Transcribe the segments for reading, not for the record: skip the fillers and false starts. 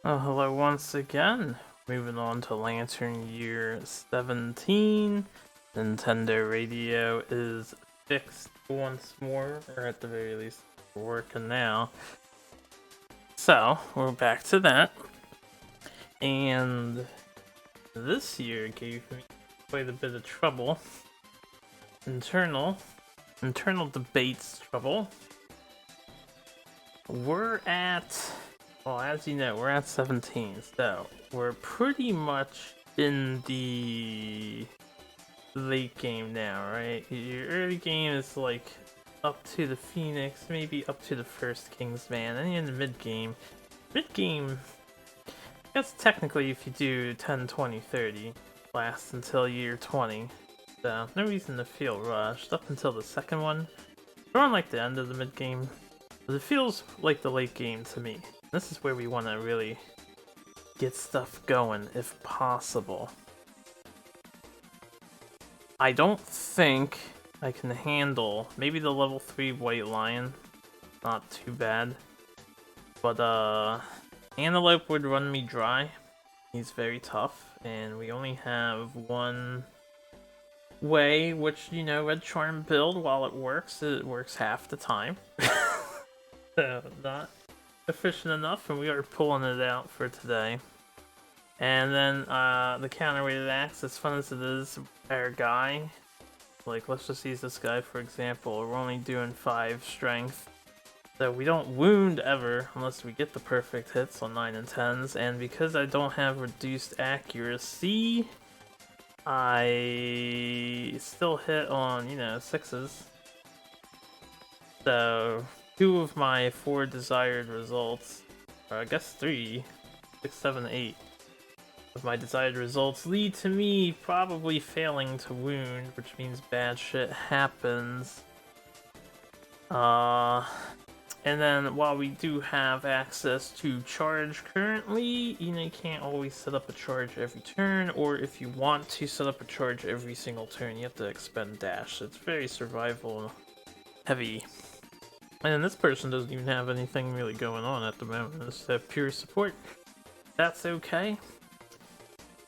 Oh, hello once again. Moving on to Lantern Year 17. Nintendo Radio is fixed once more, or at the very least, working now. So, we're back to that. And this year gave me quite a bit of trouble. Internal debates trouble. We're at, well, as you know, we're at 17, so we're pretty much in the late game now, right? Your early game is like up to the Phoenix, maybe up to the first Kingsman, and in the mid game, I guess technically if you do 10, 20, 30, lasts until year 20, so no reason to feel rushed up until the second one. We're on like the end of the mid game. But it feels like the late game to me. This is where we want to really get stuff going, if possible. I don't think I can handle maybe the level 3 White Lion. Not too bad. But Antelope would run me dry. He's very tough, and we only have one way, which, you know, Red Charm build, while it works half the time. So, not efficient enough, and we are pulling it out for today. And then the counterweighted axe, as fun as it is, our guy, like let's just use this guy for example, we're only doing 5 strength. So we don't wound ever unless we get the perfect hits on 9 and 10s, and because I don't have reduced accuracy, I still hit on, you know, 6s. So 2 of my 4 desired results, or I guess 3, 6, 7, 8 of my desired results lead to me probably failing to wound, which means bad shit happens. And then while we do have access to charge currently, you know, you can't always set up a charge every turn, or if you want to set up a charge every single turn, you have to expend dash. So it's very survival heavy. And this person doesn't even have anything really going on at the moment. It's pure support. That's okay.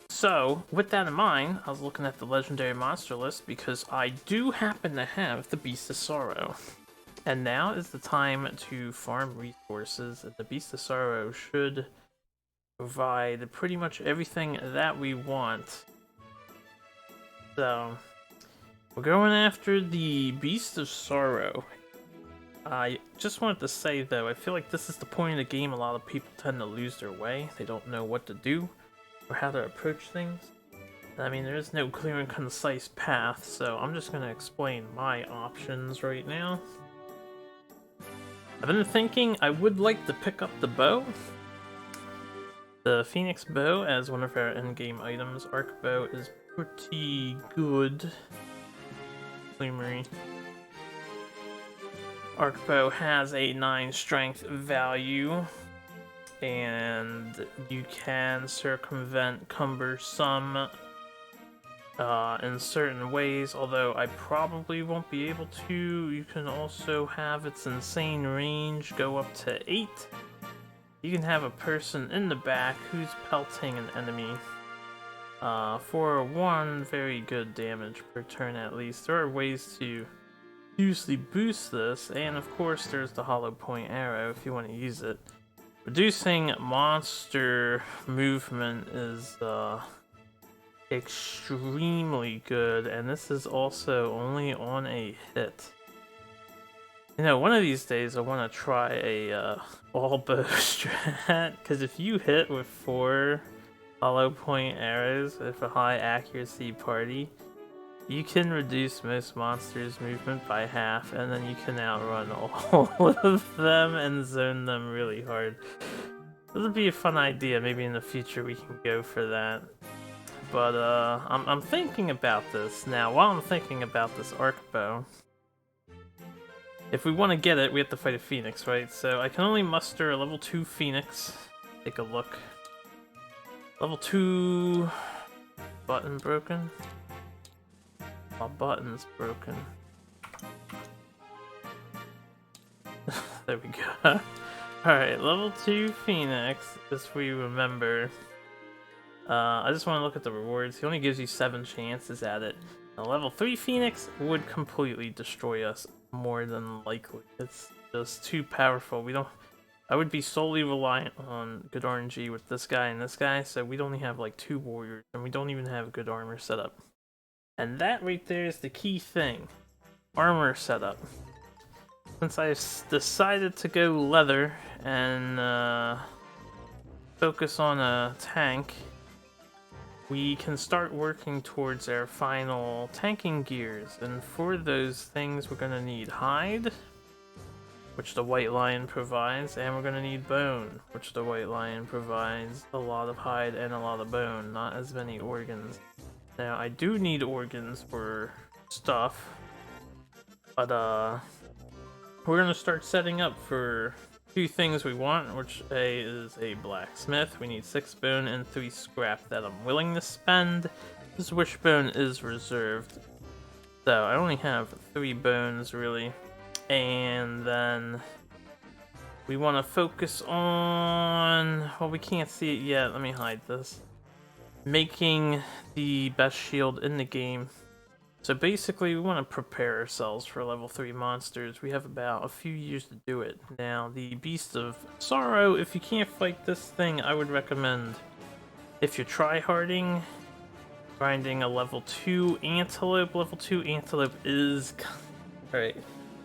So, with that in mind, I was looking at the legendary monster list because I do happen to have the Beast of Sorrow. And now is the time to farm resources, and the Beast of Sorrow should provide pretty much everything that we want. So, we're going after the Beast of Sorrow. I just wanted to say though, I feel like this is the point of the game a lot of people tend to lose their way. They don't know what to do or how to approach things. I mean, there is no clear and concise path, so I'm just going to explain my options right now. I've been thinking I would like to pick up the bow. The Phoenix Bow as one of our endgame items. Arc Bow is pretty good. Flamery. Arc Bow has a 9 strength value, and you can circumvent cumbersome in certain ways, although I probably won't be able to. You can also have its insane range go up to 8. You can have a person in the back who's pelting an enemy for 1 very good damage per turn at least. There are ways to usually boost this, and of course there's the hollow point arrow if you want to use it. Reducing monster movement is extremely good, and this is also only on a hit. You know, one of these days I want to try a all bow strat, because if you hit with 4 hollow point arrows with a high accuracy party, you can reduce most monsters' movement by half, and then you can outrun all of them and zone them really hard. This would be a fun idea. Maybe in the future we can go for that. But I'm thinking about this now. While I'm thinking about this arc bow, if we want to get it, we have to fight a Phoenix, right? So I can only muster a level 2 Phoenix. Take a look. Level 2 button broken. My button's broken. There we go. Alright, level 2 Phoenix, if we remember. I just want to look at the rewards. He only gives you 7 chances at it. Now, level 3 Phoenix would completely destroy us, more than likely. It's just too powerful. I would be solely reliant on good RNG with this guy and this guy, so we'd only have like 2 warriors, and we don't even have good armor setup. And that right there is the key thing. Armor setup. Since I've decided to go leather and focus on a tank, we can start working towards our final tanking gears. And for those things, we're going to need hide, which the White Lion provides, and we're going to need bone, which the White Lion provides. A lot of hide and a lot of bone, not as many organs. Now, I do need organs for stuff, but we're going to start setting up for 2 things we want, which is a blacksmith. We need 6 bone and 3 scrap that I'm willing to spend. This wishbone is reserved, so I only have 3 bones really. And then we want to focus on, well, we can't see it yet, let me hide this, making the best shield in the game. So basically we want to prepare ourselves for level 3 monsters. We have about a few years to do it. Now the Beast of Sorrow, if you can't fight this thing, I would recommend, if you're tryharding, grinding a level 2 Antelope. Level 2 Antelope is... Alright.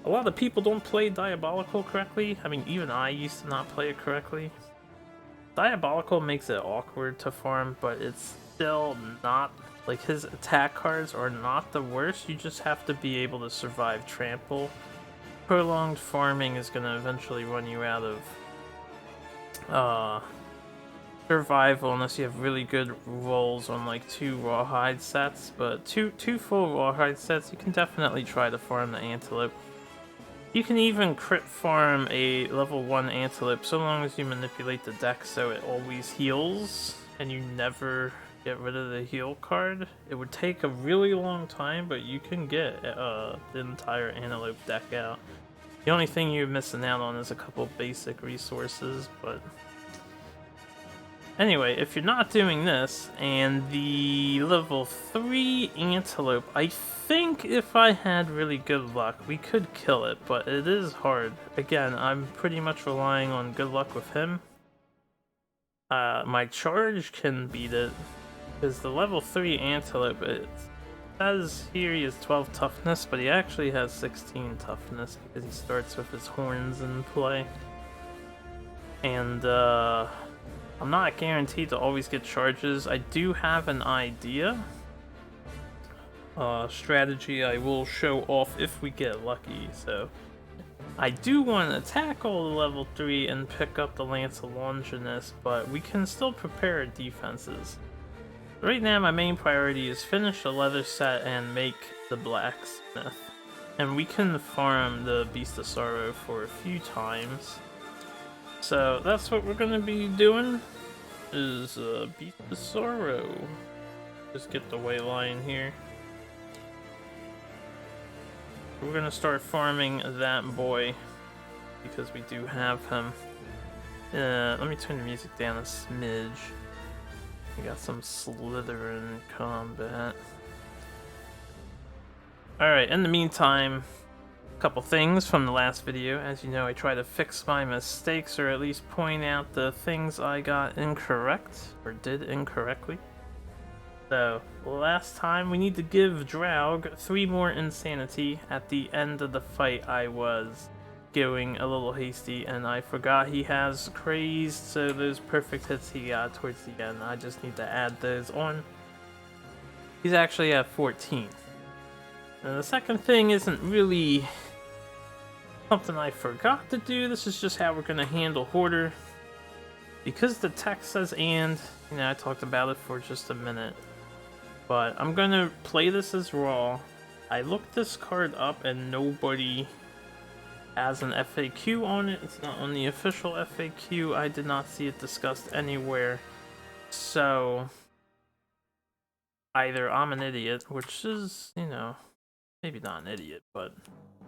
A lot of people don't play Diabolical correctly. I mean, even I used to not play it correctly. Diabolical makes it awkward to farm, but it's still not... Like, his attack cards are not the worst, you just have to be able to survive trample. Prolonged farming is going to eventually run you out of survival unless you have really good rolls on like 2 rawhide sets, but two full rawhide sets, you can definitely try to farm the Antelope. You can even crit farm a level 1 Antelope so long as you manipulate the deck so it always heals and you never get rid of the heal card. It would take a really long time, but you can get the entire Antelope deck out. The only thing you're missing out on is a couple basic resources, but anyway, if you're not doing this, and the level 3 Antelope, I think if I had really good luck, we could kill it, but it is hard. Again, I'm pretty much relying on good luck with him. My charge can beat it, because the level 3 Antelope, it says here he has 12 toughness, but he actually has 16 toughness because he starts with his horns in play. And I'm not guaranteed to always get charges. I do have an idea. Strategy I will show off if we get lucky, so I do want to tackle the level 3 and pick up the Lance of Longinus, but we can still prepare defenses. Right now my main priority is finish the leather set and make the blacksmith. And we can farm the Beast of Sorrow for a few times. So that's what we're going to be doing, is Beast of Sorrow. Just get the White Lion here. We're going to start farming that boy, because we do have him. Let me turn the music down a smidge. We got some Slytherin combat. Alright, in the meantime, a couple things from the last video. As you know, I try to fix my mistakes, or at least point out the things I got incorrect, or did incorrectly. So, last time we need to give Draug 3 more insanity. At the end of the fight I was going a little hasty and I forgot he has crazed, so those perfect hits he got towards the end, I just need to add those on. He's actually at 14. And the second thing isn't really something I forgot to do, this is just how we're going to handle Hoarder. Because the text says and, you know, I talked about it for just a minute. But I'm going to play this as raw. I looked this card up and nobody has an FAQ on it. It's not on the official FAQ. I did not see it discussed anywhere. So either I'm an idiot, which is, you know, maybe not an idiot, but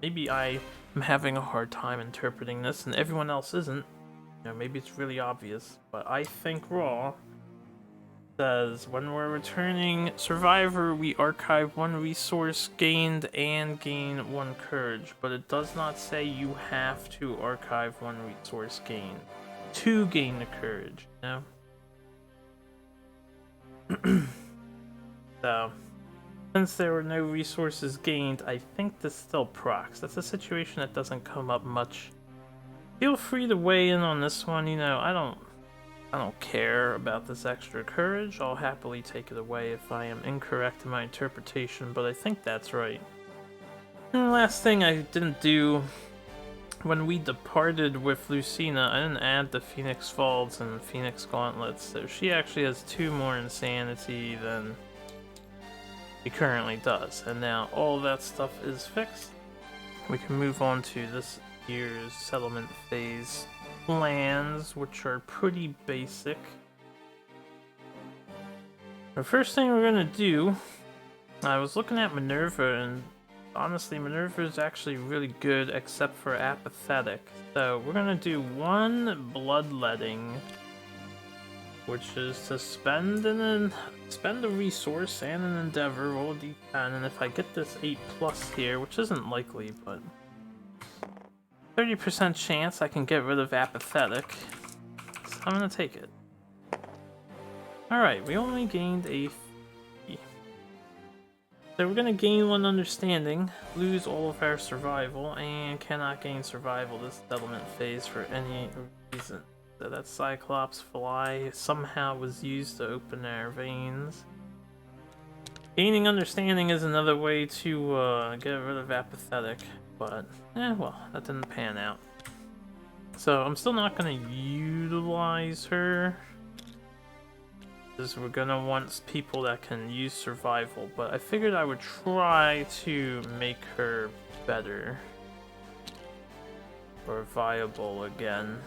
maybe I am having a hard time interpreting this and everyone else isn't. You know, maybe it's really obvious, but I think Raw says when we're returning Survivor, we archive 1 resource gained and gain 1 courage, but it does not say you have to archive 1 resource gained to gain the courage, you know? So, since there were no resources gained, I think this still procs. That's a situation that doesn't come up much. Feel free to weigh in on this one. You know, I don't care about this extra courage. I'll happily take it away if I am incorrect in my interpretation, but I think that's right. And the last thing I didn't do when we departed with Lucina, I didn't add the Phoenix Falls and Phoenix Gauntlets, so she actually has 2 more insanity than he currently does. And now all that stuff is fixed. We can move on to this year's settlement phase plans, which are pretty basic. The first thing we're gonna do, I was looking at Minerva, and honestly, Minerva is actually really good except for apathetic. So we're gonna do 1 bloodletting, which is to spend a resource and an endeavor, roll a d10, and if I get this 8+ here, which isn't likely, but 30% chance I can get rid of apathetic, so I'm gonna take it. Alright, we only gained a 3. So we're gonna gain 1 understanding, lose all of our survival, and cannot gain survival this settlement phase for any reason. So that Cyclops Fly somehow was used to open our veins. Gaining understanding is another way to get rid of apathetic, but well, that didn't pan out. So I'm still not gonna utilize her, because we're gonna want people that can use survival, but I figured I would try to make her better or viable again.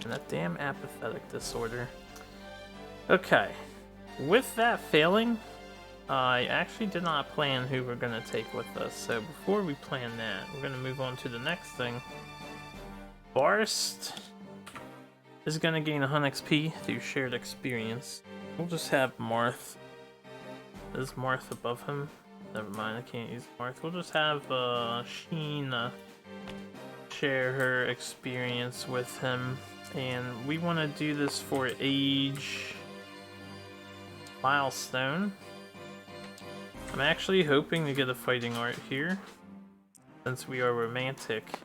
And that damn apathetic disorder. Okay, with that failing, I actually did not plan who we're gonna take with us, so before we plan that, we're gonna move on to the next thing. Barst is gonna gain 100 XP through shared experience. We'll just have Marth. Is Marth above him? Never mind, I can't use Marth. We'll just have Sheena share her experience with him. And we want to do this for age milestone. I'm actually hoping to get a fighting art here, since we are romantic,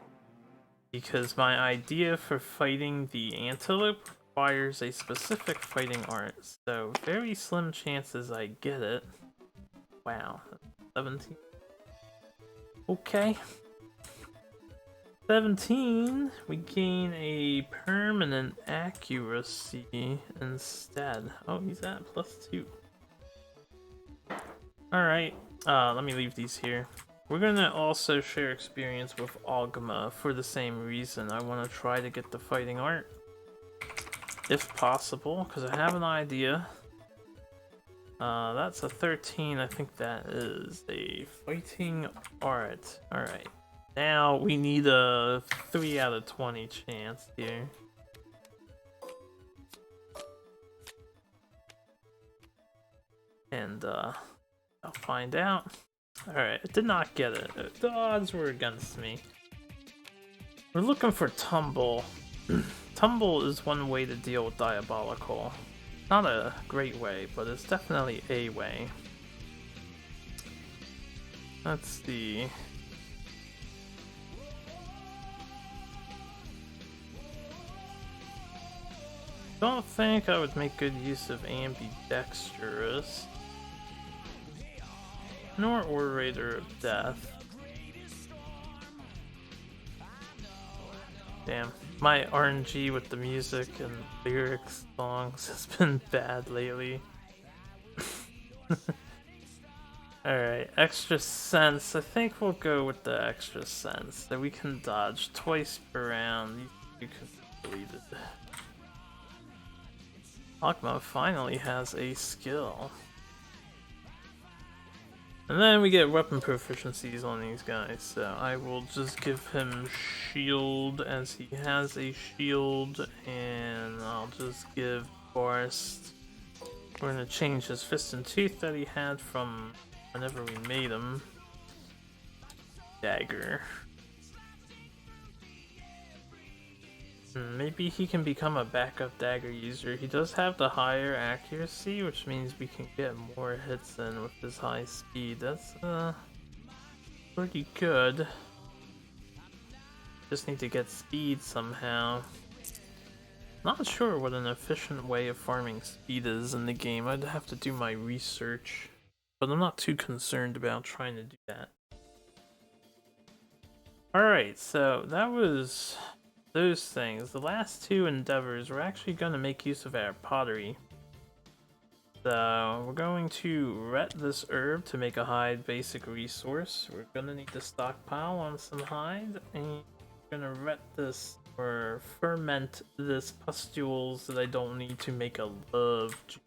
because my idea for fighting the antelope requires a specific fighting art, so very slim chances I get it. Wow, 17. Okay. 17, we gain a permanent accuracy instead. Oh, he's at +2. Alright, let me leave these here. We're gonna also share experience with Ogma for the same reason. I want to try to get the fighting art, if possible, because I have an idea. That's a 13, I think that is a fighting art. Alright. Now we need a 3 out of 20 chance here. And I'll find out. Alright, I did not get it. The odds were against me. We're looking for Tumble. Tumble is one way to deal with Diabolical. Not a great way, but it's definitely a way. Let's see. Don't think I would make good use of Ambidextrous, nor Orator of Death. Damn, my RNG with the music and lyrics songs has been bad lately. Alright, extra sense. I think we'll go with the extra sense, that we can dodge twice per round. You can delete it. Ogma finally has a skill. And then we get weapon proficiencies on these guys, so I will just give him shield as he has a shield, and I'll just give Forrest. We're gonna change his fist and tooth that he had from whenever we made him. Dagger. Maybe he can become a backup dagger user. He does have the higher accuracy, which means we can get more hits in with his high speed. That's pretty good. Just need to get speed somehow. Not sure what an efficient way of farming speed is in the game. I'd have to do my research, but I'm not too concerned about trying to do that. Alright, so that was those things. The last two endeavors, we're actually going to make use of our pottery. So we're going to ret this herb to make a hide basic resource. We're going to need to stockpile on some hide, and we're going to ret this or ferment this pustules that I don't need to make a love juice.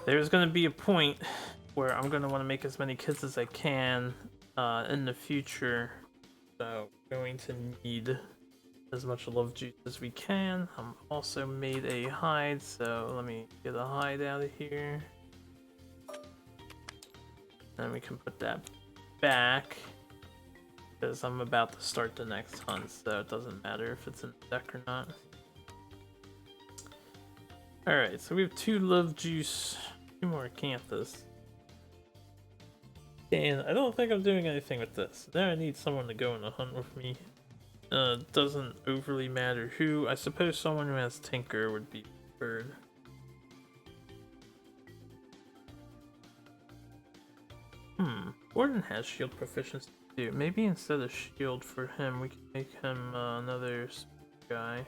There's going to be a point where I'm going to want to make as many kits as I can in the future. So we're going to need as much love juice as we can. I'm also made a hide, so let me get a hide out of here. Then we can put that back, because I'm about to start the next hunt, so it doesn't matter if it's in the deck or not. Alright, so we have 2 love juice, 2 more acanthus. And I don't think I'm doing anything with this. Now I need someone to go on a hunt with me. Doesn't overly matter who. I suppose someone who has Tinker would be preferred. Gordon has shield proficiency too. Maybe instead of shield for him, we can make him another guy.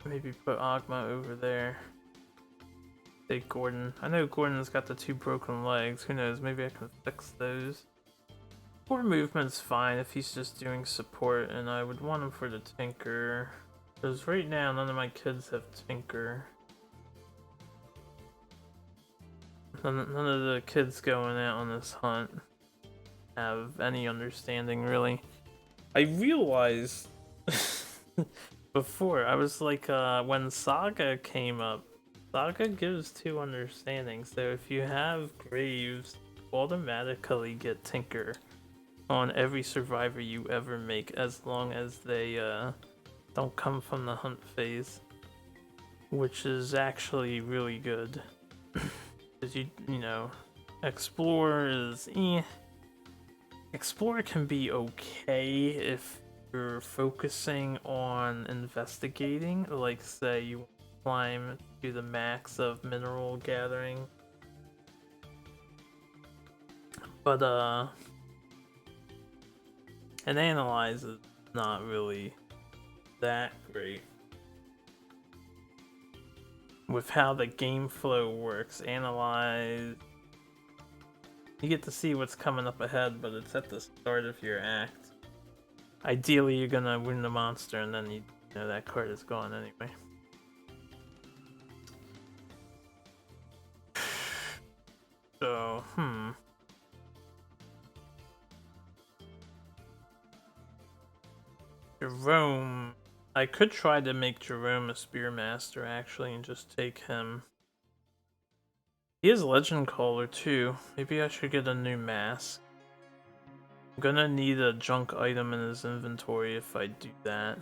Maybe put Ogma over there. Take Gordon. I know Gordon's got the 2 broken legs. Who knows? Maybe I can fix those. 4 movement's fine if he's just doing support, and I would want him for the Tinker. Because right now, none of my kids have Tinker. None of the kids going out on this hunt have any understanding, really. I realized before, I was like, when Saga came up, Saga gives 2 understanding, so if you have Graves, you automatically get Tinker on every survivor you ever make, as long as they don't come from the hunt phase, which is actually really good. Because you know, Explore is Explore can be okay if you're focusing on investigating, like say you climb to the max of mineral gathering. But and Analyze is not really that great. With how the game flow works, Analyze, you get to see what's coming up ahead, but it's at the start of your act. Ideally, you're gonna win the monster, and then you know that card is gone anyway. So, Jerome. I could try to make Jerome a Spearmaster, actually, and just take him. He has Legend Caller, too. Maybe I should get a new mask. I'm gonna need a junk item in his inventory if I do that.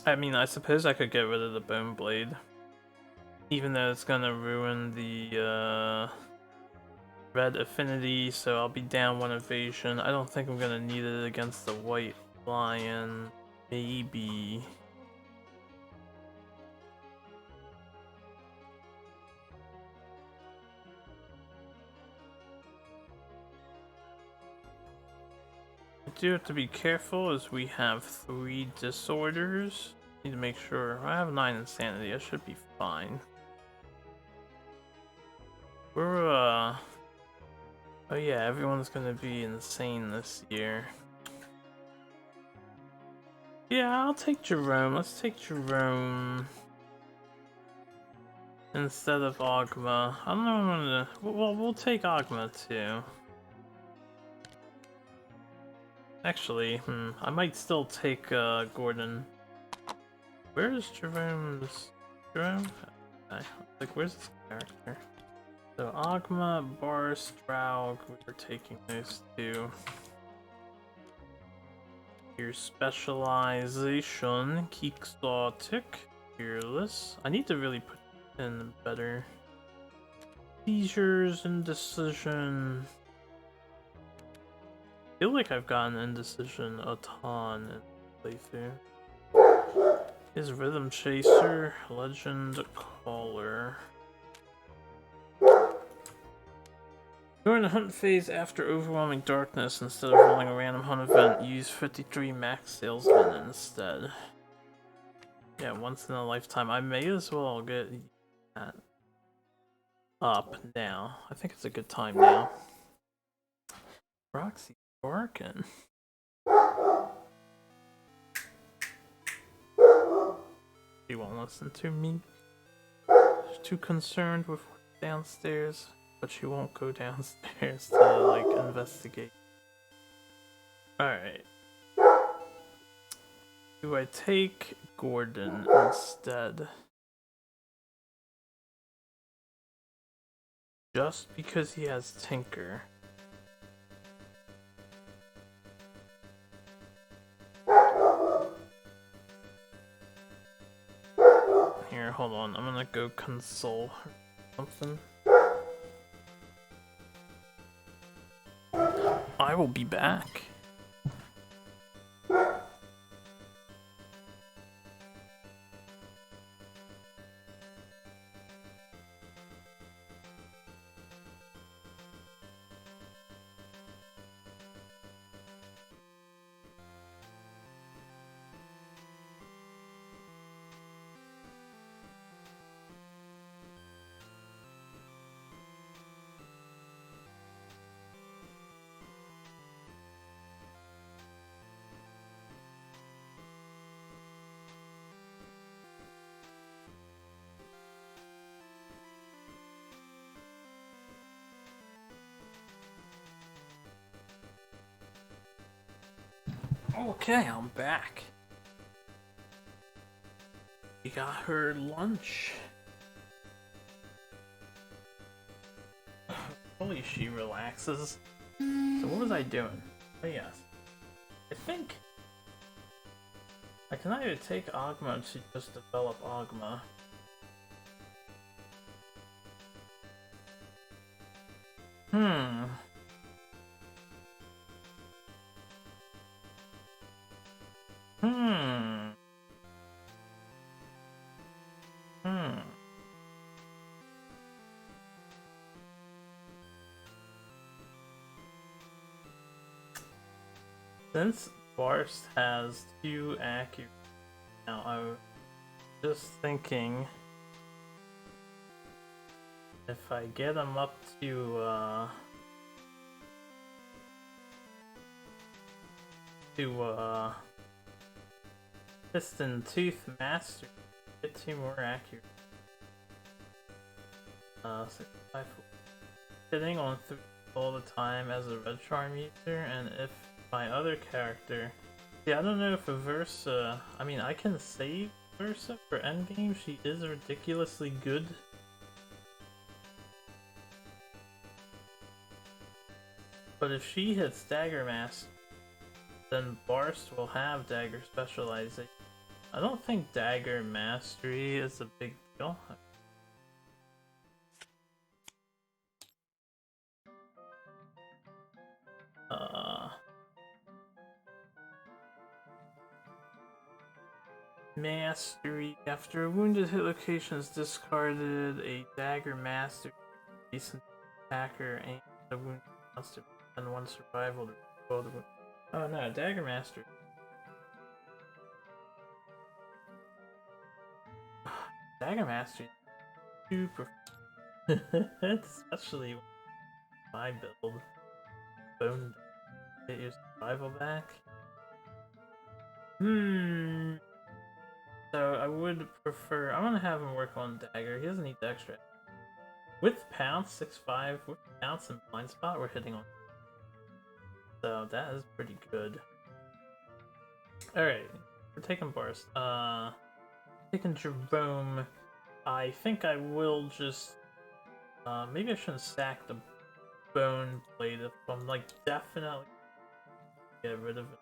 I mean, I suppose I could get rid of the Bone Blade. Even though it's gonna ruin the red affinity, so I'll be down 1 evasion. I don't think I'm gonna need it against the White Lion. Maybe. I do have to be careful as we have 3 disorders. Need to make sure. I have 9 insanity. I should be fine. We're oh yeah, everyone's gonna be insane this year. Yeah, I'll take Jerome. Let's take Jerome instead of Ogma. I don't know. I'm gonna. Well, we'll take Ogma too. Actually, I might still take Gordon. Where is Jerome's? Jerome? Okay. Like, where's this character? So Ogma, Bar, Straug. We're taking those two. Your specialization, Quixotic, Fearless. I need to really put in better. Seizures, Indecision. I feel like I've gotten Indecision a ton in playthrough. Is Rhythm Chaser, Legend Caller. During the hunt phase after overwhelming darkness, instead of rolling a random hunt event, use 53 max salesman instead. Yeah, once in a lifetime. I may as well get that up now. I think it's a good time now. Roxy barking. She won't listen to me. She's too concerned with what's downstairs. But she won't go downstairs to, like, investigate. Alright. Do I take Gordon instead? Just because he has Tinker. Here, hold on. I'm gonna go console or something. I will be back. Okay, I'm back. We got her lunch. Hopefully she relaxes. So what was I doing? Oh yes. I think I can either take Ogma to just develop Ogma. Since Barst has 2 accurate, now I'm just thinking if I get him up to Piston Tooth Master, get 2 more accurate. 65 hitting on 3 all the time as a red charm user, and if my other character, yeah, I don't know if Versa, I mean I can save Versa for endgame, she is ridiculously good. But if she hits Dagger Master, then Barst will have Dagger Specialization. I don't think Dagger Mastery is a big deal. Mastery. After a wounded hit location is discarded, a Dagger Master, decent attacker, and a wounded monster, and 1 survival to roll the wound. Oh no, Dagger Master. Dagger Mastery is super especially my build. Bone get your survival back. So I would prefer. I'm gonna have him work on Dagger. He doesn't need the extra. With Pounce 6-5, with Pounce and Blind Spot, we're hitting on. So that is pretty good. Alright, we're taking Burst. Taking Jerome. I think I will just. Maybe I shouldn't stack the Bone Blade if I'm like definitely get rid of it.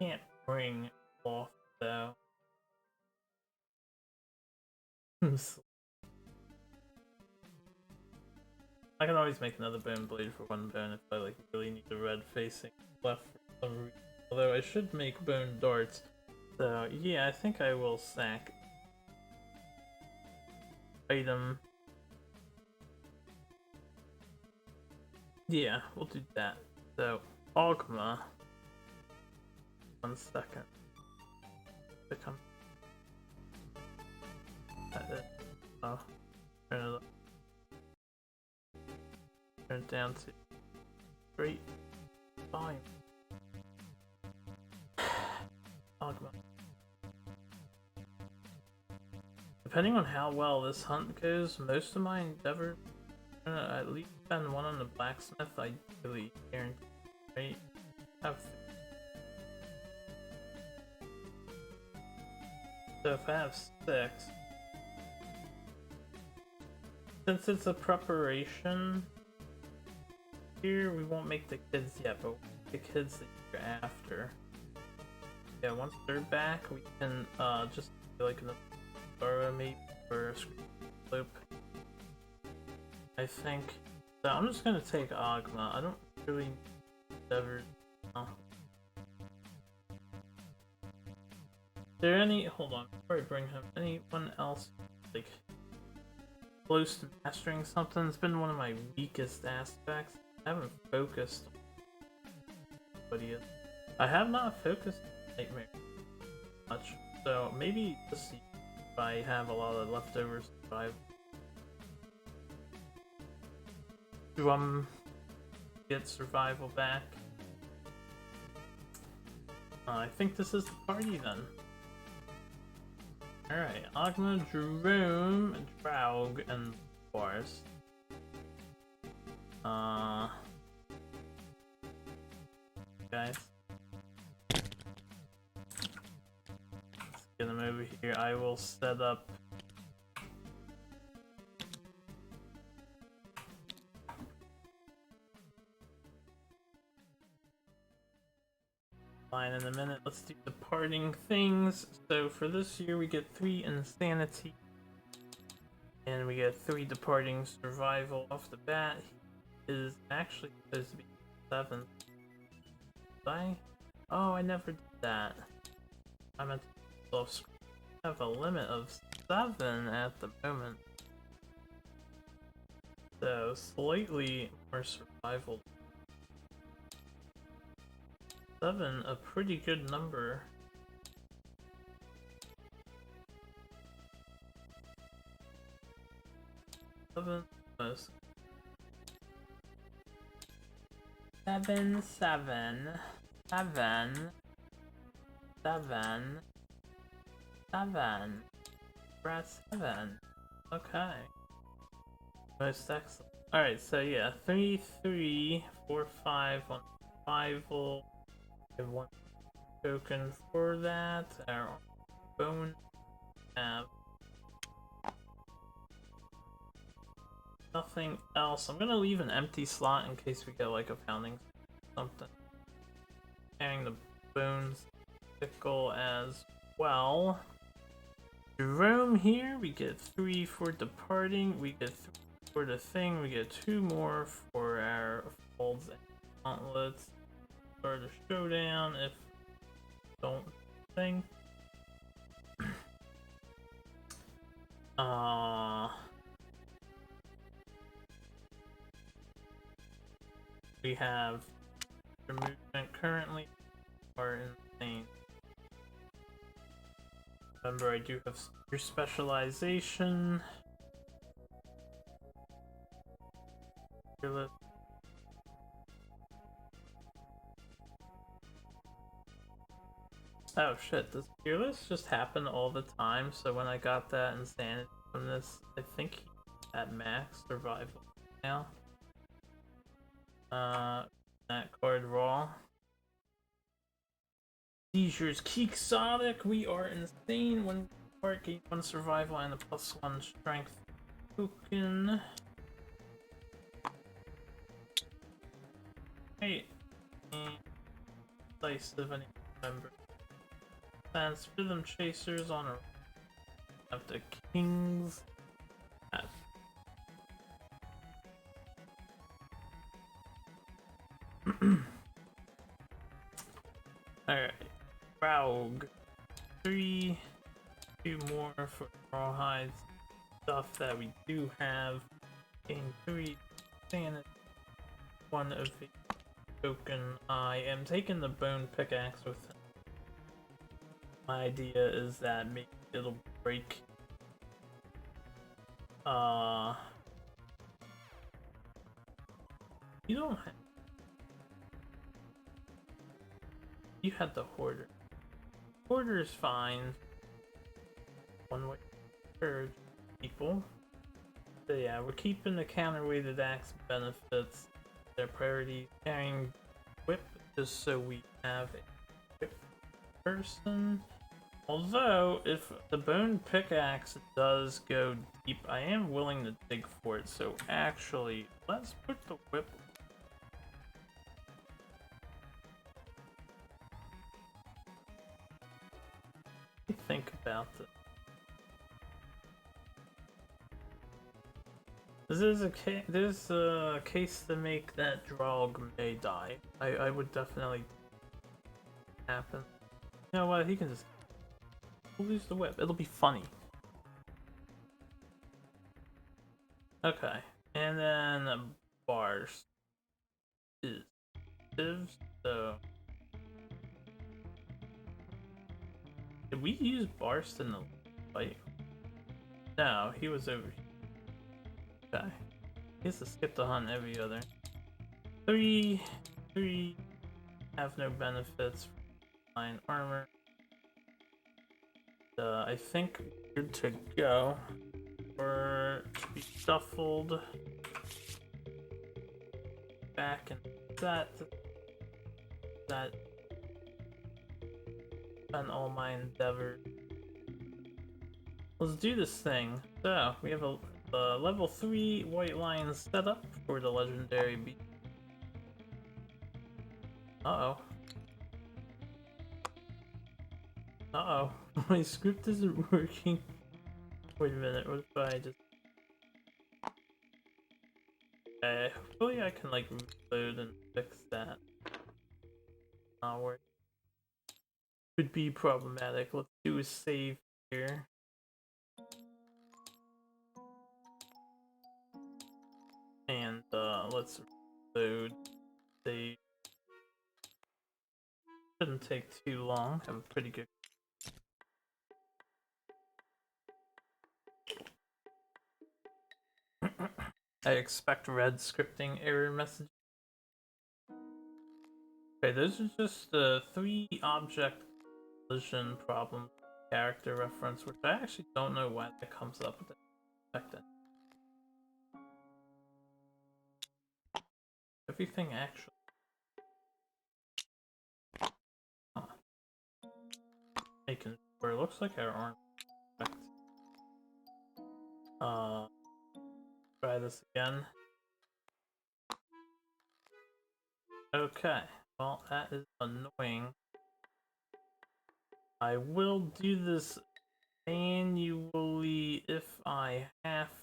Can't bring off though. I can always make another Bone Blade for one bone if I like really need the red facing left for some reason. Although I should make Bone Darts. So yeah, I think I will sack item. Yeah, we'll do that. So Ogma. 1 second. Become. Oh, turn it down to great. Fine. Ogma. Depending on how well this hunt goes, most of my endeavors at least spend one on the blacksmith. I really guarantee. Right? Have. So if I have 6, since it's a preparation, here we won't make the kids yet, but we'll make the kids the year after. Yeah, once they're back, we can just do like another Zora maybe for a screen loop. I think. So I'm just gonna take Ogma. I don't really ever. Is there any? Hold on, before I bring him, anyone else like close to mastering something? It's been one of my weakest aspects. I haven't focused on what he is. I have not focused on Nightmare much, so maybe this year if I have a lot of leftover survival. Do get survival back? I think this is the party then. Alright, Ogma, Jerome, Draug, and Boris. Guys. Let's get them over here. I will set up. Fine in a minute. Let's do the parting things. So for this year, we get 3 insanity, and we get 3 departing survival off the bat. He is actually supposed to be 7th. Did I? Oh, I never did that. I meant to off screen. I have a limit of 7 at the moment. So slightly more survival. 7, a pretty good number. Seven. 7, 7, 7, 7, 7. We're at 7. Okay. Most excellent. Alright, so yeah, 3, 3, 4, 5 on survival. We have 1 token for that. Our bone have nothing else. I'm gonna leave an empty slot in case we get like a pounding something. Carrying the bones pickle as well. Jerome here, we get 3 for departing, we get 3 for the thing, we get 2 more for our folds and gauntlets. Start a showdown if don't think. We have your movement currently are insane. Remember, I do have your specialization. Fearless. Oh shit, does Fearless just happen all the time? So when I got that insanity from this, I think he's at max survival now. That card raw. Seizures Quixotic, we are insane when we gain 1 survival and a +1 strength token. Hey, decisive any member. Sans Rhythm Chasers on a of the Kings. Alright. Raug. 3. 2 more for Rawhide stuff that we do have. Gain 3 sanity. 1 of the token. I am taking the bone pickaxe with him. My idea is that maybe it'll break. You don't have. You had the Hoarder. Hoarder is fine. One way to people. So yeah, we're keeping the counterweighted axe benefits. Their priority carrying whip just so we have a whip person. Although, if the bone pickaxe does go deep, I am willing to dig for it. So actually, let's put the whip. Think about this. There's a case to make that Draug may die. I would definitely happen. You know what? He can just lose the whip. It'll be funny. Okay, and then bars is so. Did we use Barst in the fight? No, he was over here. Okay. He has to skip the hunt every other. 3 have no benefits. 9 armor. I think we're good to go. Or to be shuffled. Back and that. And all my endeavor. Let's do this thing. So, we have a level 3 white lion set up for the legendary beast. Uh-oh. Uh-oh. My script isn't working. Wait a minute, what if I just... Okay, hopefully I can like reload and fix that. Not work. Could be problematic. Let's do a save here. And let's load. Save. Shouldn't take too long. Have a pretty good. I expect red scripting error message. Okay, those are just the 3 object collision problems. Character reference, which I actually don't know why that comes up with that. Everything actually. Making sure. It looks like our arm. Try this again. Okay. Well, that is annoying. I will do this manually if I have to.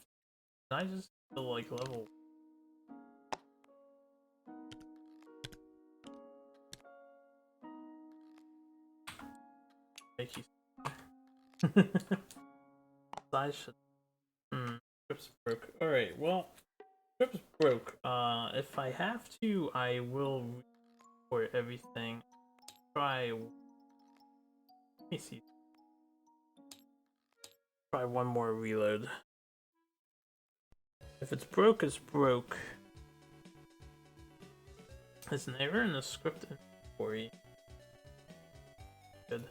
Can I just feel like level? Make you. I should. Scripts broke. Alright, well, scripts broke. If I have to, I will report everything. Try. Let me see. try one more reload. If it's broke, it's broke. Is never in the script inventory. Good.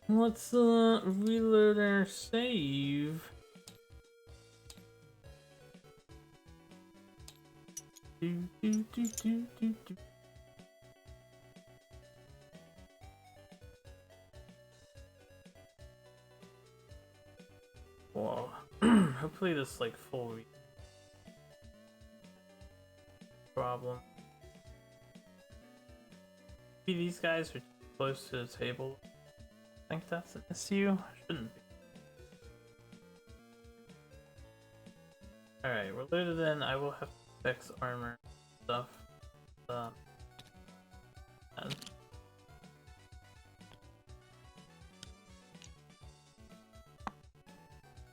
Let's reload our save. Do, do, do, do, do, do. Well, hopefully this like full problem. Maybe these guys are too close to the table. I think that's an issue. Shouldn't be. Alright, we're loaded in. I will have to fix armor stuff. And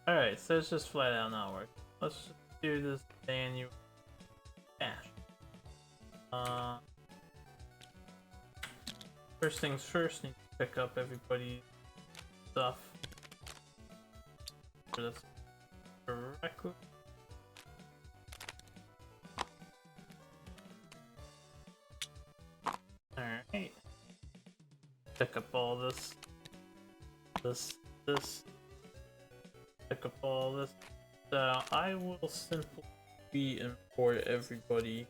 alright, so it's just flat out not working. Let's just do this manual cache. First things first, need to pick up everybody's stuff for this correctly. Alright. Pick up all this. Pick up all this. So I will simply import everybody.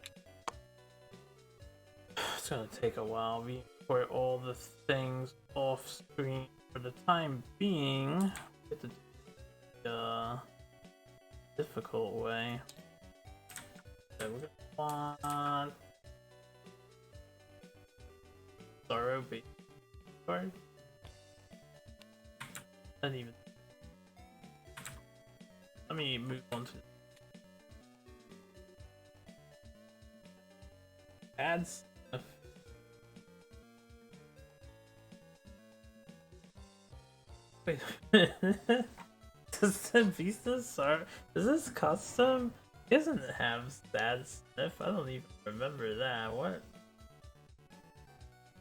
It's gonna take a while. We import all the things off screen for the time being. Get the difficult way. So we're gonna want Sorrow base card. Not even. Let me move on to ads. Wait, does the Vista Sorrow? Is this custom? It doesn't have sad sniff. I don't even remember that. What?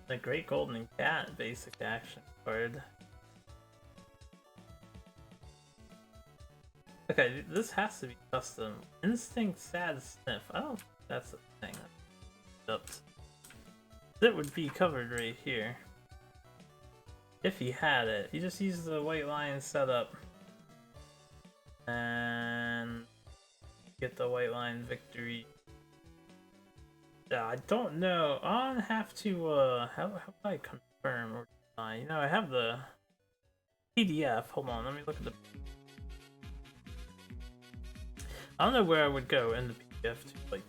The Great Golden Cat basic action card. Okay, this has to be custom. Instinct Sad Sniff. I don't think that's a thing. It would be covered right here. If he had it. He just used the White Lion setup. And get the White Lion victory. Yeah, I don't know. I'll have to, how do I confirm or deny? You know, I have the PDF. Hold on, let me look at the... I don't know where I would go in the PDF to, like,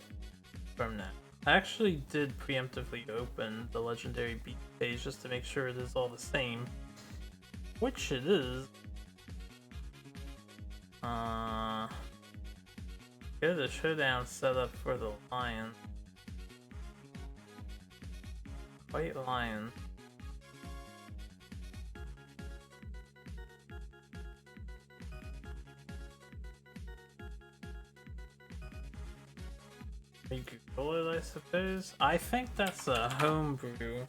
confirm that. I actually did preemptively open the Legendary Beat page just to make sure it is all the same. Which it is. Get the showdown set up for the lion. White Lion. You Google it, I suppose? I think that's a homebrew.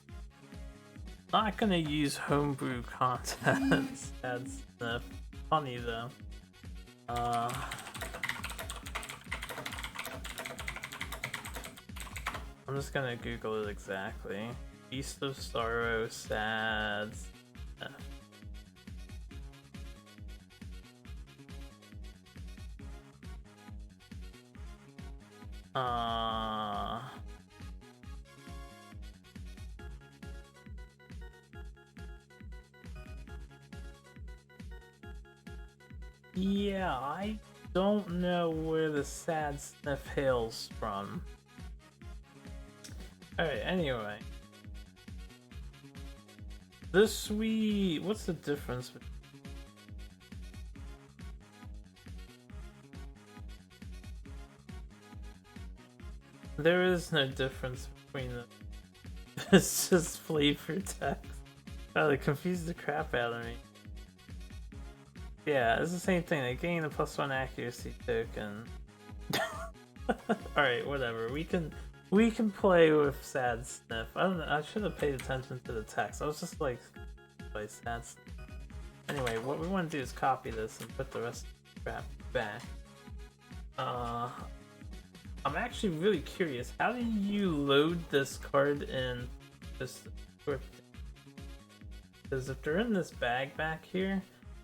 Not gonna use homebrew content. That's funny though. I'm just gonna Google it exactly. Beast of Sorrow, sad. Yeah, I don't know where the sad sniff hails from. Alright, anyway. What's the difference? There is no difference between them. It's just flavor text. Oh, they confused the crap out of me. Yeah, it's the same thing. They gain a +1 accuracy token. Alright, whatever. We can play with sad sniff. I don't know. I should have paid attention to the text. I was just like, play sad sniff. Anyway, what we want to do is copy this and put the rest of the crap back. I'm actually really curious. How do you load this card in this script? Because if they're in this bag back here,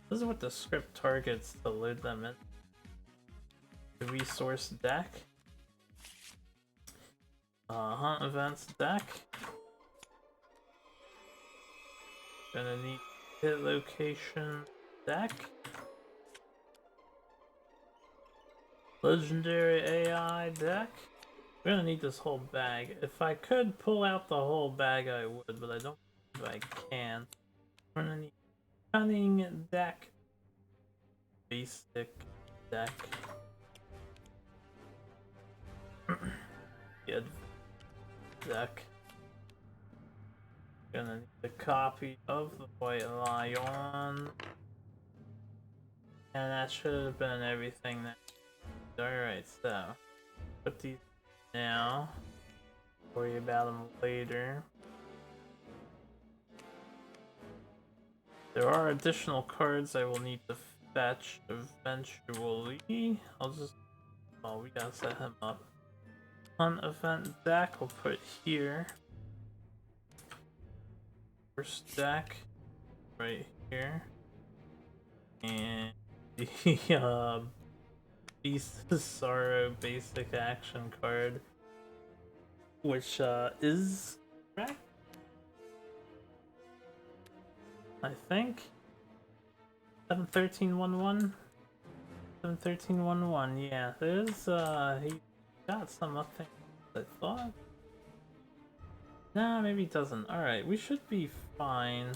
this is what the script targets to load them in. The resource deck. Hunt events deck. Gonna need hit location deck. Legendary AI deck. We're gonna need this whole bag. If I could pull out the whole bag, I would, but I don't think I can. We're gonna need cunning deck. Basic deck. Good deck. Gonna need a copy of the White Lion. And that should have been everything that. Alright, so put these now. Worry about them later. There are additional cards I will need to fetch eventually. I'll just. Oh, we gotta set him up. Hunt event deck, we'll put here. First deck, right here. And the Beast of Sorrow basic action card, which is correct, I think. 71311. 71311. Yeah, there's he got some up there. I thought. Nah, maybe he doesn't. All right, we should be fine.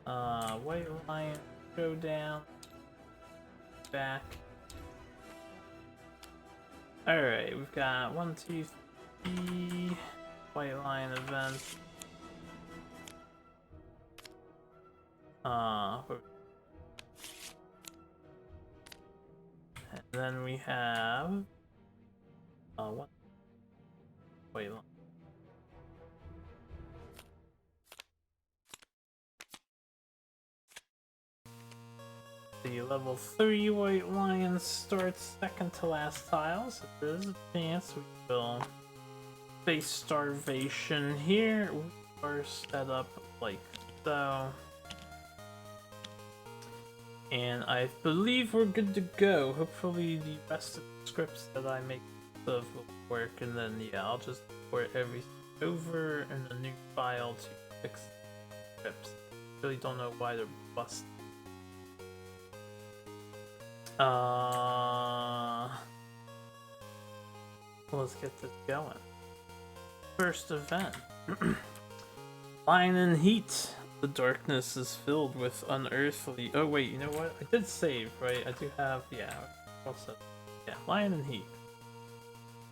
White Lion, go down, back. Alright, we've got 1, 2, 3 White Lion events. And then we have one White Lion. The level 3 White Lion starts second to last tile, so there's a chance we will face starvation here. We are set up like so. And I believe we're good to go. Hopefully the rest of the scripts that I make will work, and then yeah, I'll just port everything over in a new file to fix the scripts. Really don't know why they're busted. Let's get this going. First event. Lion in Heat. The darkness is filled with unearthly. Oh wait, you know what? I did save, right? I do have, yeah. Also, yeah, Lion in Heat.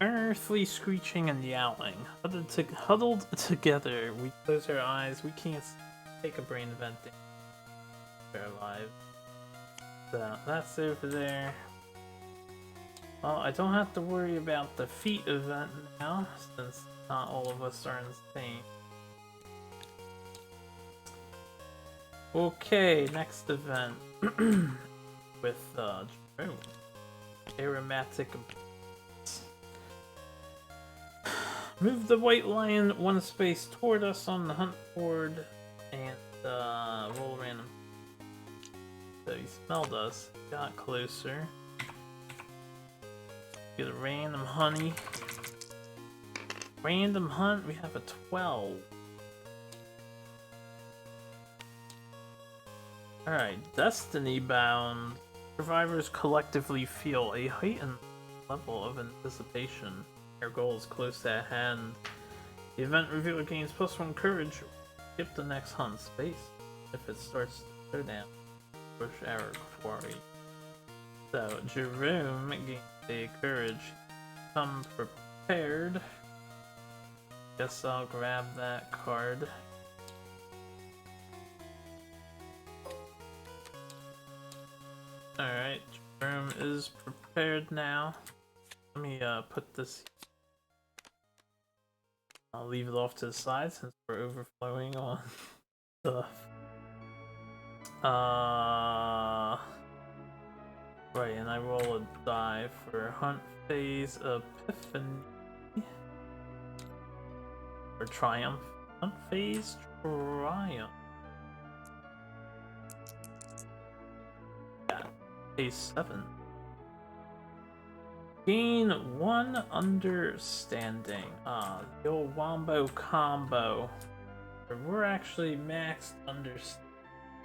Unearthly screeching and yowling. Huddled together. We close our eyes. We can't take a brain venting. We're alive. So that's over there. Well, I don't have to worry about the feet event now, since not all of us are insane. Okay, next event with Jerome. Aromatic. Move the White Lion one space toward us on the hunt board and roll random. So he smelled us, got closer. Get a random honey. Random hunt, we have a 12. Alright, Destiny Bound. Survivors collectively feel a heightened level of anticipation. Your goal is close at hand. The event revealer gains +1 courage. Skip the next hunt space. If it starts to go down, push arrow quarry. So, Jerome gains a courage. Come prepared. Guess I'll grab that card. Alright, Jerome is prepared now. Let me put this. I'll leave it off to the side since we're overflowing on stuff. Right, and I roll a die for Hunt Phase Epiphany. Or Triumph. Hunt Phase Triumph. Yeah, Phase 7. Gain 1 understanding. The old Wombo combo. We're actually maxed understanding.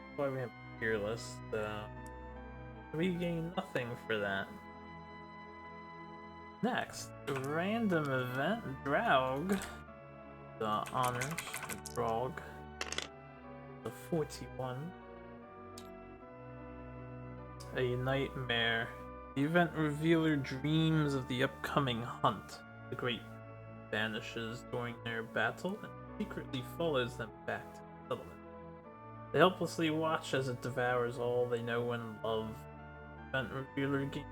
That's why we have Fearless. We gain nothing for that. Next, random event Draug. The honors Draug. The 41. A nightmare. The event revealer dreams of the upcoming hunt. The great vanishes during their battle and secretly follows them back to the settlement. They helplessly watch as it devours all they know and love. Event revealer gains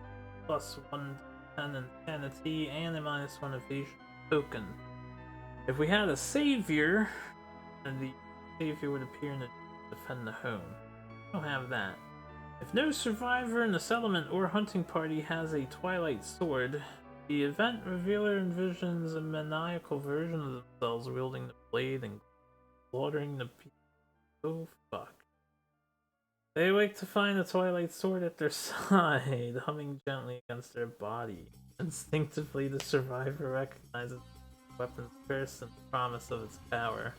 +1 to 10 insanity and a -1 evasion token. If we had a savior, then the savior would appear in the defend the home. We don't have that. If no survivor in the settlement or hunting party has a Twilight Sword, the event revealer envisions a maniacal version of themselves wielding the blade and slaughtering the people. Oh fuck. They awake to find the Twilight Sword at their side, humming gently against their body. Instinctively, the survivor recognizes the weapon's curse and the promise of its power.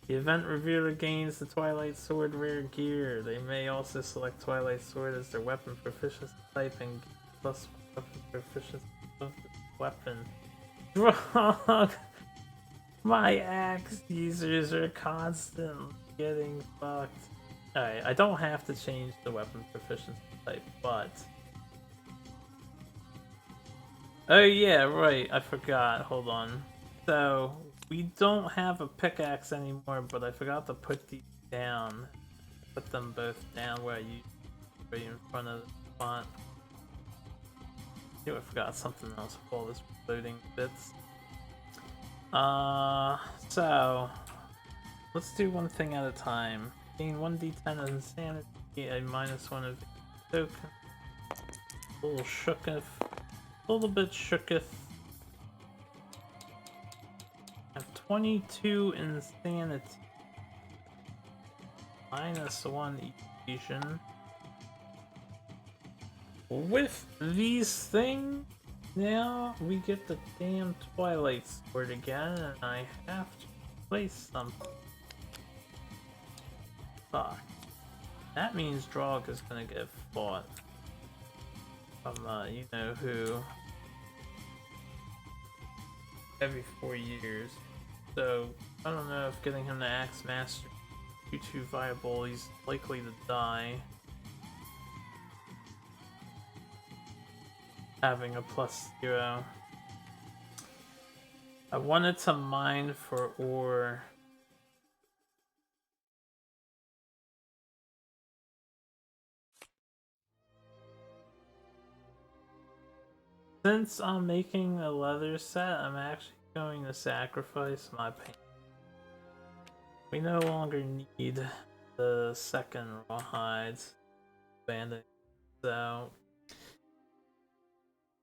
The event revealer gains the Twilight Sword rare gear. They may also select Twilight Sword as their weapon proficiency type and plus weapon proficiency of the weapon. Wrong! My axe users are constantly getting fucked. Alright, I don't have to change the weapon proficiency type, but... Oh yeah, right, I forgot, hold on. So, we don't have a pickaxe anymore, but I forgot to put these down. Put them both down where I used right in front of the spot. I knew I forgot something else with all this loading bits. So... Let's do one thing at a time. Gain 1d10 of insanity, a -1 of token. A little shooketh. A little bit shooketh. I have 22 insanity. -1 evasion. With these things, now we get the damn Twilight Sword again, and I have to place something. Fuck. That means Draug is gonna get fought from, you know who, every 4 years. So, I don't know if getting him the Axe Master is too viable. He's likely to die. Having a +0. I wanted to mine for ore. Since I'm making a leather set, I'm actually going to sacrifice my paint. We no longer need the second rawhides banding, so...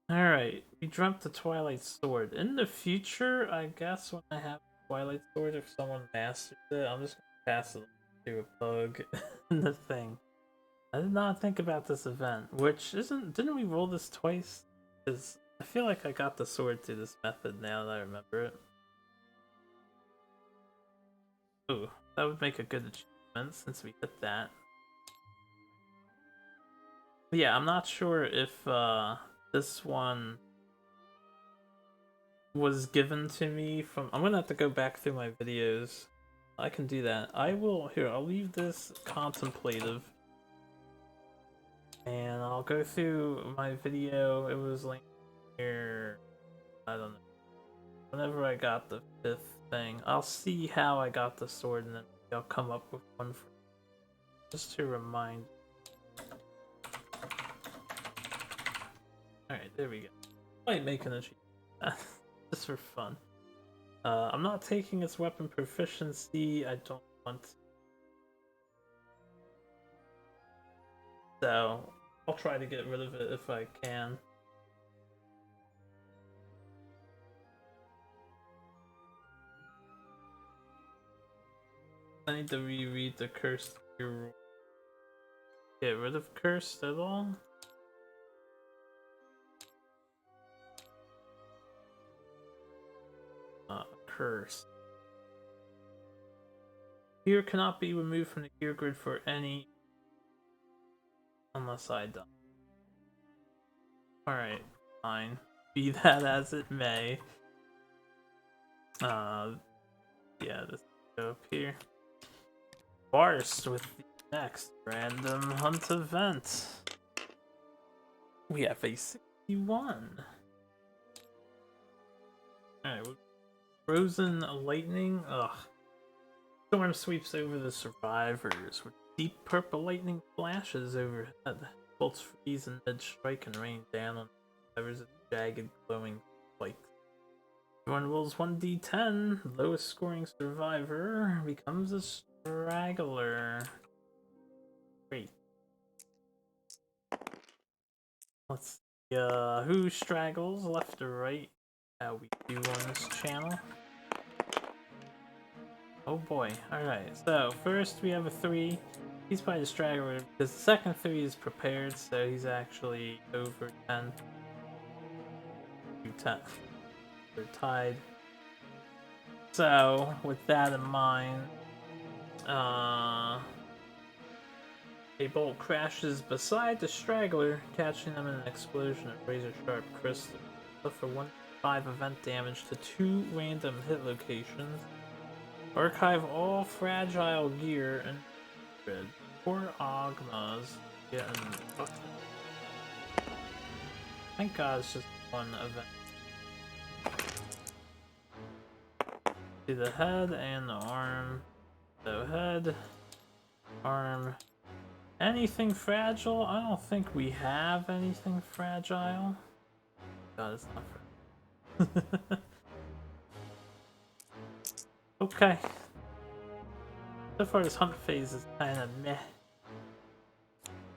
Alright, we dropped the Twilight Sword. In the future, I guess when I have Twilight Sword, if someone masters it, I'm just gonna pass it to a pug in the thing. I did not think about this event, which didn't we roll this twice? Because I feel like I got the sword through this method now that I remember it. Ooh, that would make a good achievement since we hit that. But yeah, I'm not sure if this one was given to me from... I'm gonna have to go back through my videos. I can do that. I'll leave this contemplative. And I'll go through my video. It was linked here, I don't know. Whenever I got the 5th thing, I'll see how I got the sword and then I'll come up with one for just to remind. Alright, there we go. Might make an achievement. Just for fun. I'm not taking its weapon proficiency. I don't want So I'll try to get rid of it if I can. I need to reread the cursed rule. Get rid of cursed at all? Curse. Gear cannot be removed from the gear grid for any unless I die. Alright, fine. Be that as it may. Yeah, let's go up here. Barst with the next random hunt event. We have a 61. Alright, Frozen Lightning. Ugh. Storm sweeps over the survivors with deep purple lightning flashes overhead. Bolts freeze and then strike and rain down on the survivors with jagged, glowing spikes. Everyone rolls 1d10. Lowest scoring survivor becomes a straggler. Great. Let's see. Who straggles left or right? How we do on this channel. Oh boy. Alright, so first we have a 3. He's probably the straggler because the second 3 is prepared, so he's actually over 10. 10. They're tied. So, with that in mind, a bolt crashes beside the straggler, catching them in an explosion of razor-sharp crystal. Suffer 1-5 event damage to 2 random hit locations. Archive all fragile gear and grid. 4 Ogmas get an Thank God it's just one event. See the head and the arm. So head, arm. Anything fragile? I don't think we have anything fragile. God, it's not fragile. Okay. So far this hunt phase is kind of meh.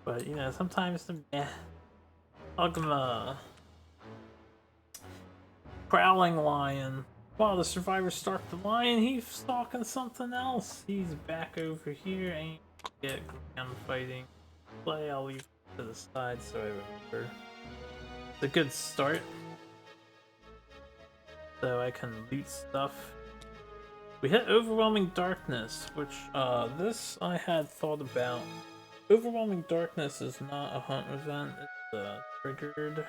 But, you know, sometimes the meh. Ugma. Prowling lion. While the survivors stalk the lion, he's stalking something else. He's back over here. Ain't get ground fighting. Play, I'll leave to the side so I remember. It's a good start. So I can loot stuff. We hit Overwhelming Darkness, which, this I had thought about. Overwhelming Darkness is not a hunt event, it's a triggered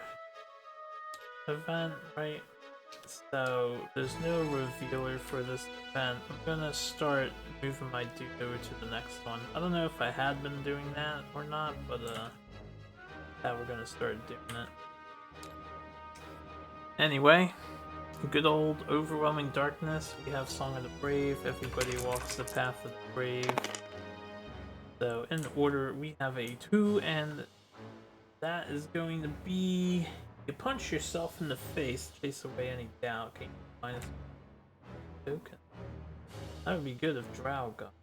event, right? So, there's no revealer for this event. I'm gonna start moving my dude over to the next one. I don't know if I had been doing that or not, but, yeah, we're gonna start doing it. Anyway, good old Overwhelming Darkness. We have Song of the Brave. Everybody walks the path of the brave. So, in order, we have a 2, and that is going to be... You punch yourself in the face, chase away any doubt. Can you minus token? That would be good if Drow got.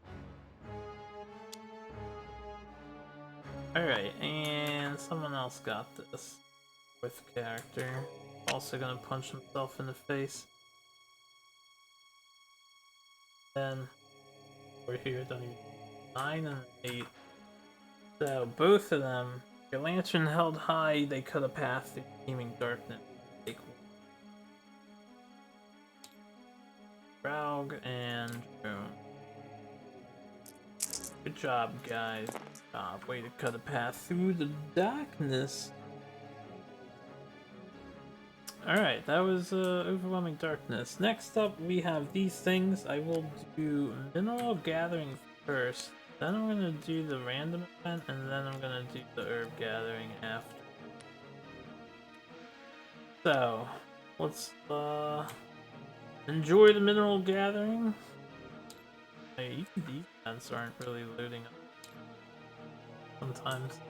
Alright, and someone else got this. 4th character. Also gonna punch himself in the face. Then, we're here, don't even. 9 and 8. So, both of them. Your lantern held high, they cut a path through teeming darkness. Take Raug and Drone. Good job, guys. Good job. Way to cut a path through the darkness. Alright, that was Overwhelming Darkness. Next up, we have these things. I will do Mineral Gathering first. Then I'm gonna do the random event, and then I'm gonna do the herb gathering after. So, let's enjoy the mineral gathering. Hey, these events aren't really loading up sometimes.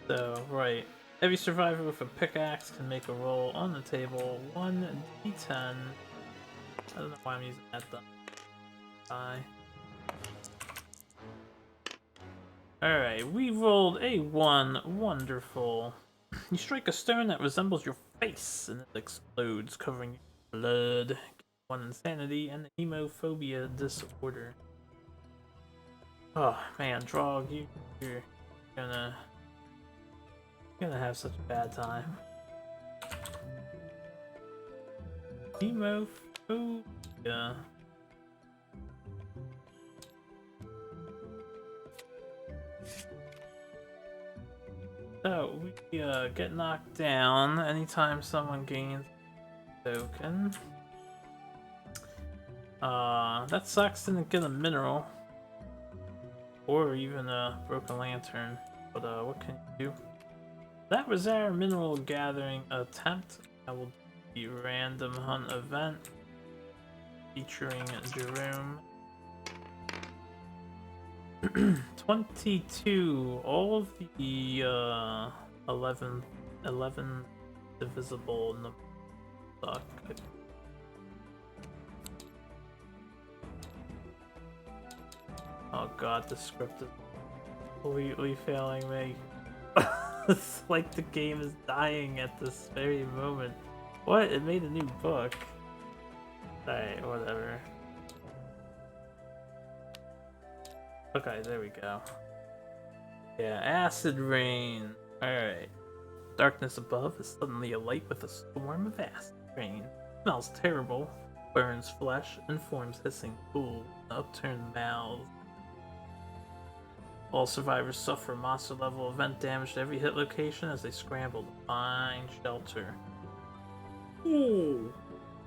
So, right. Every survivor with a pickaxe can make a roll on the table. 1d10. I don't know why I'm using that though. Die. Alright, we rolled a 1. Wonderful. You strike a stone that resembles your face, and it explodes, covering you in blood. 1 insanity and hemophobia disorder. Oh man, Drog, you're gonna have such a bad time. Hemophobia. So, we get knocked down anytime someone gains a token. That sucks, didn't get a mineral. Or even a broken lantern. But what can you do? That was our mineral gathering attempt. That will be a random hunt event featuring Jerome. 22. All of the 11 divisible numbers suck. Oh god, the script is completely failing me. It's like the game is dying at this very moment. What? It made a new book. Alright, whatever. Okay, there we go. Yeah, acid rain. Alright. Darkness above is suddenly alight with a storm of acid rain. Smells terrible, burns flesh, and forms hissing pools in upturned mouths. All survivors suffer monster level event damage to every hit location as they scramble to find shelter. Ooh.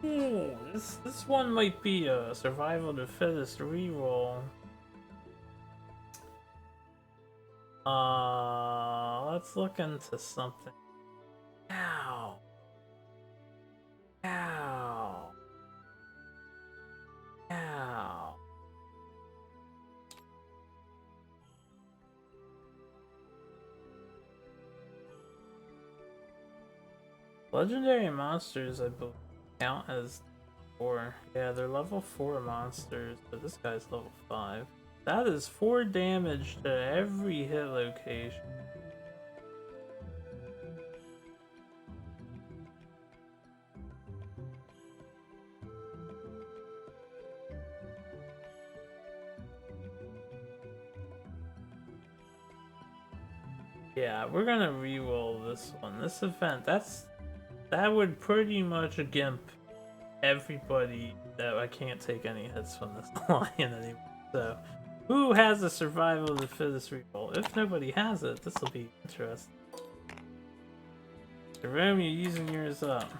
Ooh, this one might be a survival of the fittest reroll. Let's look into something. Ow. Ow. Ow. Legendary monsters, I believe, count as 4. Yeah, they're level 4 monsters, but this guy's level 5. That is 4 damage to every hit location. Yeah, we're gonna re-roll this one. This event, that would pretty much gimp everybody that I can't take any hits from this lion anymore. So, who has a survival of the fittest reroll? If nobody has it, this will be interesting. Jerome, you're using yours up.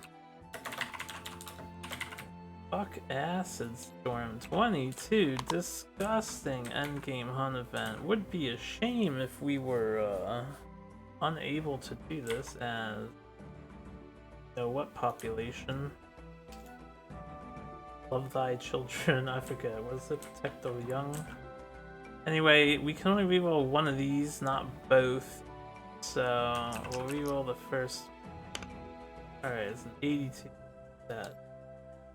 Fuck Acid Storm 22. Disgusting endgame hunt event. Would be a shame if we were unable to do this as you know what population? Love thy children. I forget. Was it protect the young? Anyway, we can only reroll one of these, not both. So we'll reroll the first. Alright, it's an 82 set.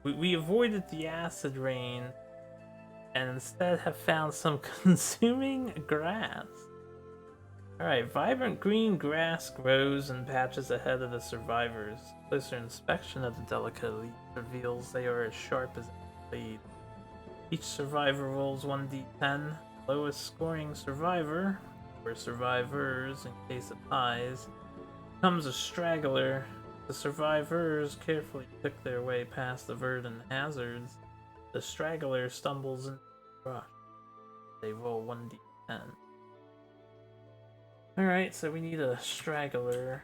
We avoided the acid rain and instead have found some consuming grass. Alright, vibrant green grass grows in patches ahead of the survivors. Closer inspection of the delicate leaf reveals they are as sharp as a blade. Each survivor rolls 1d10. Lowest scoring survivor, or survivors in case of ties, becomes a straggler. The survivors carefully pick their way past the verdant hazards. The straggler stumbles into the brush. They roll 1d10. Alright, so we need a straggler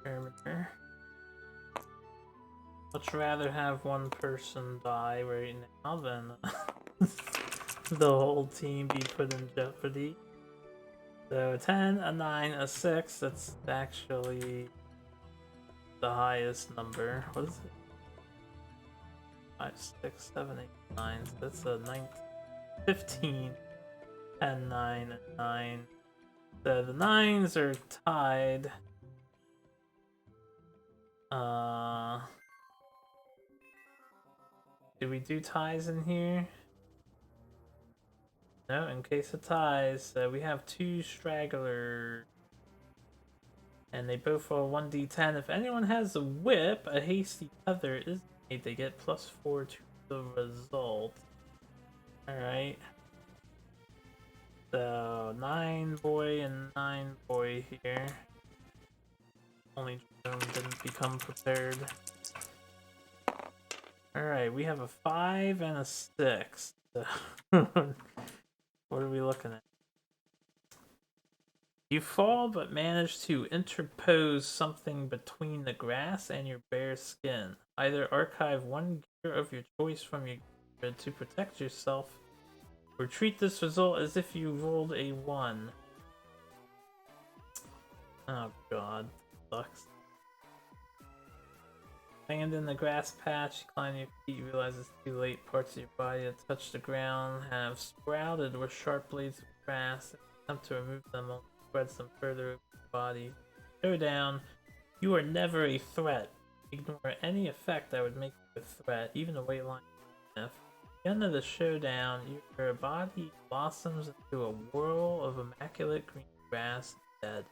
parameter. Much rather have one person die right now than the whole team be put in jeopardy. So a 10, a 9, a 6, that's actually the highest number. What is it? 5, 6, 7, 8, 9. So that's a 19, 15, 10, 9, and 9. So the 9s are tied. Did we do ties in here? No, in case of ties, we have 2 stragglers. And they both roll 1d10. If anyone has a whip, a hasty tether is made. They get +4 to the result. Alright. So, 9 boy and 9 boy here. Only Jerome didn't become prepared. Alright, we have a 5 and a 6. So what are we looking at? You fall but manage to interpose something between the grass and your bare skin. Either archive 1 gear of your choice from your gear to protect yourself, or treat this result as if you rolled a 1. Oh god, sucks. Land in the grass patch, climb your feet, you realize it's too late. Parts of your body that touch the ground have sprouted with sharp blades of grass. Attempt to remove them only spreads them further over your body. Showdown, you are never a threat. Ignore any effect that would make you a threat, even a weight line. At the end of the showdown, your body blossoms into a whirl of immaculate green grass dead.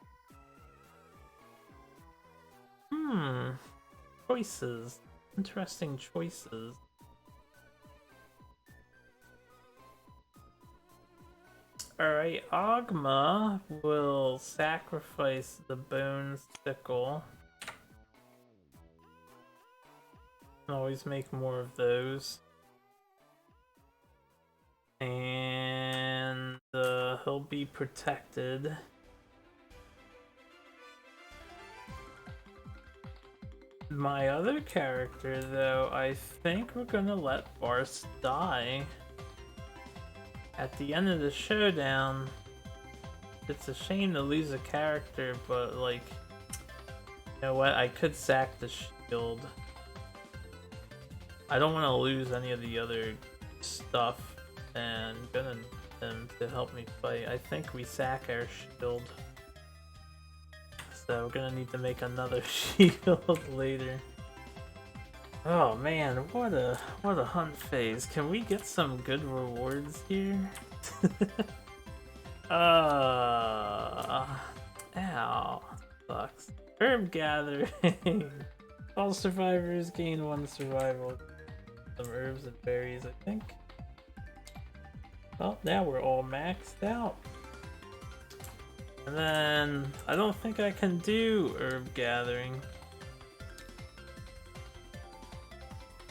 Choices. Interesting choices. Alright, Ogma will sacrifice the bone sickle. Can always make more of those. And he'll be protected. My other character, though, I think we're gonna let Barth die. At the end of the showdown, it's a shame to lose a character, but like, you know what, I could sack the shield. I don't want to lose any of the other stuff, and I'm gonna need him to help me fight. I think we sack our shield. So we're gonna need to make another shield later. Oh man, what a hunt phase. Can we get some good rewards here? Ow. Sucks. Herb gathering. All survivors gain 1 survival. Some herbs and berries, I think. Well, now we're all maxed out. And then, I don't think I can do herb gathering.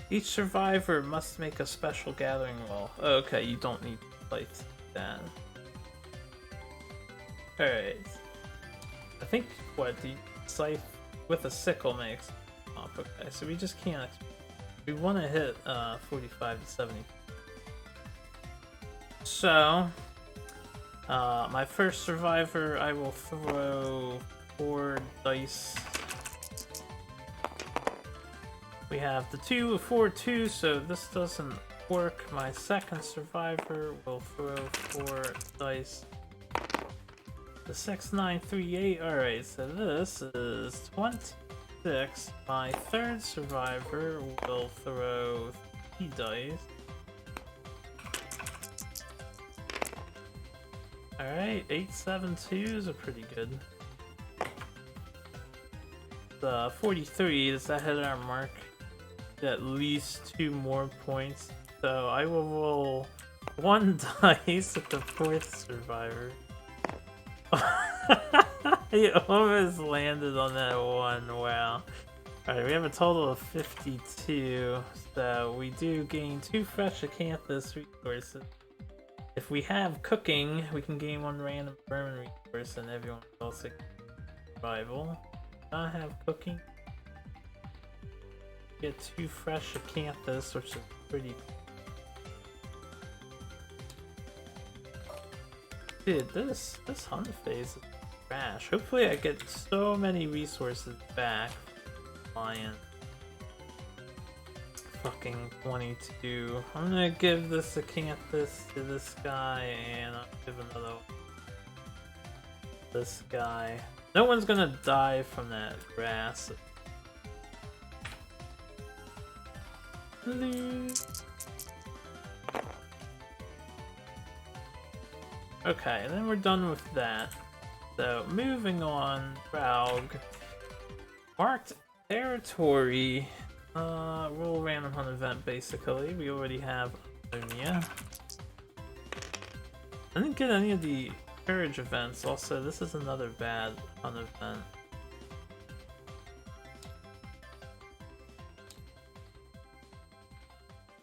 Each survivor must make a special gathering wall. Okay, you don't need to fight that. Alright. I think, what, the scythe with a sickle makes up. Okay, so we just can't. We want to hit 45 to 70. So, my first survivor, I will throw 4 dice. We have the 2, 4, 2, so this doesn't work. My second survivor will throw 4 dice. The 6, 9, 3, 8. Alright, so this is 26. My third survivor will throw 3 dice. Alright, 8, 7, 2s are pretty good. The 43, does that hit our mark? At least 2 more points. So I will roll 1 dice at the 4th survivor. He almost landed on that 1, wow. Alright, we have a total of 52. So we do gain 2 fresh acanthus resources. If we have cooking, we can gain 1 random vermin resource and everyone else gets survival. Not have cooking. Get 2 fresh acanthus, which is pretty. Dude, this hunt phase is trash. Hopefully I get so many resources back. Lion. Fucking 22. I'm gonna give this acanthus to this guy, and I'll give another one. This guy. No one's gonna die from that grass. Okay, and then we're done with that. So, moving on, Raug. Marked territory. Roll random hunt event, basically. We already have Ammonia. I didn't get any of the courage events. Also, this is another bad hunt event.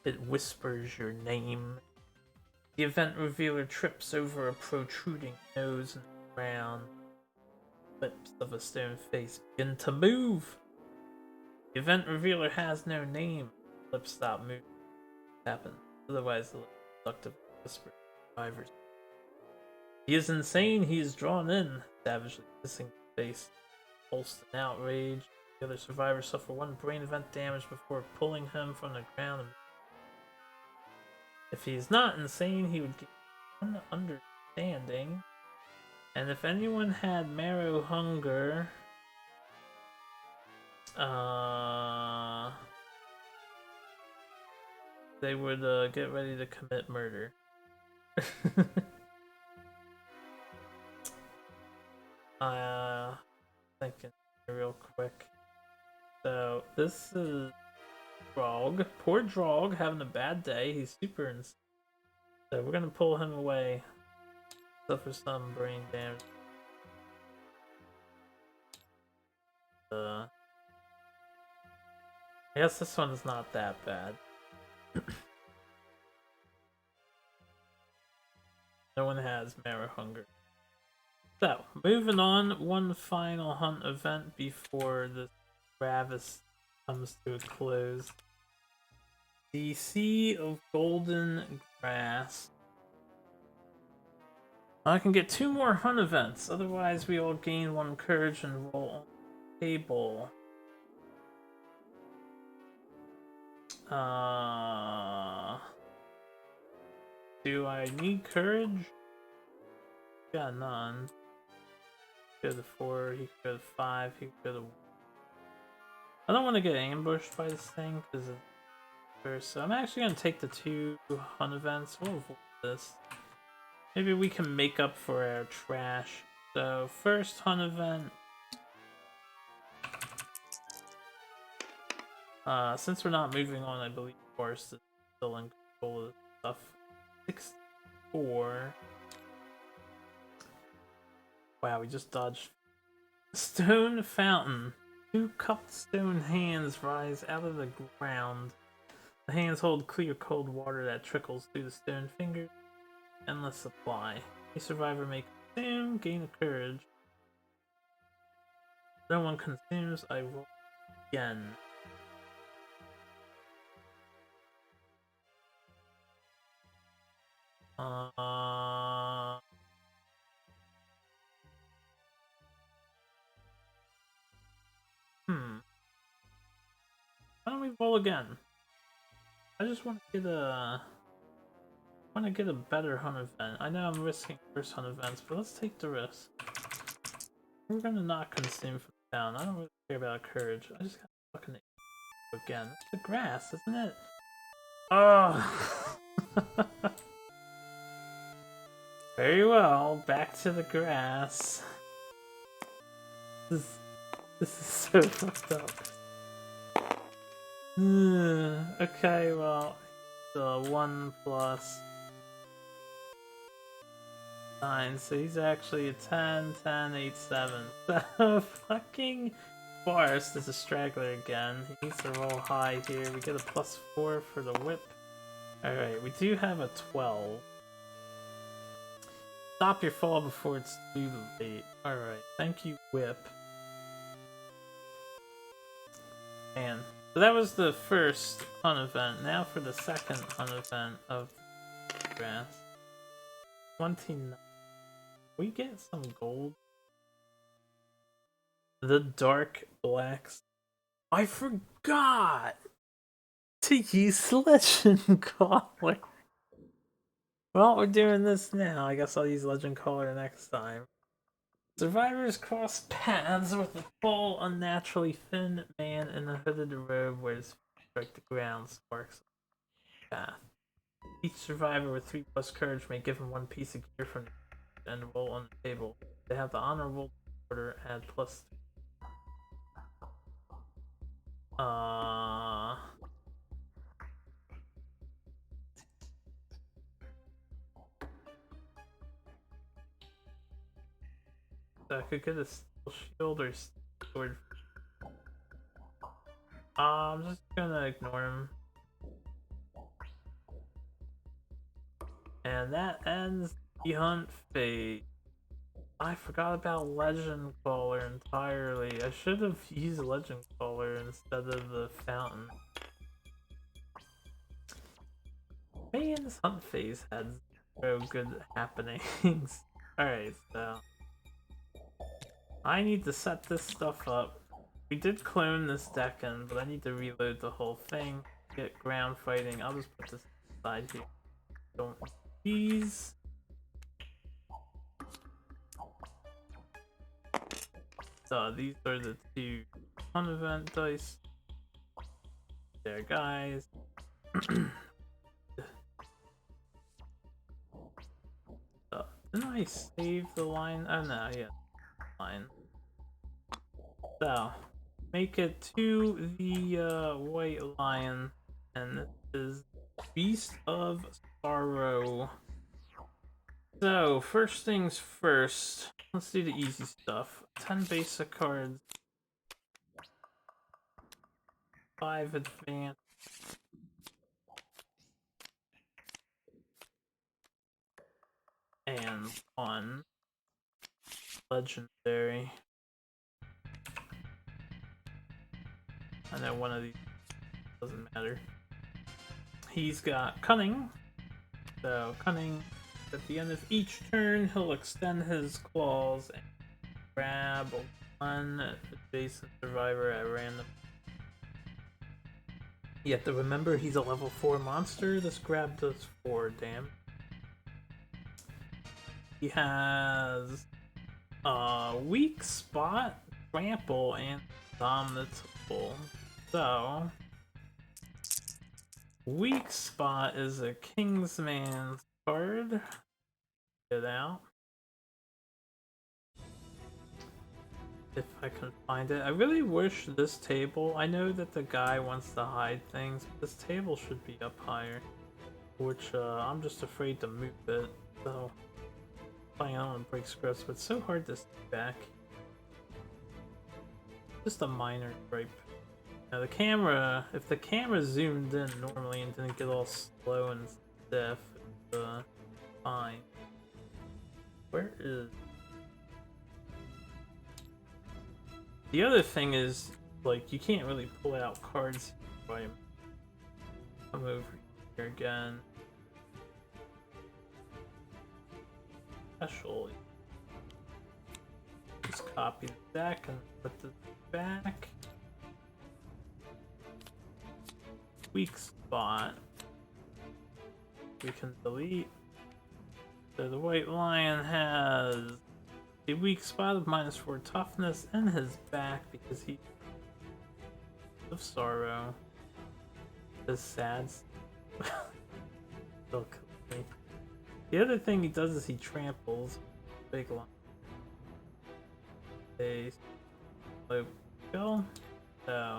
It whispers your name. The event revealer trips over a protruding nose and the ground. Lips of a stone face begin to move. The event revealer has no name. Lips stop moving. Happen. Otherwise, the seductive whisper survivors. He is insane. He is drawn in. Savagely kissing the face. Pulsed in outrage. The other survivors suffer one brain event damage before pulling him from the ground. If he is not insane, he would get one understanding. And if anyone had marrow hunger, they would get ready to commit murder. Thinking real quick. So this is Drog. Poor Drog having a bad day. He's super insane. So we're gonna pull him away. Suffer some brain damage. I guess this one's not that bad. No one has marrow hunger. So, moving on, one final hunt event before the Ravis comes to a close. The Sea of Golden Grass. I can get 2 more hunt events, otherwise we all gain 1 courage and roll on the table. Do I need courage? Got none. Go to 4, he could go to 5, he could go to 1. I don't want to get ambushed by this thing because of first, so I'm actually going to take the 2 hunt events. We'll avoid this. Maybe we can make up for our trash. So, first hunt event. Since we're not moving on, I believe Forrest is still in control of this stuff. 64. Wow, we just dodged. Stone fountain. 2 cupped stone hands rise out of the ground. The hands hold clear cold water that trickles through the stone fingers. Endless supply. A survivor may consume, gain a courage. No one consumes, I roll again. Why don't we roll again? I just want to get a better hunt event. I know I'm risking first hunt events, but let's take the risk. We're gonna not consume from the town. I don't really care about courage. I just got fucking again. It's the grass, isn't it? Oh. Very well. Back to the grass. This is so fucked up. Okay, well, the 1 plus 9, so he's actually a 10, 10, 8, 7. So fucking Forrest is a straggler again. He needs to roll high here. We get a plus 4 for the whip. Alright, we do have a 12. Stop your fall before it's too late. Alright, thank you, whip. Man. So that was the first hunt event. Now for the second hunt event of grass. 29. We get some gold. The Dark Blacks. I forgot to use Legend Caller. Well, we're doing this now. I guess I'll use Legend Caller next time. Survivors cross paths with a tall, unnaturally thin man in a hooded robe where his feet strike the ground, sparks the path. Each survivor with 3 plus courage may give him 1 piece of gear from the and roll on the table. They have the honorable order at plus. So I could get a steel shield or sword. I'm just gonna ignore him. And that ends the hunt phase. I forgot about Legend Caller entirely. I should have used Legend Caller instead of the fountain. Man, this hunt phase had so good happenings. Alright, so I need to set this stuff up. We did clone this deck in, but I need to reload the whole thing. Get ground fighting. I'll just put this aside here. Don't these. So these are the two fun event dice. There, guys. Didn't I save the line? Oh no, yeah, line. So make it to the White Lion, and this is Beast of Sorrow. So first things first, let's do the easy stuff. 10 basic cards, 5 advanced, and 1 legendary. I know one of these doesn't matter. He's got Cunning. So Cunning, at the end of each turn, he'll extend his claws and grab one adjacent survivor at random. You have to remember he's a level 4 monster. This grab does 4 damage. He has Weak Spot, Trample, and Dominable. So Weak Spot is a Kingsman card. Get out. If I can find it. I really wish this table, I know that the guy wants to hide things, but this table should be up higher. Which I'm just afraid to move it. So playing on and break scripts, but it's so hard to stay back. Just a minor gripe. Now the camera, if the camera zoomed in normally and didn't get all slow and stiff, it's fine. Where is... The other thing is, like, you can't really pull out cards by him. Come over here again. Special. Just copy the deck and put this back. Weak Spot. We can delete. So the White Lion has a weak spot of -4 toughness in his back because he of sorrow. The sad. Still kill me. The other thing he does is he tramples. Big line. A slow kill. So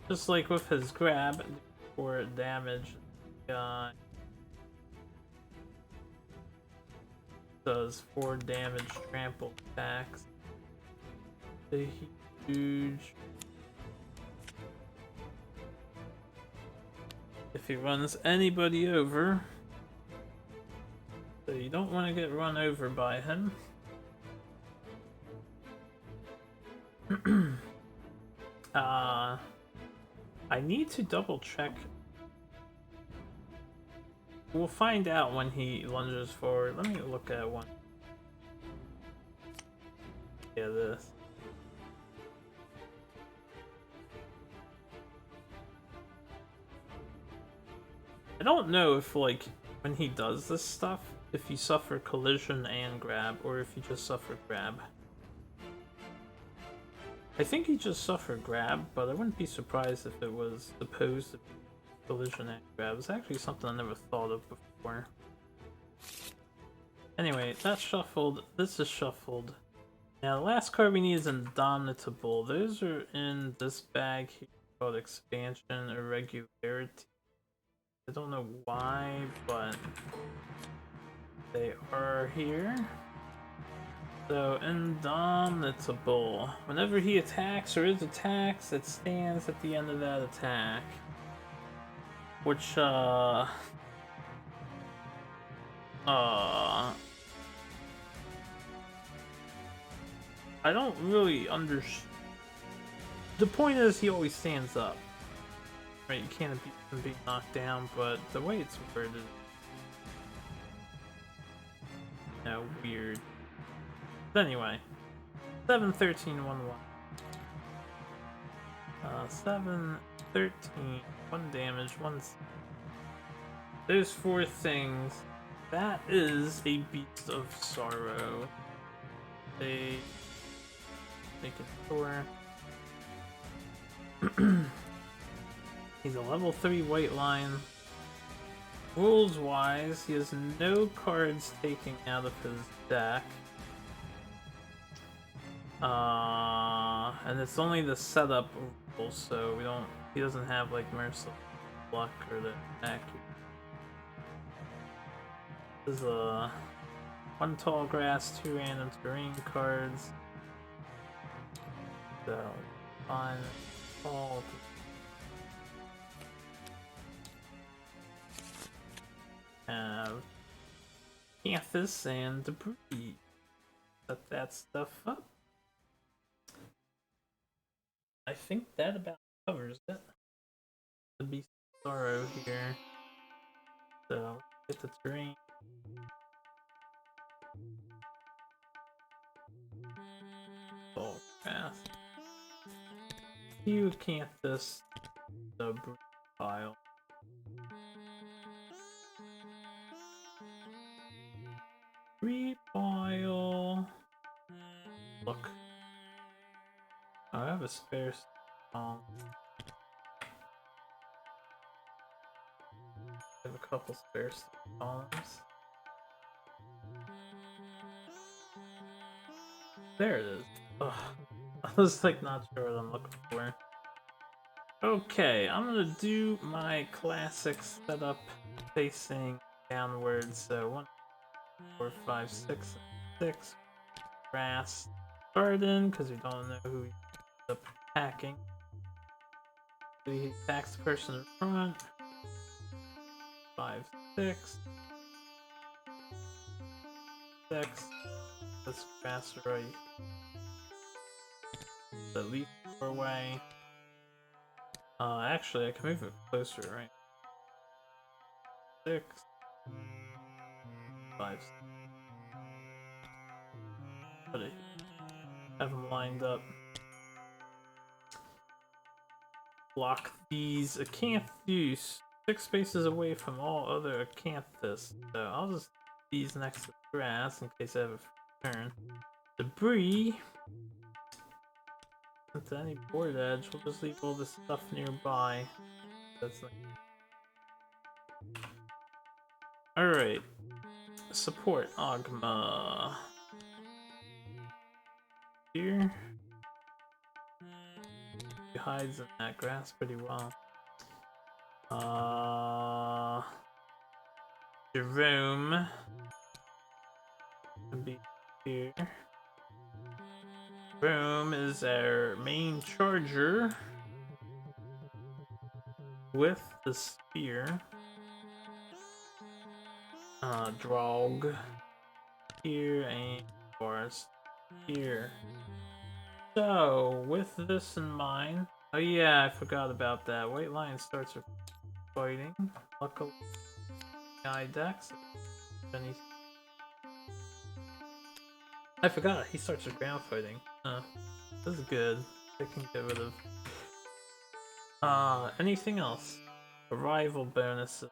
just like with his grab for damage, guy does 4 damage trample attacks. A huge. If he runs anybody over, so you don't want to get run over by him. I need to double check. We'll find out when he lunges forward. Let me look at one. Yeah, this. I don't know if, like, when he does this stuff, if you suffer collision and grab, or if you just suffer grab. I think he just suffered grab, but I wouldn't be surprised if it was supposed to be collision and grab. It's actually something I never thought of before. Anyway, that's shuffled. This is shuffled. Now, the last card we need is Indomitable. Those are in this bag here called Expansion Irregularity. I don't know why, but they are here. So, Indomitable. Whenever he attacks or is attacks, it stands at the end of that attack. Which, I don't really understand. The point is, he always stands up. Right, you can't beat him being knocked down, but the way it's worded is weird. But anyway, 7, 13, 1, 1. 7, 13, 1 damage, 1. Those 4 things. That is a Beast of Sorrow. They make it sure. He's a level 3 white line. Rules wise, he has no cards taken out of his deck. And it's only the setup rules, so he doesn't have like Merciless Luck or the accurate. This is a 1 tall grass, 2 random terrain cards. So, on all. Have Canthus and Debris. Set that stuff up. I think that about covers it. The Beast of Sorrow here. So, get the terrain. Oh, fast. You Canthus, Debris pile. Repile. Look. I have a spare song. I have a couple spare songs. There it is. Ugh. I was like not sure what I'm looking for. Okay, I'm gonna do my classic setup facing downwards. So 1, 4, 5, 6, 6. Grass garden, because we don't know who he ends up attacking. So he attacks the person in front. 5, 6. 6. This grass right. The leaf doorway. Actually, I can move it closer, right? 6. 5. Put it. Have them lined up. Block these Acanthus 6 spaces away from all other Acanthus. So I'll just these next to the grass in case I have a turn. Debris. Into any board edge, we'll just leave all this stuff nearby. That's like... Alright. Support Ogma. Here. He hides in that grass pretty well. Jerome can be here. Jerome is our main charger with the spear. Drog here and Forest here. So, with this in mind, oh yeah, I forgot about that. White Lion starts with fighting. Luckily, guy decks. I forgot he starts with ground fighting. This is good. I can get rid of. Anything else? Arrival bonuses.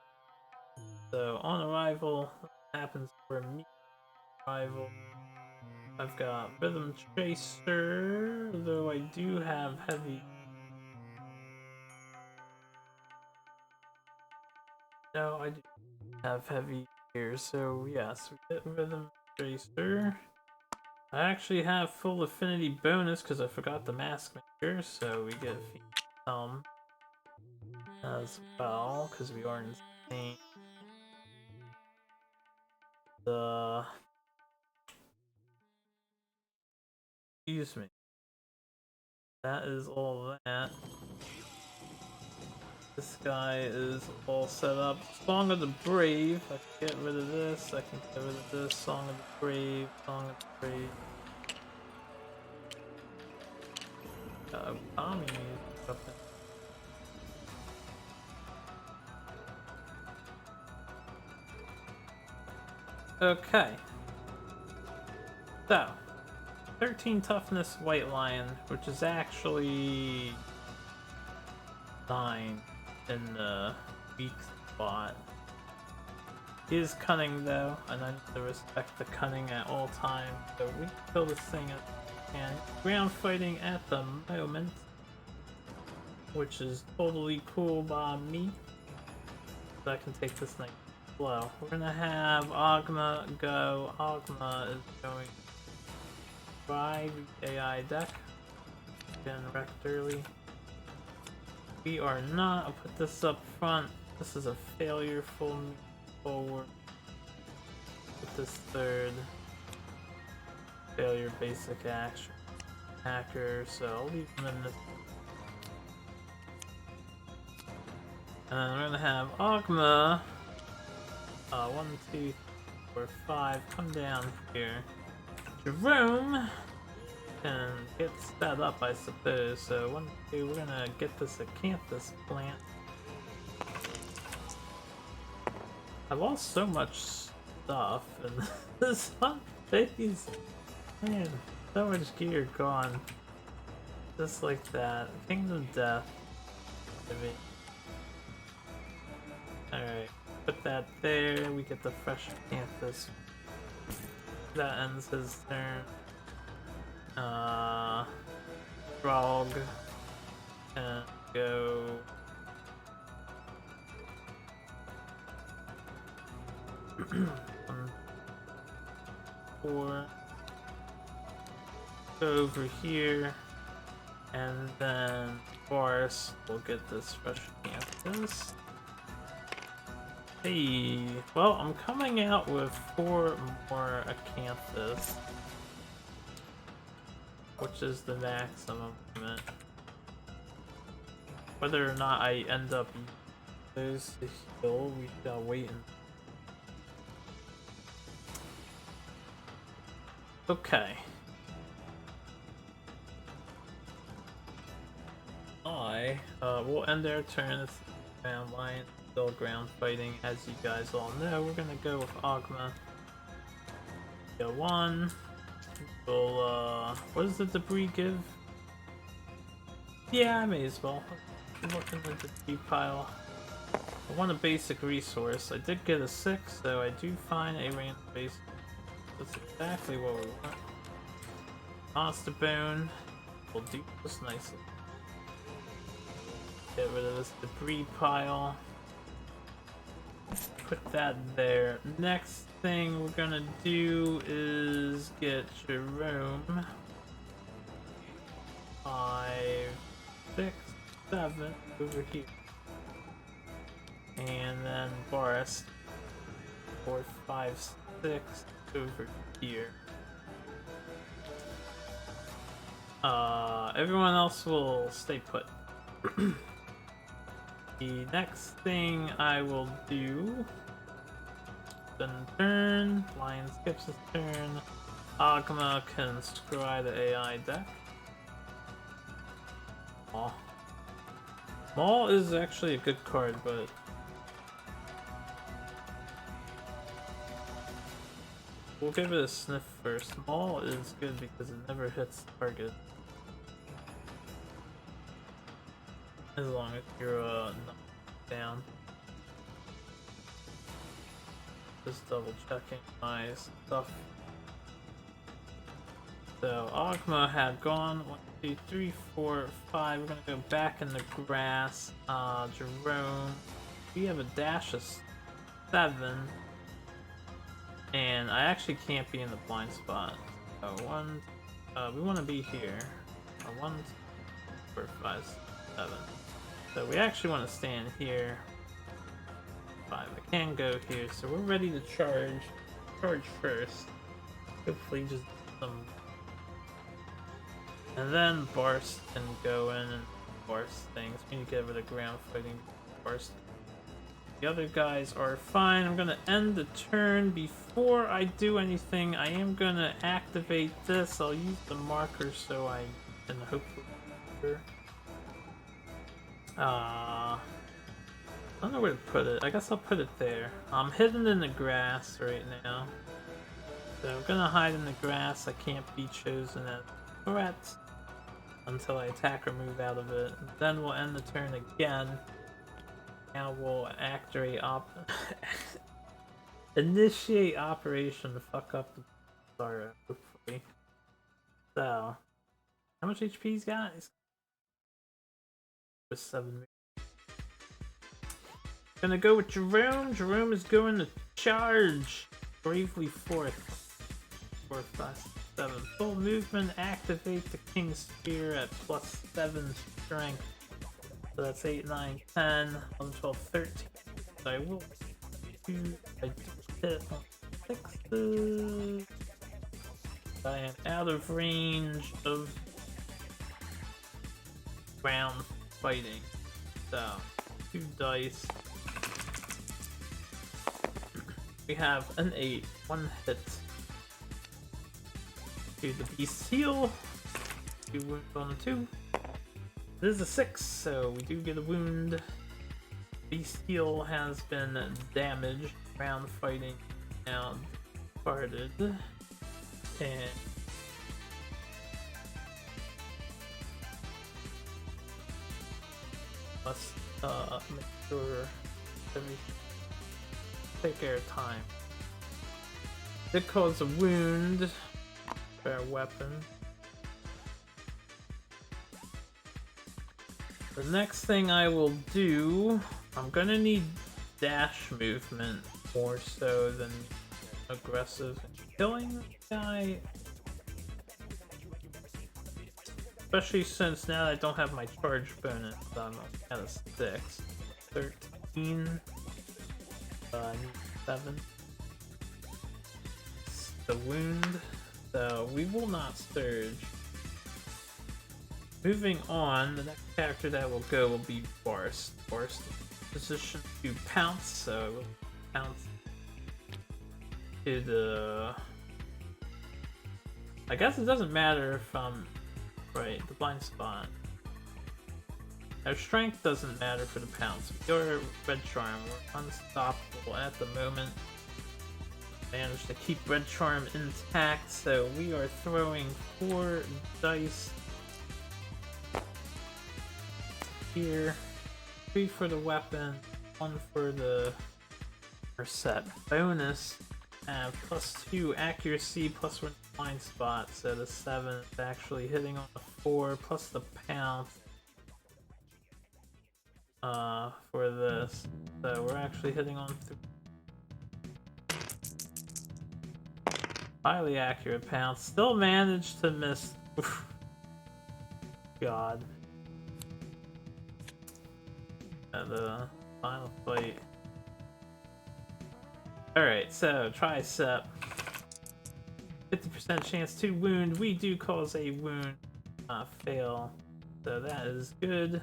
So on arrival, what happens for me? Arrival. I've got Rhythm Tracer, though I do have heavy. No, I do have heavy here. So yes, we get Rhythm Tracer. I actually have full affinity bonus because I forgot the Mask Maker, so we get some as well because we are insane. Excuse me. That is all that. This guy is all set up. Song of the Brave. I can get rid of this. I can get rid of this. Song of the Brave. Song of the Brave. Tommy up in. Okay. So, 13 toughness White Lion, which is actually 9 in the weak spot. He is cunning though, and I need to respect the cunning at all times, so we can kill this thing and ground fighting at the moment, which is totally cool by me. So I can take this nice slow. We're gonna have Ogma go. Ogma is going to try the AI deck. Again, wrecked early. We are not. I'll put this up front. This is a failure. Full move forward. Put this third. Failure basic action. Hacker, so I'll leave them in this. And then we're gonna have Ogma. 1, 2, 3, 4, 5. Come down here. Jerome can get set up, I suppose. So 1, 2. We're gonna get this Acanthus plant. I lost so much stuff in this one phase. Man, so much gear gone. Just like that. Kingdom Death. Maybe. Alright, put that there. We get the fresh Acanthus. That ends his turn. Frog. And go. Four. Go over here. And then Boris will get this fresh Acanthus. Hey, well, I'm coming out with 4 more Acanthus, which is the maximum limit. Whether or not I end up using those to heal, we shall wait and. Okay. We'll end our turn. It's ground lion, still ground fighting. As you guys all know, we're gonna go with Ogma. Go 1. We'll, what does the debris give? Yeah, I may as well. I'm looking at the debris pile. I want a basic resource. I did get a 6, so I do find a random basic. That's exactly what we want. Monster Bone. We'll do this nicely. Get rid of this debris pile. Put that there. Next thing we're gonna do is get Jerome. 5, 6, 7 over here. And then Boris. 4, 5, 6 over here. Everyone else will stay put. The next thing I will do, then turn, Lion skips his turn, Ogma can scry the AI deck. Maw. Maw is actually a good card, but we'll give it a sniff first. Maw is good because it never hits target. As long as you're not down. Just double checking my stuff. So Ogma had gone 1, 2, 3, 4, 5. We're gonna go back in the grass. Jerome. We have a dash of 7. And I actually can't be in the blind spot. So we want to be here. 1, 2, 4, 5, 7. So we actually want to stand here. 5. I can go here, so we're ready to charge. Charge first. Hopefully just some. And then Barst can go in and Barst things. We need to get over the ground fighting Barst. The other guys are fine. I'm gonna end the turn. Before I do anything, I am gonna activate this. I'll use the marker so I can hopefully. I don't know where to put it. I guess I'll put it there. I'm hidden in the grass right now. So I'm gonna hide in the grass. I can't be chosen as a threat until I attack or move out of it. Then we'll end the turn again. Now we'll activate initiate operation to fuck up the Zara, hopefully. So, how much HP he's got? Just 7. Gonna go with Jerome. Jerome is going to charge. Bravely 4th. 4, 5, 7. Full movement. Activate the King's Spear at +7 strength. So that's 8, 9, 10, 11, 12, 13. So I will do. I hit on 6. I am out of range of ground fighting. So 2 dice. We have an 8, 1 hit. Do the beast heal. 2 wounds on 2. This is a 6, so we do get a wound. Beast heal has been damaged. Ground fighting now departed. And must make sure everything take care of time. Did cause a wound for our weapon. The next thing I will do, I'm gonna need dash movement more so than aggressive killing this guy. Especially since now I don't have my charge bonus, I'm at a 6. 13. I need 7. The wound, so we will not surge. Moving on, the next character that will go will be Barst. Barst position to pounce, so it will pounce to the. I guess it doesn't matter if I'm right, the blind spot. Our strength doesn't matter for the pounce. Your Red Charm, we're unstoppable at the moment. Managed to keep Red Charm intact, so we are throwing 4 dice here. 3 for the weapon, 1 for the set bonus. Have +2 accuracy, +1 blind spot, so the 7 is actually hitting on the 4, plus the pounce for this. So we're actually hitting on 3. Highly accurate pounce. Still managed to miss. God. The final fight. Alright, so tricep. 50% chance to wound. We do cause a wound. Fail. So that is good.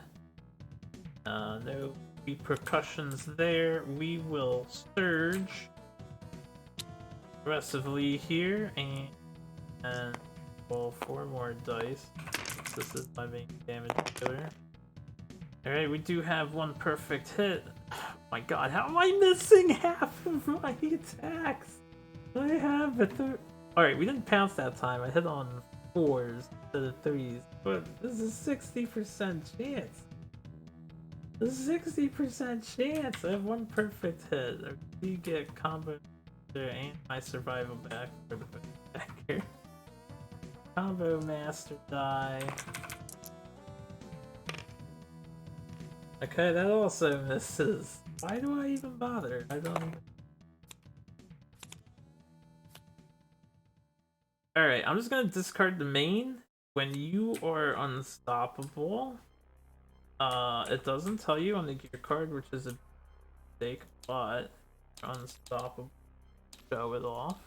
No repercussions there. We will surge aggressively here and roll 4 more dice. This is my main damage killer. Alright, we do have 1 perfect hit. Oh my god, how am I missing half of my attacks? I have a Alright, we didn't pounce that time. I hit on 4s instead of 3s. But this is a 60% chance. This is a 60% chance. I have 1 perfect hit. You get combo and my survival back for the back here. Combo master die. Okay, that also misses. Why do I even bother? I don't even. Alright, I'm just gonna discard the main. When you are unstoppable, it doesn't tell you on the gear card, which is a mistake, but you're unstoppable. Show it off.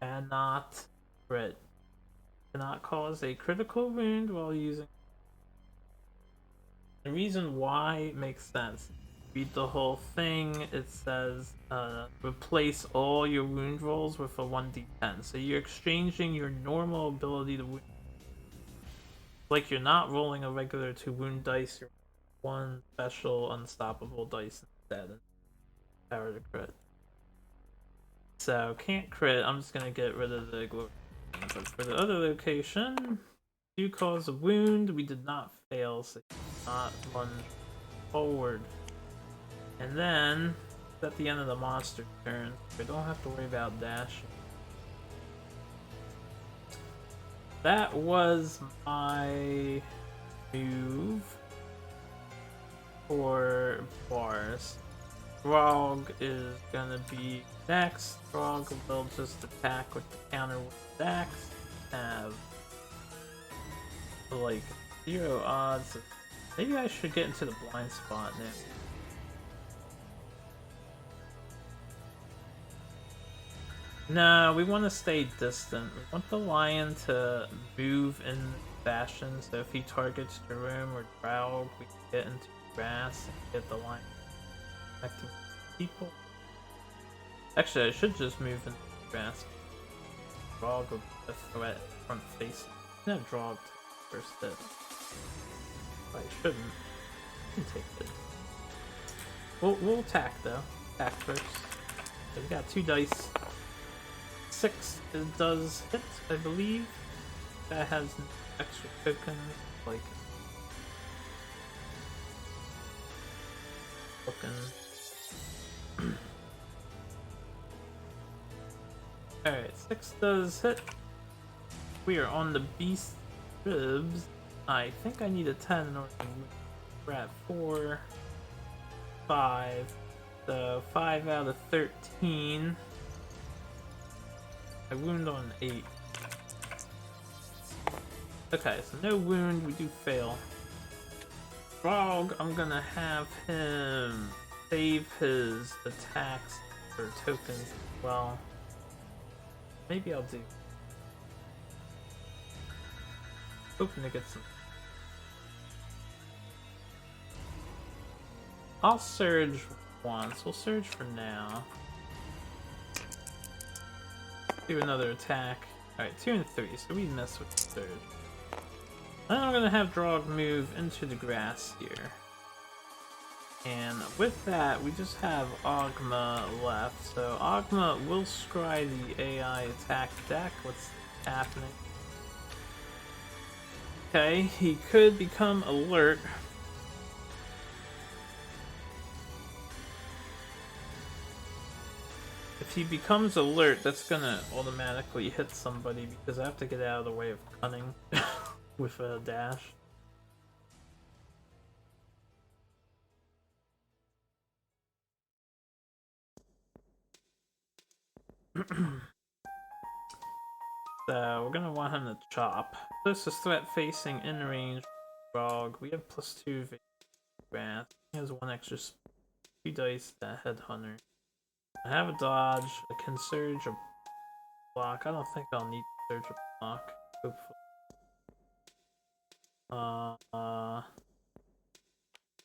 Cannot crit. Cannot cause a critical wound while using. The reason why makes sense. Read the whole thing. It says replace all your wound rolls with a 1d10. So you're exchanging your normal ability to wound. Like you're not rolling a regular 2 wound dice, you're one special unstoppable dice instead. Power to crit. So can't crit. I'm just gonna get rid of the glory. But for the other location, do cause a wound. We did not fail, so not lunge forward. And then at the end of the monster turn, we don't have to worry about dashing. That was my move for bars. Throg is gonna be next. Throg will just attack with the counter with Dax. Have like 0 odds. Maybe I should get into the blind spot now. No, we want to stay distant. We want the lion to move in fashion, so if he targets Jerome or Draug, we can get into grass and get the lion affecting people. Actually, I should just move into grass. Draug will be a threat front face. I can have Draug first hit. I shouldn't. I can take it. We'll attack though. Attack first. So we got 2 dice. 6 it does hit, I believe. That has an extra token, like token. Alright, 6 does hit. We are on the beast ribs. I think I need a 10 in order to move. We're at 4, 5. So 5 out of 13. I wound on 8. Okay, so no wound, we do fail. Frog, I'm gonna have him save his attacks for tokens as well. Maybe I'll do. Hoping to get some. I'll surge once. We'll surge for now. Do another attack. Alright, 2 and 3, so we mess with the third. Then I'm gonna have Draug move into the grass here. And with that, we just have Ogma left. So Ogma will scry the AI attack deck. What's happening? Okay, he could become alert. If he becomes alert, that's gonna automatically hit somebody because I have to get out of the way of cunning with a dash. So we're gonna want him to chop. Closest threat facing in range. Frog. We have +2 Wrath. He has 1 extra 2 dice. That Headhunter. I have a dodge. I can surge a block. I don't think I'll need to surge a block. Hopefully.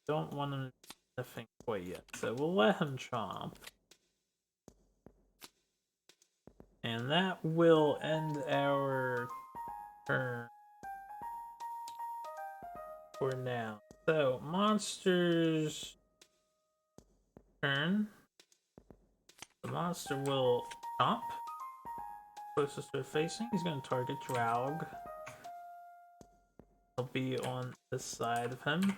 Don't want him sniffing quite yet, so we'll let him chomp. And that will end our turn for now. So, monster's turn. The monster will chomp. Closest to facing, he's going to target Draug. He'll be on this side of him.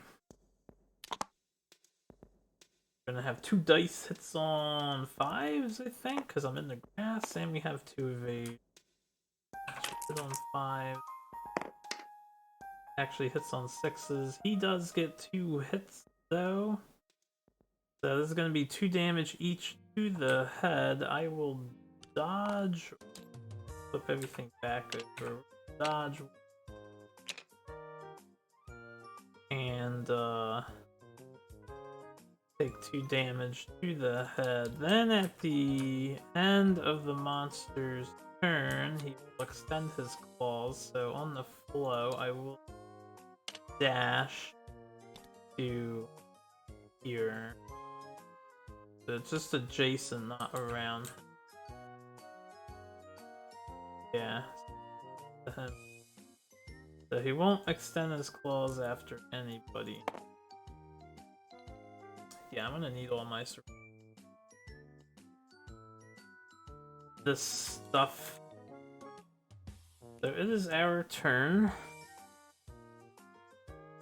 Gonna have 2 dice hits on 5s, I think, because I'm in the grass, and we have 2 evade. Hit on 5. Actually hits on 6s. He does get 2 hits though. So this is gonna be 2 damage each to the head. I will dodge flip everything back over. Dodge. And take 2 damage to the head. Then at the end of the monster's turn, he will extend his claws. So on the flow, I will dash to here. So it's just adjacent, not around. Yeah. So he won't extend his claws after anybody. Yeah, I'm gonna need all my this stuff. So it is our turn.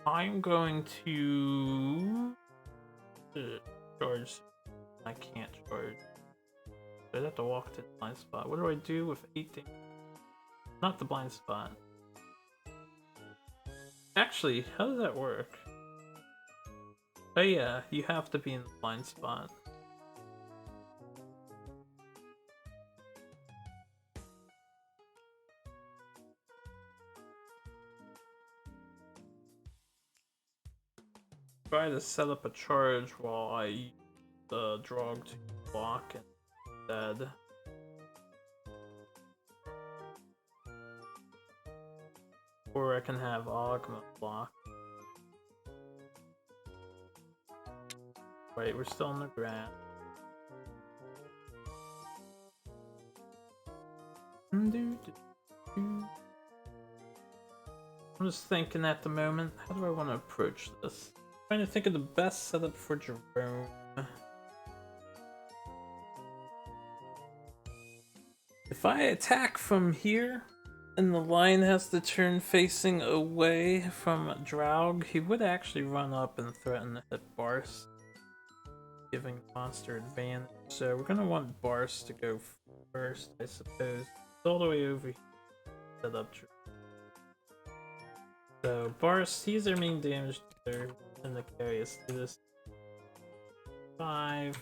I'm going to charge. I can't charge. I'd have to walk to the blind spot. What do I do with 8 damage? Not the blind spot. Actually, how does that work? Oh yeah, you have to be in the blind spot. Try to set up a charge while I use the drog to block instead. Or I can have Ogma block. Wait, we're still in the grass. I'm just thinking at the moment, how do I want to approach this? I'm trying to think of the best setup for Jerome. If I attack from here, and the lion has to turn facing away from Draug, he would actually run up and threaten to hit Bars, giving the monster advantage. So we're gonna want Bars to go first, I suppose. It's all the way over here. Set up. So Bars, he's their main damage dealer, and the carry us to this 5.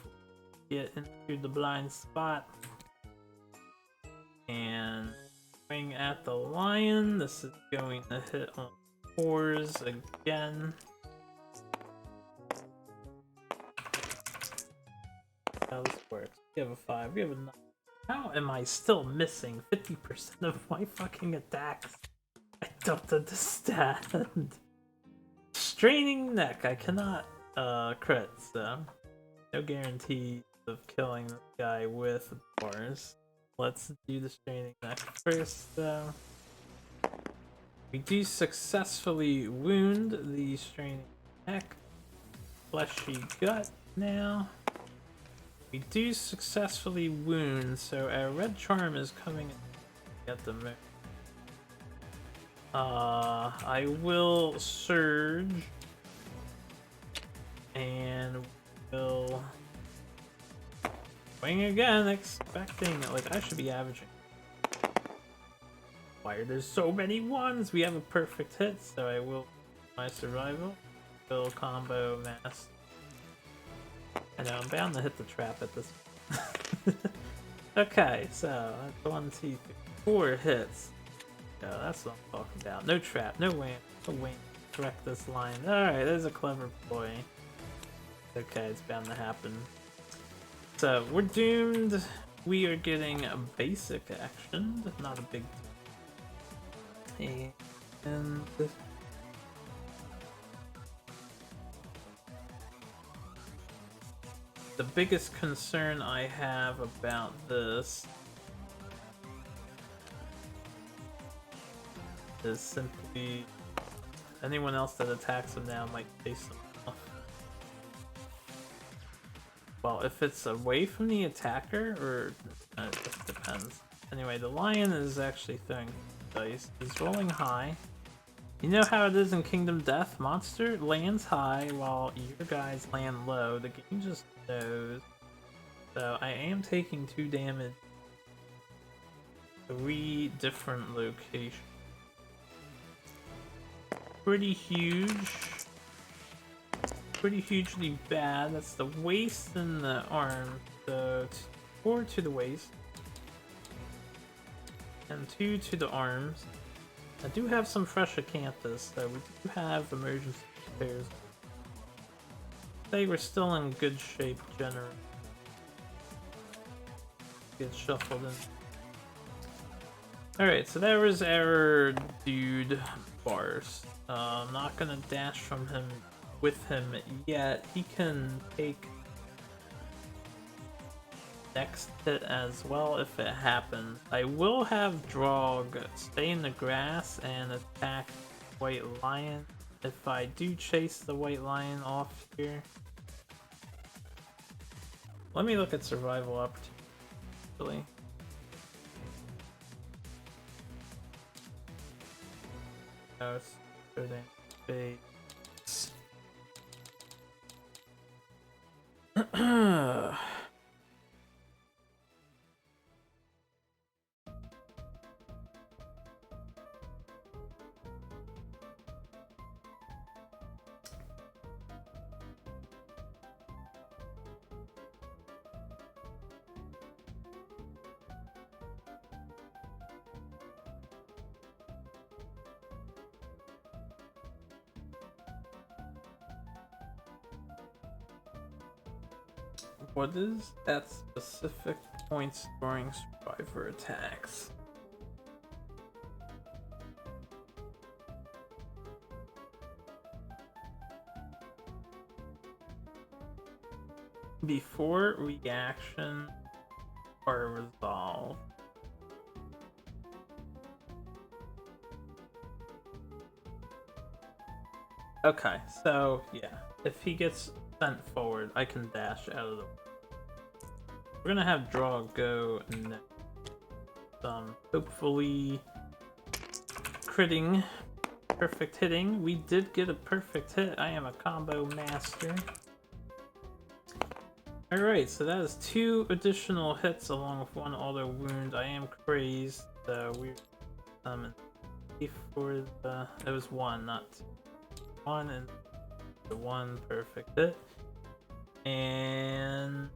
Get into the blind spot. And swing at the lion. This is going to hit on 4s again. How this works. We have a 5. We have a 9. How am I still missing 50% of my fucking attacks? I don't understand. Straining neck. I cannot crit, so no guarantee of killing this guy with Bars. Let's do the straining neck first, though. We do successfully wound the straining neck. Fleshy gut now. We do successfully wound, so our red charm is coming at the moment. I will surge and will swing again, expecting like I should be averaging. Why are there so many ones? We have a perfect hit, so I will my survival. Will combo mass. I know I'm bound to hit the trap at this point. Okay, so that's 1, 2, 3, 4 hits. Yeah, that's what I'm talking about. No trap, no wing, no wing. Correct this line. Alright, there's a clever boy. Okay, it's bound to happen. So, we're doomed. We are getting a basic action, not a big deal. And the biggest concern I have about this is simply anyone else that attacks him now might chase him off. Well, if it's away from the attacker, or it just depends. Anyway, the lion is actually throwing dice. He's rolling high. You know how it is in Kingdom Death? Monster lands high while your guys land low. The game just knows. So I am taking 2 damage. 3 different locations. Pretty huge. Pretty hugely bad. That's the waist and the arm. So 4 to the waist. and 2 to the arms. I do have some fresh acanthus, so we do have emergency repairs. They were still in good shape generally. Get shuffled in. Alright, so there was our dude, Bars. I'm not gonna dash from him with him yet. He can take next hit as well if it happens. I will have Drog stay in the grass and attack White Lion if I do chase the White Lion off here. Let me look at survival opportunity. Oh, space. What is at specific points during survivor attacks? Before reaction or resolve. Okay, so yeah, if he gets sent forward, I can dash out of the way. We're gonna have Draw go next. Hopefully critting, perfect hitting. We did get a perfect hit. I am a combo master. Alright, so that is 2 additional hits along with 1 auto wound. I am crazed, so we're for the it was 1, not 2. 1 and the 1 perfect hit. And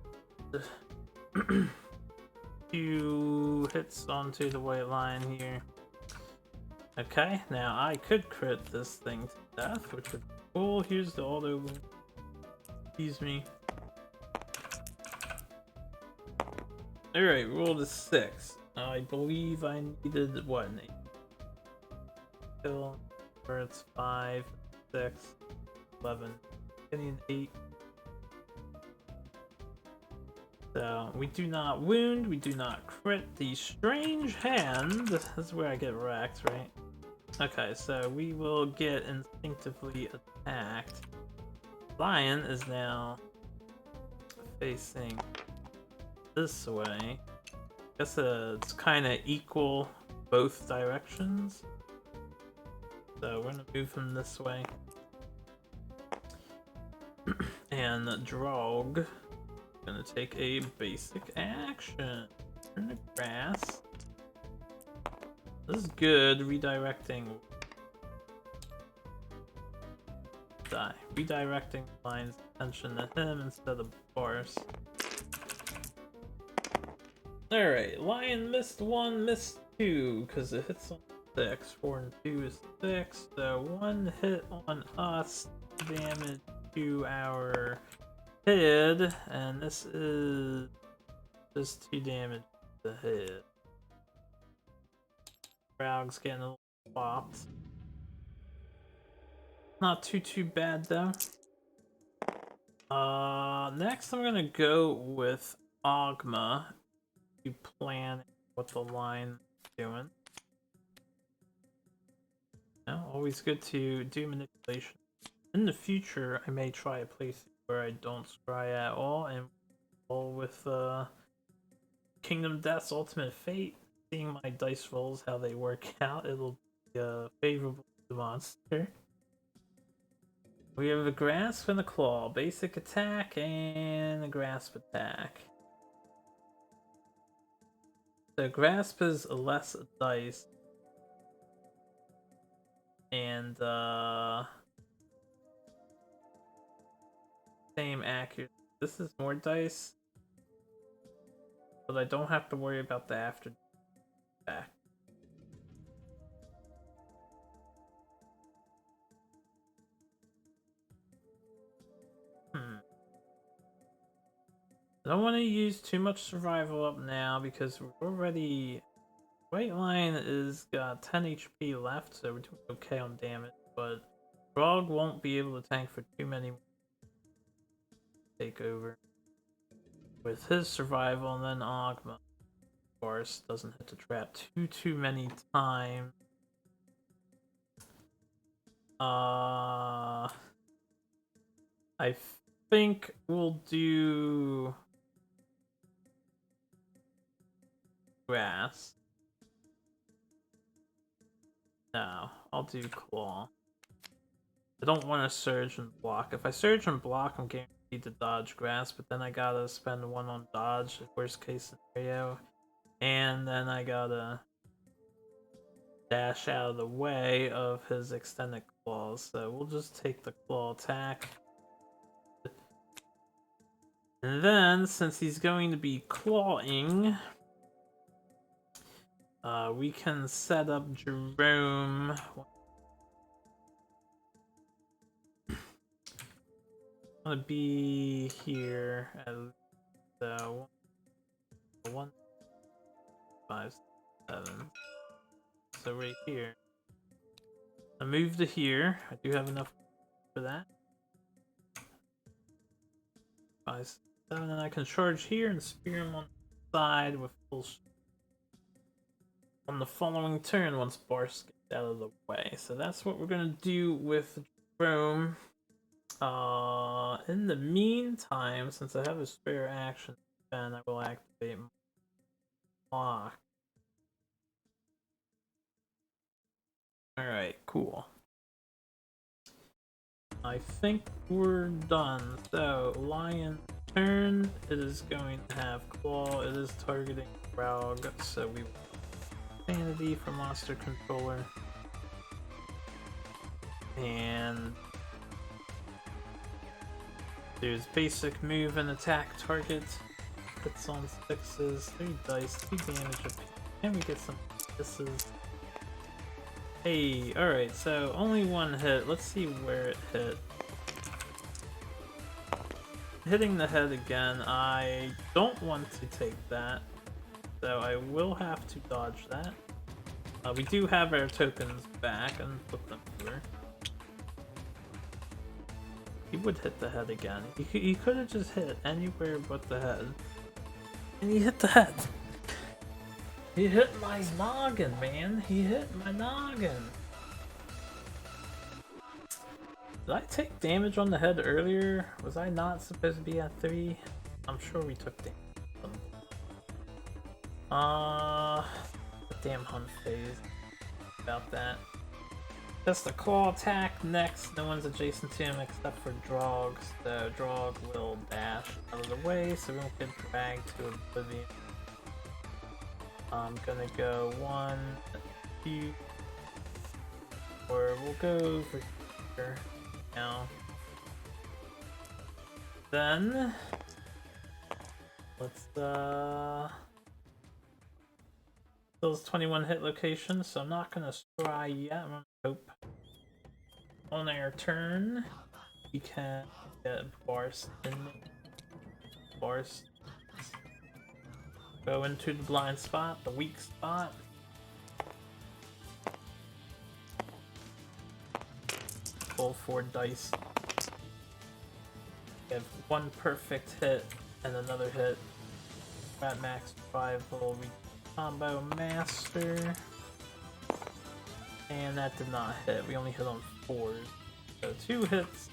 2 hits onto the White Lion here. Okay, now I could crit this thing to death, which would be cool. Here's the auto wound. Excuse me. Alright, rolled a 6. I believe I needed what, an 8 kill, where it's 5, 6, 11. Getting an 8. So we do not wound, we do not crit. The strange hand. This is where I get wrecked, right? Okay, so we will get instinctively attacked. Lion is now facing this way. I guess it's kind of equal both directions. So we're gonna move him this way. And Drog gonna take a basic action. Turn the grass. This is good. Redirecting. Die. Redirecting Lion's attention to him instead of Bars. Alright, Lion missed 1, missed 2, because it hits on 6. 4 and 2 is 6. So 1 hit on us, damage to our head, and this is just 2 damage to the head. Drog's getting a little popped. Not too bad though. Next I'm gonna go with Ogma to plan what the line is doing. Always good to do manipulation. In the future, I may try a place where I don't scry at all, and roll with Kingdom Death's Ultimate Fate. Seeing my dice rolls, how they work out, it'll be favorable to the monster. We have a Grasp and a Claw, basic attack, and a Grasp attack. The Grasp is less dice, and same accuracy. This is more dice, but I don't have to worry about the after back. I don't want to use too much survival up now because we're already... White Lion is got 10 HP left, so we're doing okay on damage, but Frog won't be able to tank for too many take over with his survival, and then Ogma, of course, doesn't hit the trap too many times. I think we'll do grass. No, I'll do claw. I don't want to surge and block. If I surge and block, I'm guaranteed to dodge grass, but then I gotta spend one on dodge, worst case scenario. And then I gotta dash out of the way of his extended claws. So we'll just take the claw attack. And then, since he's going to be clawing, we can set up Jerome. I'm gonna be here at the 1, 5, 7. So right here. I move to here. I do have enough for that. 5, 7, and I can charge here and spear him on the side with full. On the following turn, once Barsk gets out of the way. So that's what we're gonna do with Jerome. In the meantime, since I have a spare action, then I will activate Mock. Alright, cool. I think we're done. So, Lion turn, it is going to have Claw, it is targeting Raug, so we will Sanity for Monster Controller. And there's basic move and attack target. Hits on 6s, 3 dice, 2 damage. Can we get some misses? Hey, alright, so only one hit. Let's see where it hit. Hitting the head again, I don't want to take that, so I will have to dodge that. We do have our tokens back and put them over. He would hit the head again. He could have just hit anywhere but the head. And he hit the head! He hit my noggin, man! He hit my noggin! Did I take damage on the head earlier? Was I not supposed to be at 3? I'm sure we took damage. Damn hunt phase. About that. That's the claw attack next. No one's adjacent to him except for Drog. So Drog will dash out of the way so we won't get dragged to oblivion. I'm gonna go 1, 2, or we'll go over here now. Then let's those 21 hit locations, so I'm not gonna try yet. I'm gonna hope on our turn we can get Barst in. Barst. Go into the blind spot, the weak spot. Roll 4 dice. We have 1 perfect hit and another hit. At max survival, we combo master. And that did not hit. We only hit on 4s. So 2 hits.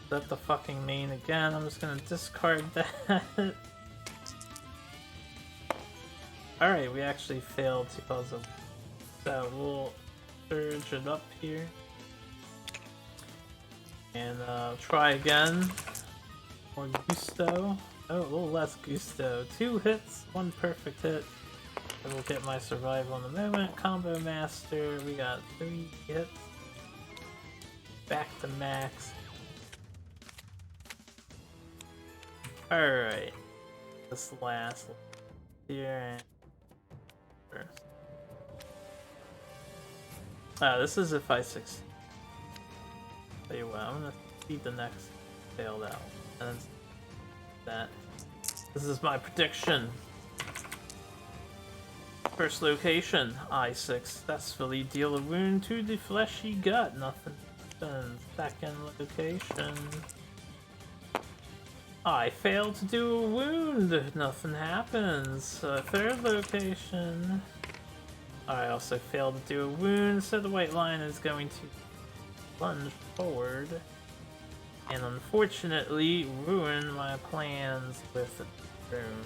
Set the fucking main again. I'm just gonna discard that. Alright, we actually failed because of... So we'll surge it up here. And try again. More gusto. Oh, a little less gusto. 2 hits, 1 perfect hit. I will get my survival in the moment. Combo master, we got 3 hits. Back to max. Alright. This last here and first. This is if I succeed. Tell you what, I'm gonna see the next failed out. And that. This is my prediction. First location, I successfully deal a wound to the fleshy gut. Nothing happens. Second location, I failed to do a wound. Nothing happens. Third location, I also failed to do a wound, so the white line is going to plunge forward and unfortunately ruin my plans with the room.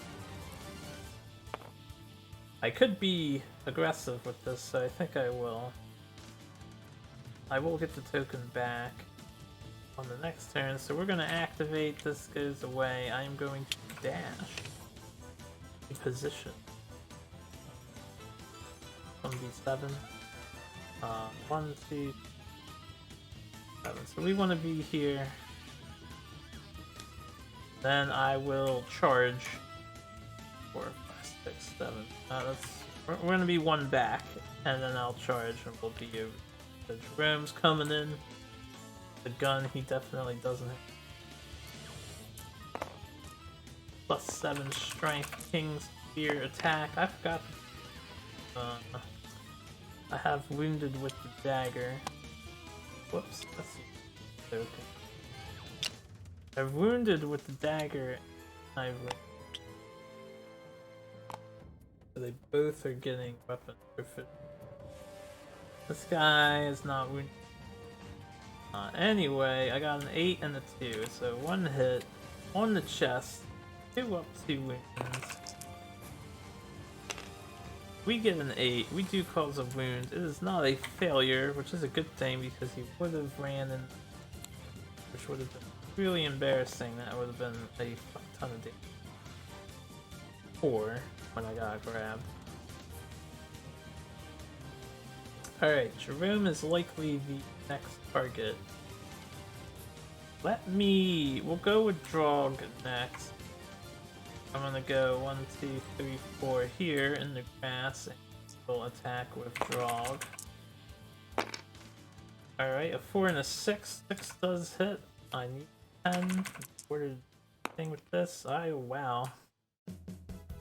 I could be aggressive with this, so I think I will. I will get the token back on the next turn, so we're going to activate. This goes away. I am going to dash the position. 1v7. 1, 2, 7. So we want to be here. Then I will charge. 4, 5, 6, 7. We're going to be one back, and then I'll charge, and we'll be over. The Jerome's coming in. The gun, he definitely doesn't have. +7 strength, King's Spear attack. I forgot. I have wounded with the dagger. Whoops, that's okay. I've wounded with the dagger. I've. So they both are getting weapon proficient. This guy is not wounded. Anyway, I got an 8 and a 2, so 1 hit on the chest, 2 up, 2 wounds. We get an 8, we do cause a wound. It is not a failure, which is a good thing because he would have ran in, which would have been really embarrassing. That would have been a fuck ton of damage. 4 when I got grabbed. Alright, Jerome is likely the next target. We'll go with Drog next. I'm gonna go 1, 2, 3, 4 here in the grass and we'll attack with Drog. Alright, a 4 and a 6. 6 does hit. I need 10. Ordered thing with this. Wow.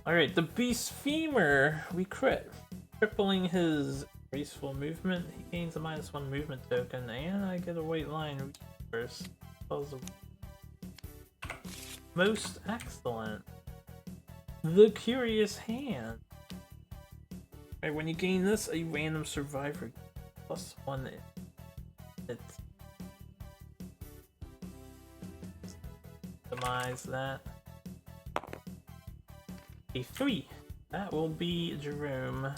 Alright, the Beast Femur. We crit. Crippling his graceful movement. He gains a -1 movement token, and I get a white line first. Most excellent. The Curious Hand. Alright, when you gain this, a random survivor +1 hit. Demise that. A 3. That will be Jerome.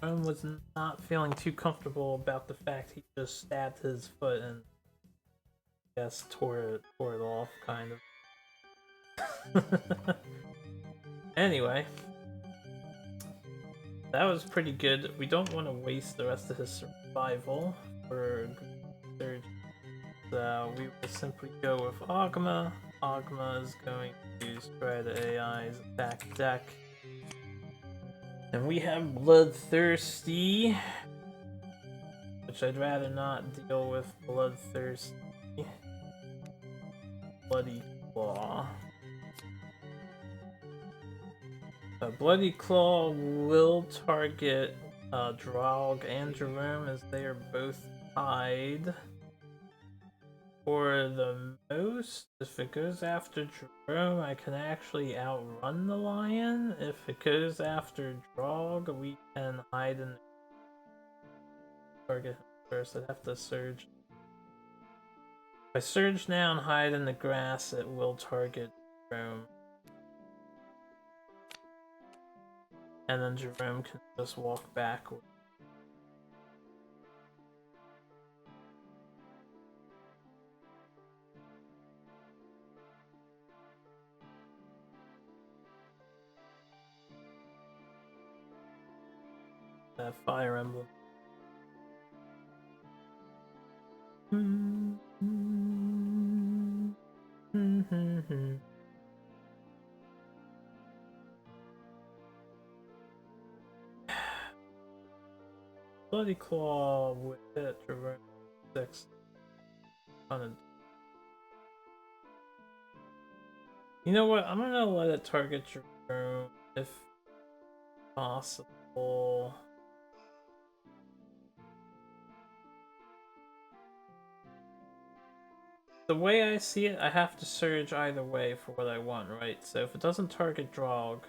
Jerome was not feeling too comfortable about the fact he just stabbed his foot and I guess tore it off, kind of. Anyway. That was pretty good. We don't want to waste the rest of his survival for third. So we will simply go with Ogma. Ogma is going to try the AI's attack deck. And we have Bloodthirsty, which I'd rather not deal with. Bloodthirsty. Bloody Claw. Bloody Claw will target Drog and Jerome as they are both tied. For the most, if it goes after Jerome, I can actually outrun the lion. If it goes after Drog, we can hide in the target first. I'd have to surge. If I surge now and hide in the grass, it will target Jerome. And then Jerome can just walk backward. That Fire Emblem. Bloody Claw with hit Jerome 6. You know what? I'm gonna let it target Jerome if possible. The way I see it, I have to surge either way for what I want, right? So if it doesn't target Drog,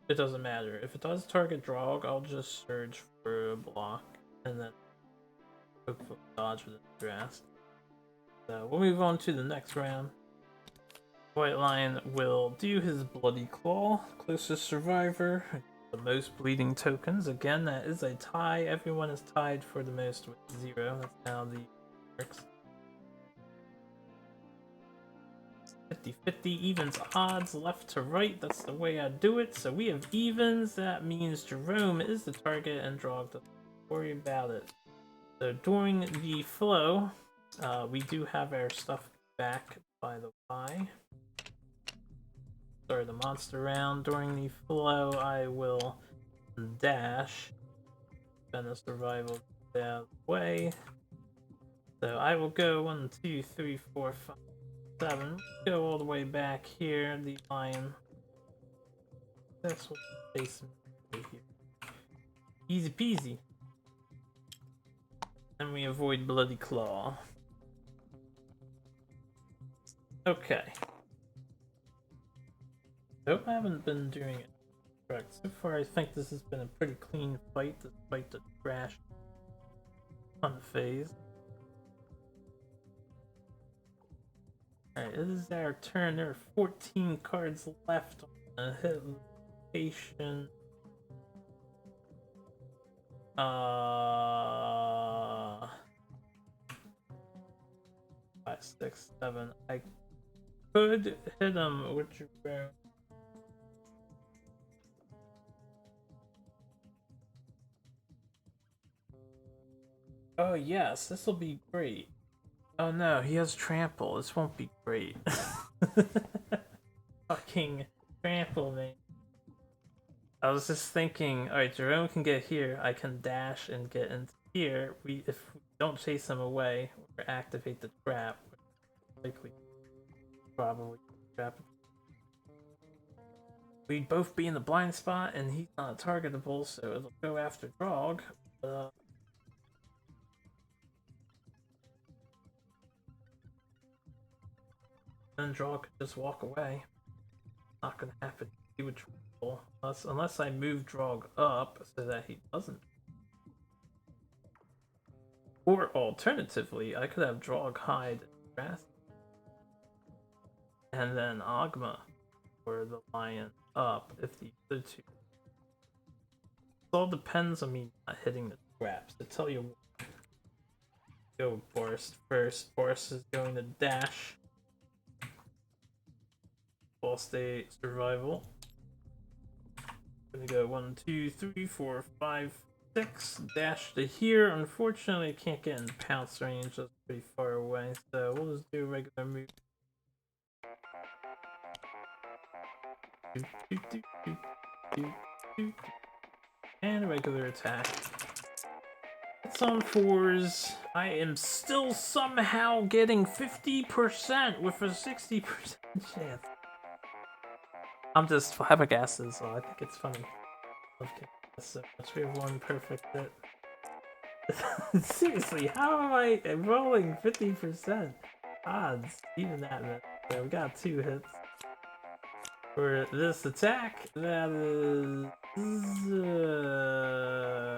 it doesn't matter. If it does target Drog, I'll just surge for a block and then hopefully dodge with the draft. So we'll move on to the next round. White Lion will do his Bloody Claw, closest survivor, the most bleeding tokens. Again, that is a tie. Everyone is tied for the most with 0. That's how the works. 50-50 evens odds left to right. That's the way I do it. So we have evens. That means Jerome is the target and Drog doesn't worry about it. So during the flow, we do have our stuff back by the Y. Sorry, the monster round. During the flow, I will dash. Spend a survival that way. So I will go 1, 2, 3, 4, 5, 7. Go all the way back here. The lion. That's what face me here. Easy peasy. And we avoid Bloody Claw. Okay. Hope I haven't been doing it correct. So far, I think this has been a pretty clean fight, despite the trash on the phase. Alright, it is our turn. There are 14 cards left on the hit location. 5, 6, 7. I could hit him with your. Oh yes, this will be great. Oh no, he has trample. This won't be great. Fucking trample, man. I was just thinking, alright, Jerome can get here. I can dash and get into here. If we don't chase him away or activate the trap, likely probably trap. We'd both be in the blind spot, and he's not targetable, so it'll go after Drog. Then Drog could just walk away. Not gonna happen. He would triple unless I move Drog up so that he doesn't. Or alternatively, I could have Drog hide Wrath, and then Ogma or the lion up if the other two. It all depends on me not hitting the traps. To tell you what, go Boris first. Boris is going to dash. Ball state survival. Gonna go 1, 2, 3, 4, 5, 6. Dash to here. Unfortunately, I can't get in pounce range. That's pretty far away. So we'll just do a regular move. And a regular attack. It's on 4s. I am still somehow getting 50% with a 60% chance. I'm just flabbergasted, so I think it's funny. So much. We have one perfect hit. Seriously, how am I rolling 50% odds? Even that, man. So we got 2 hits. For this attack, that is...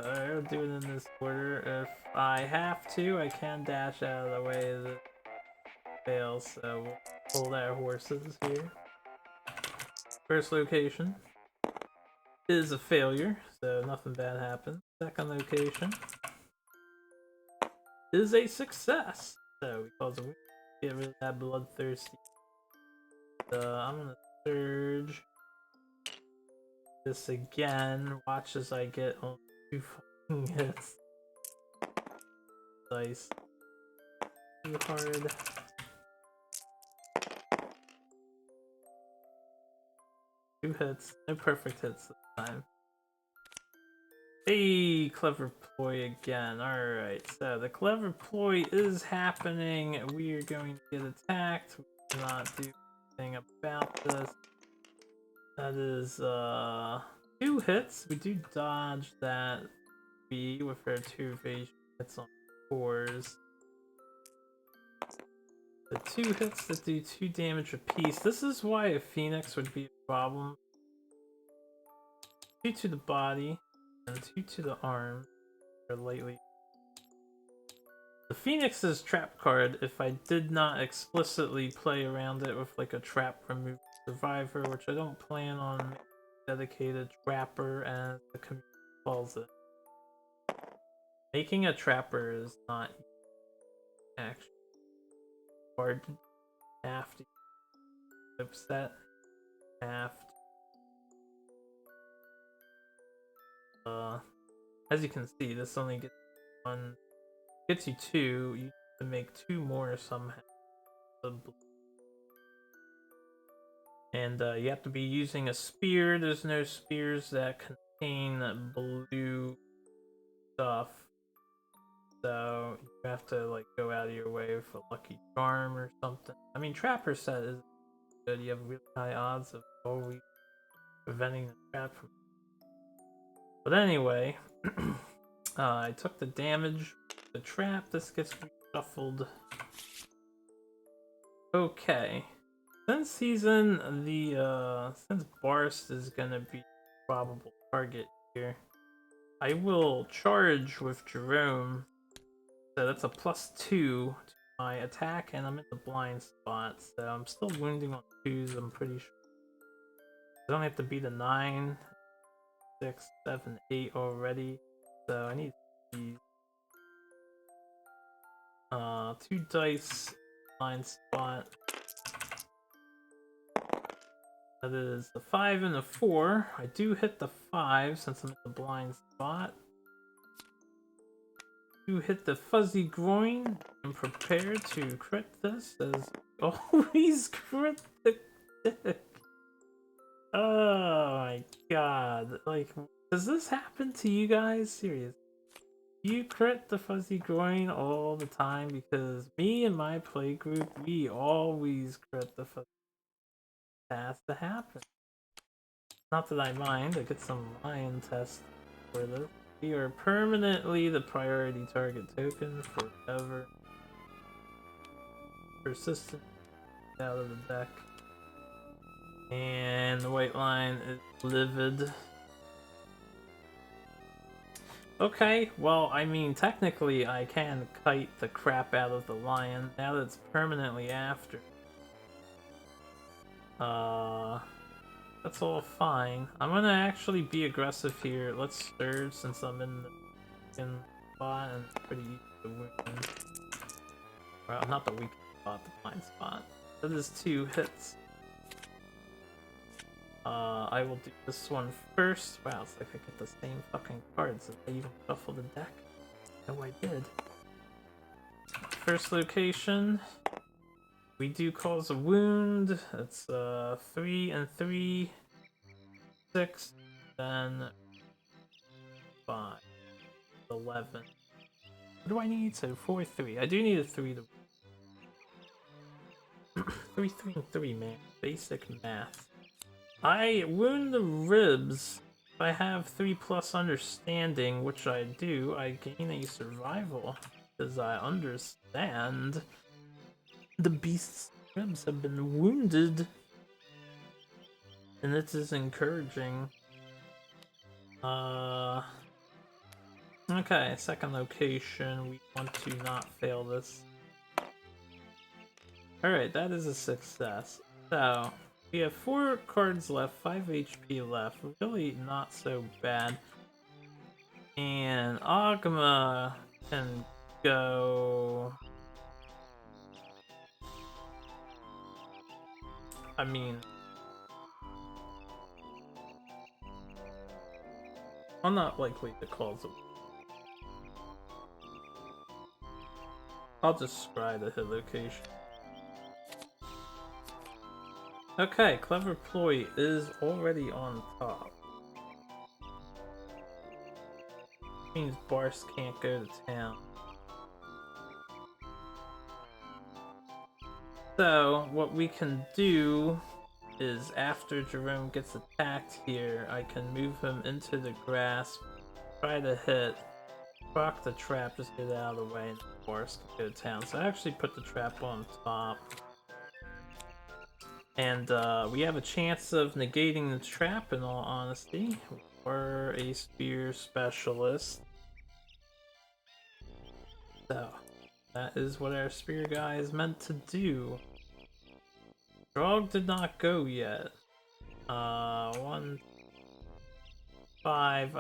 I'll do it in this order. If I have to, I can dash out of the way that it fails, so we'll hold our horses here. First location is a failure, so nothing bad happened. Second location is a success, so because we get rid of that bloodthirsty. I'm gonna surge this again. Watch as I get on 2 fucking hits. Dice. Too hard. Two hits. No perfect hits this time. Hey, clever ploy again. Alright, so the clever ploy is happening. We are going to get attacked. We cannot do anything about this. That is 2 hits. We do dodge that B with our 2 evasion hits on 4s. The 2 hits that do 2 damage apiece. This is why a Phoenix would be a problem. 2 to the body and 2 to the arm. Or lightly. The Phoenix's trap card, if I did not explicitly play around it with like a trap remove survivor, which I don't plan on making a dedicated trapper as the community calls it. Making a trapper is not actually hard. Have to upset. Have to. As you can see, this only gets 1. Gets you 2. You need to make 2 more somehow. And you have to be using a spear. There's no spears that contain blue stuff. So you have to like go out of your way for Lucky Charm or something. I mean, Trapper set is good. You have really high odds of always preventing the trap from. But anyway, I took the damage. The trap. This gets reshuffled. Okay. Since he's in the since Barst is gonna be probable target here, I will charge with Jerome. So that's a +2 to my attack, and I'm in the blind spot, so I'm still wounding on 2s, I'm pretty sure. I don't have to beat a 9, 6, 7, 8 already, so I need these. 2 dice, blind spot. That is the 5 and the 4. I do hit the 5 since I'm in the blind spot. You hit the fuzzy groin and prepare to crit this as always crit the dick. Oh my god. Like, does this happen to you guys? Serious. You crit the fuzzy groin all the time? Because me and my play group, we always crit the fuzzy. Has to happen. Not that I mind, I get some lion test for this. We are permanently the priority target token forever. Persistent out of the deck. And the white line is livid. Okay, well, I mean, technically I can kite the crap out of the lion now that it's permanently after. That's all fine. I'm gonna actually be aggressive here. Let's stir since I'm in the spot and it's pretty easy to win. Well, not the weak spot, the blind spot. That is 2 hits. I will do this one first. Wow, it's like I get the same fucking cards. Did I even shuffle the deck? No, I did. First location. We do cause a wound. It's 3 and 3, 6, then 5, 11. What do I need? So 4, 3. I do need a 3 to 3, 3, and 3, man. Basic math. I wound the ribs. If I have 3+ understanding, which I do, I gain a survival because I understand. The beast's ribs have been wounded, and it is encouraging. Okay, second location. We want to not fail this. Alright, that is a success. So, we have 4 cards left, 5 HP left. Really not so bad. And Agma can go... I mean... I'm not likely to cause it. I'll just scry the hit location. Okay, Clever Ploy is already on top. Means Barst can't go to town. So, what we can do is after Jerome gets attacked here, I can move him into the grass, try to hit, proc the trap, just get it out of the way, and the forest can go to town. So I actually put the trap on top. And we have a chance of negating the trap, in all honesty. We're a spear specialist. So, that is what our spear guy is meant to do. Drog did not go yet. 1, 5,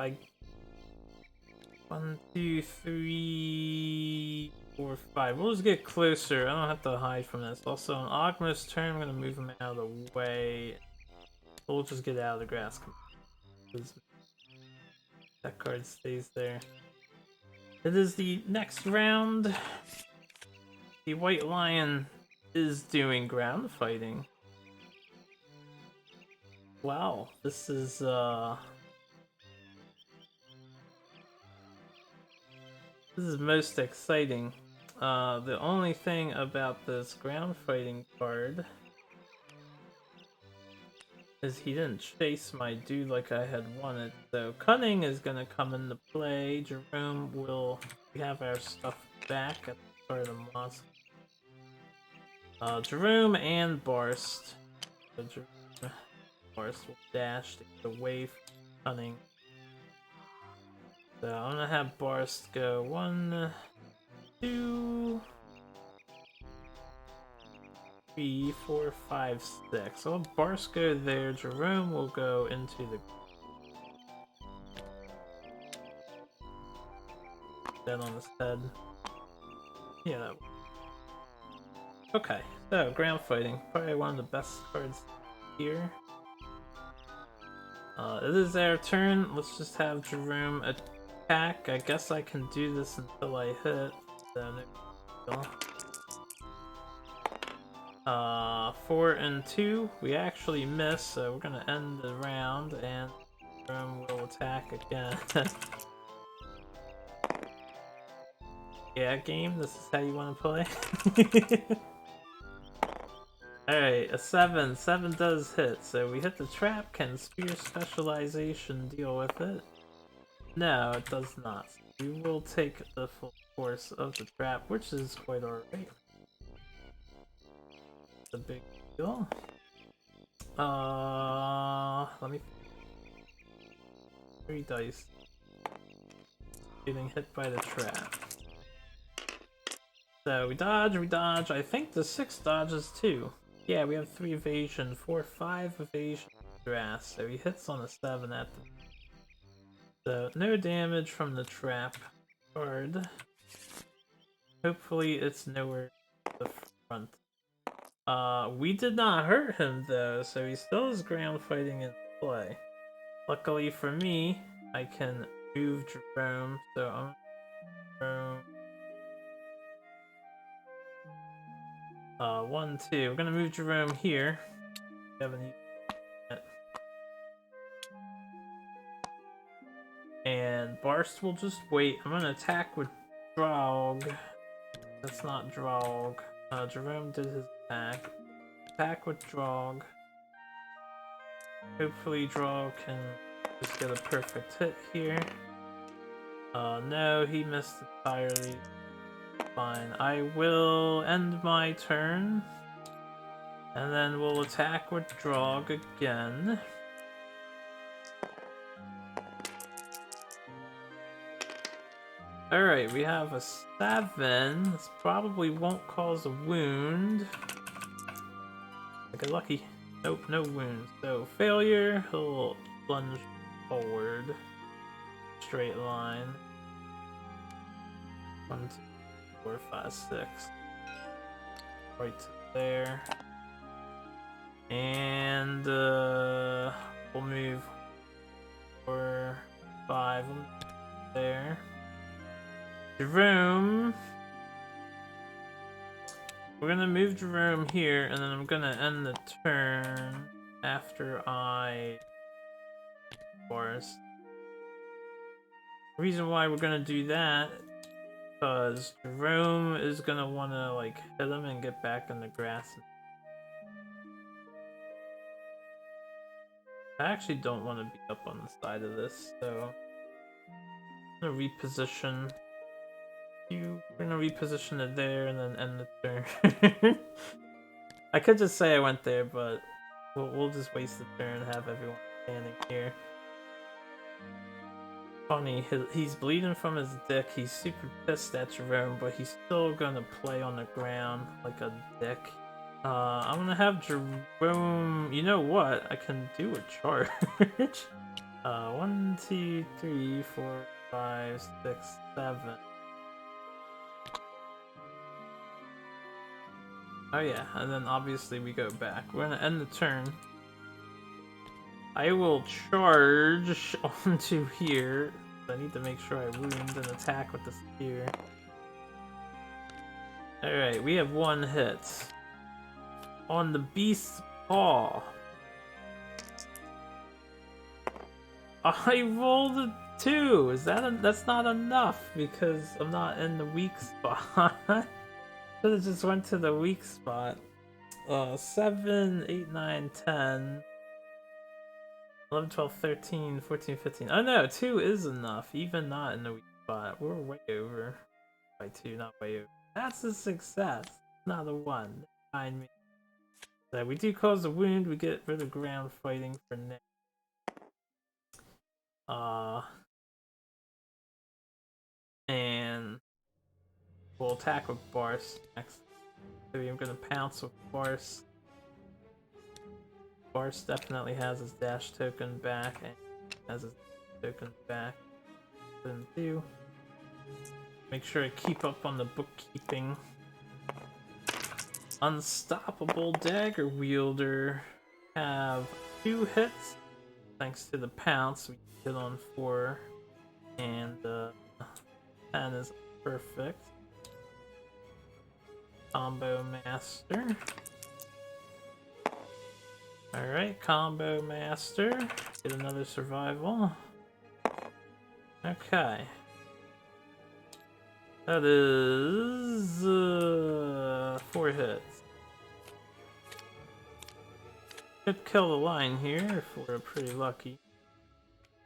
1, 2, 3, 4, 5. We'll just get closer. I don't have to hide from this. Also, on Ogma's turn, I'm gonna move him out of the way. We'll just get out of the grass. That card stays there. It is the next round. The White Lion is doing ground fighting. Wow, this is most exciting. The only thing about this ground fighting card is he didn't chase my dude like I had wanted. So cunning is gonna come into play. Jerome will have our stuff back at the start of the monster. Jerome and Barst. So Barst will dash to get away from cunning. So I'm gonna have Barst go 1, 2, 3, 4, 5, 6. So I'll Barst go there. Jerome will go into the. Dead on his head. Yeah, that. Okay, so ground fighting. Probably one of the best cards here. It is our turn. Let's just have Jerome attack. I guess I can do this until I hit. So there we go. 4 and 2. We actually miss, so we're gonna end the round, and Jerome will attack again. Yeah, game. This is how you want to play. Alright, a 7. 7 does hit, so we hit the trap. Can Spear Specialization deal with it? No, it does not. We will take the full force of the trap, which is quite alright. It's a big deal. Let me... 3 dice. Getting hit by the trap. So we dodge. I think the 6 dodges too. Yeah, we have 3 evasion, 4, 5 evasion grass. So he hits on a 7 at the. So no damage from the trap card. Hopefully it's nowhere to the front. We did not hurt him though, so he still has ground fighting in play. Luckily for me, I can move Jerome, so I'm Jerome. 1, 2. We're gonna move Jerome here. We haven't used it. And Barst will just wait. I'm gonna attack with Drog. That's not Drog. Jerome did his attack. Attack with Drog. Hopefully Drog can just get a perfect hit here. No, he missed entirely. Fine. I will end my turn. And then we'll attack with Drog again. Alright, we have a 7. This probably won't cause a wound. Okay, lucky. Nope, no wounds. So, failure, he'll plunge forward. Straight line. 1, 2, 4, 5, 6. Right to there. And, we'll move 4, 5 there. Jerome. We're gonna move Jerome here, and then I'm gonna end the turn after I forest. The reason why we're gonna do that, because Jerome is gonna wanna like hit him and get back in the grass and I actually don't want to be up on the side of this, so I'm gonna reposition you. We're gonna reposition it there and then end the turn. I could just say I went there, but we'll just waste the turn and have everyone standing here. Funny, he's bleeding from his dick. He's super pissed at Jerome, but he's still gonna play on the ground like a dick. I'm gonna have Jerome. You know what? I can do a charge. 1, 2, 3, 4, 5, 6, 7. Oh yeah, and then obviously we go back. We're gonna end the turn. I will charge onto here. I need to make sure I wound and attack with the spear. Alright, we have 1 hit. On the beast's paw. I rolled a 2! That's not enough because I'm not in the weak spot. Should've just went to the weak spot. 7, 8, 9, 10. 11, 12, 13, 14, 15. Oh no, 2 is enough, even not in the weak spot. We're way over by 2, not way over. That's a success, not a 1. Behind me. So we do cause a wound, we get rid of ground fighting for now. And we'll attack with Barse next. So I'm gonna pounce with Barse. Barse definitely has his dash token back and has his token back. Then do. Make sure I keep up on the bookkeeping. Unstoppable Dagger Wielder have 2 hits. Thanks to the pounce, we hit on 4. And 10 is perfect. Combo Master. Alright, Combo Master. Get another survival. Okay. That is 4 hits. Could kill the line here if we're pretty lucky.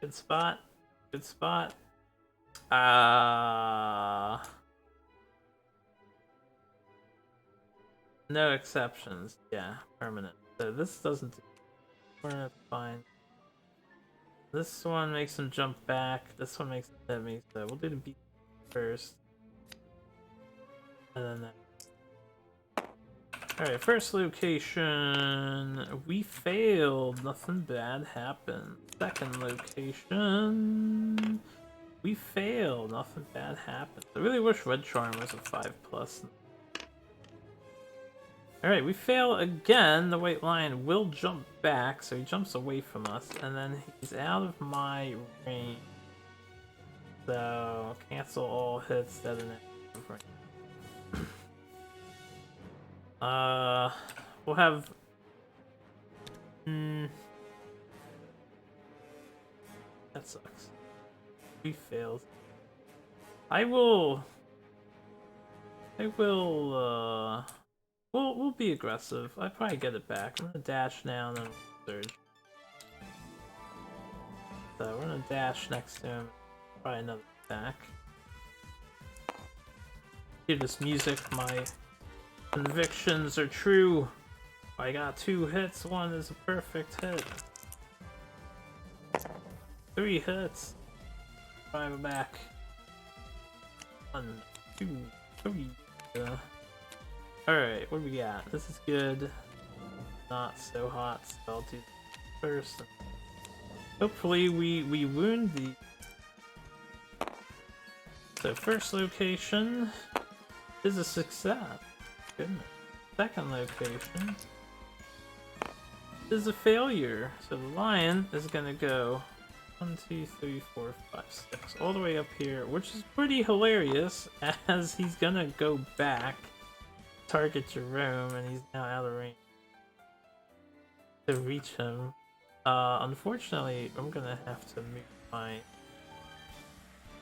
Good spot. Good spot. No exceptions. Yeah, permanent. So this doesn't. We're fine. This one makes him jump back. This one makes him hit me. So we'll do the beat first. And then that. Alright, first location. We failed. Nothing bad happened. Second location. We failed. Nothing bad happened. I really wish Red Charm was a 5+. Alright, we fail again. The White Lion will jump back, so he jumps away from us, and then he's out of my range. So, cancel all hits that are in range. We'll have... That sucks. We failed. We'll be aggressive. I probably get it back. I'm gonna dash now and then we'll surge. So we're gonna dash next to him. Probably another attack. Hear this music, my convictions are true. I got 2 hits, 1 is a perfect hit. 3 hits. 5 back. 1, 2, 3. Alright, what do we got? This is good. Not so hot, so I'll do this first. Hopefully we wound the... So first location is a success. Goodness. Second location is a failure. So the lion is gonna go 1, 2, 3, 4, 5, 6 all the way up here, which is pretty hilarious as he's gonna go back, target Jerome, and he's now out of range to reach him. Unfortunately, I'm gonna have to move my...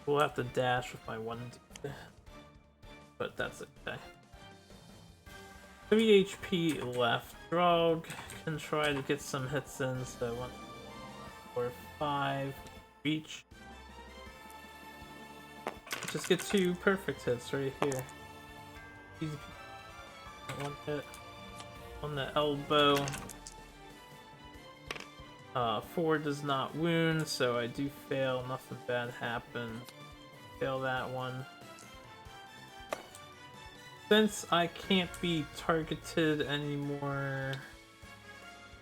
We'll have to dash with my 1 dude, but that's okay. 3 HP left. Drog can try to get some hits in, so 1, 4, 5. Reach. Just get 2 perfect hits right here. Easy. 1 hit on the elbow. 4 does not wound, so I do fail. Nothing bad happened. Fail that one. Since I can't be targeted anymore,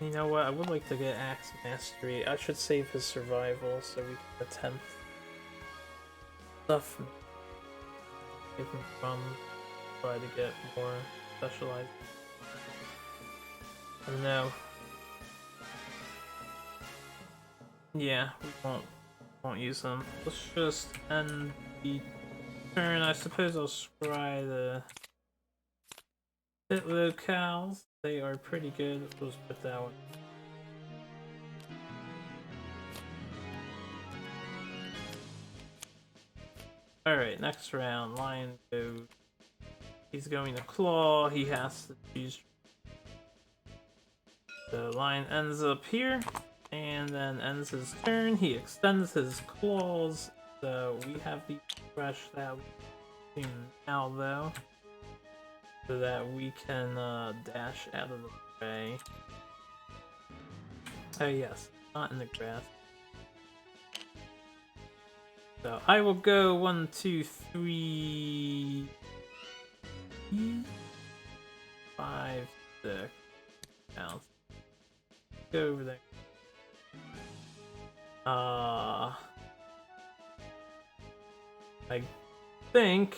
you know what? I would like to get Axe Mastery. I should save his survival so we can attempt stuff. Give him from. Try to get more specialized. I don't know. Yeah, we won't use them. Let's just end the turn. I suppose I'll try the hit locales. They are pretty good. We'll just put that one. Alright, next round. Lion goes. He's going to claw. He has to choose. The lion ends up here. And then ends his turn. He extends his claws. So we have the fresh that we do now, though. So that we can dash out of the way. Oh yes, not in the grass. So I will go 1, 2, 3, 5, 6. Now go over there. I think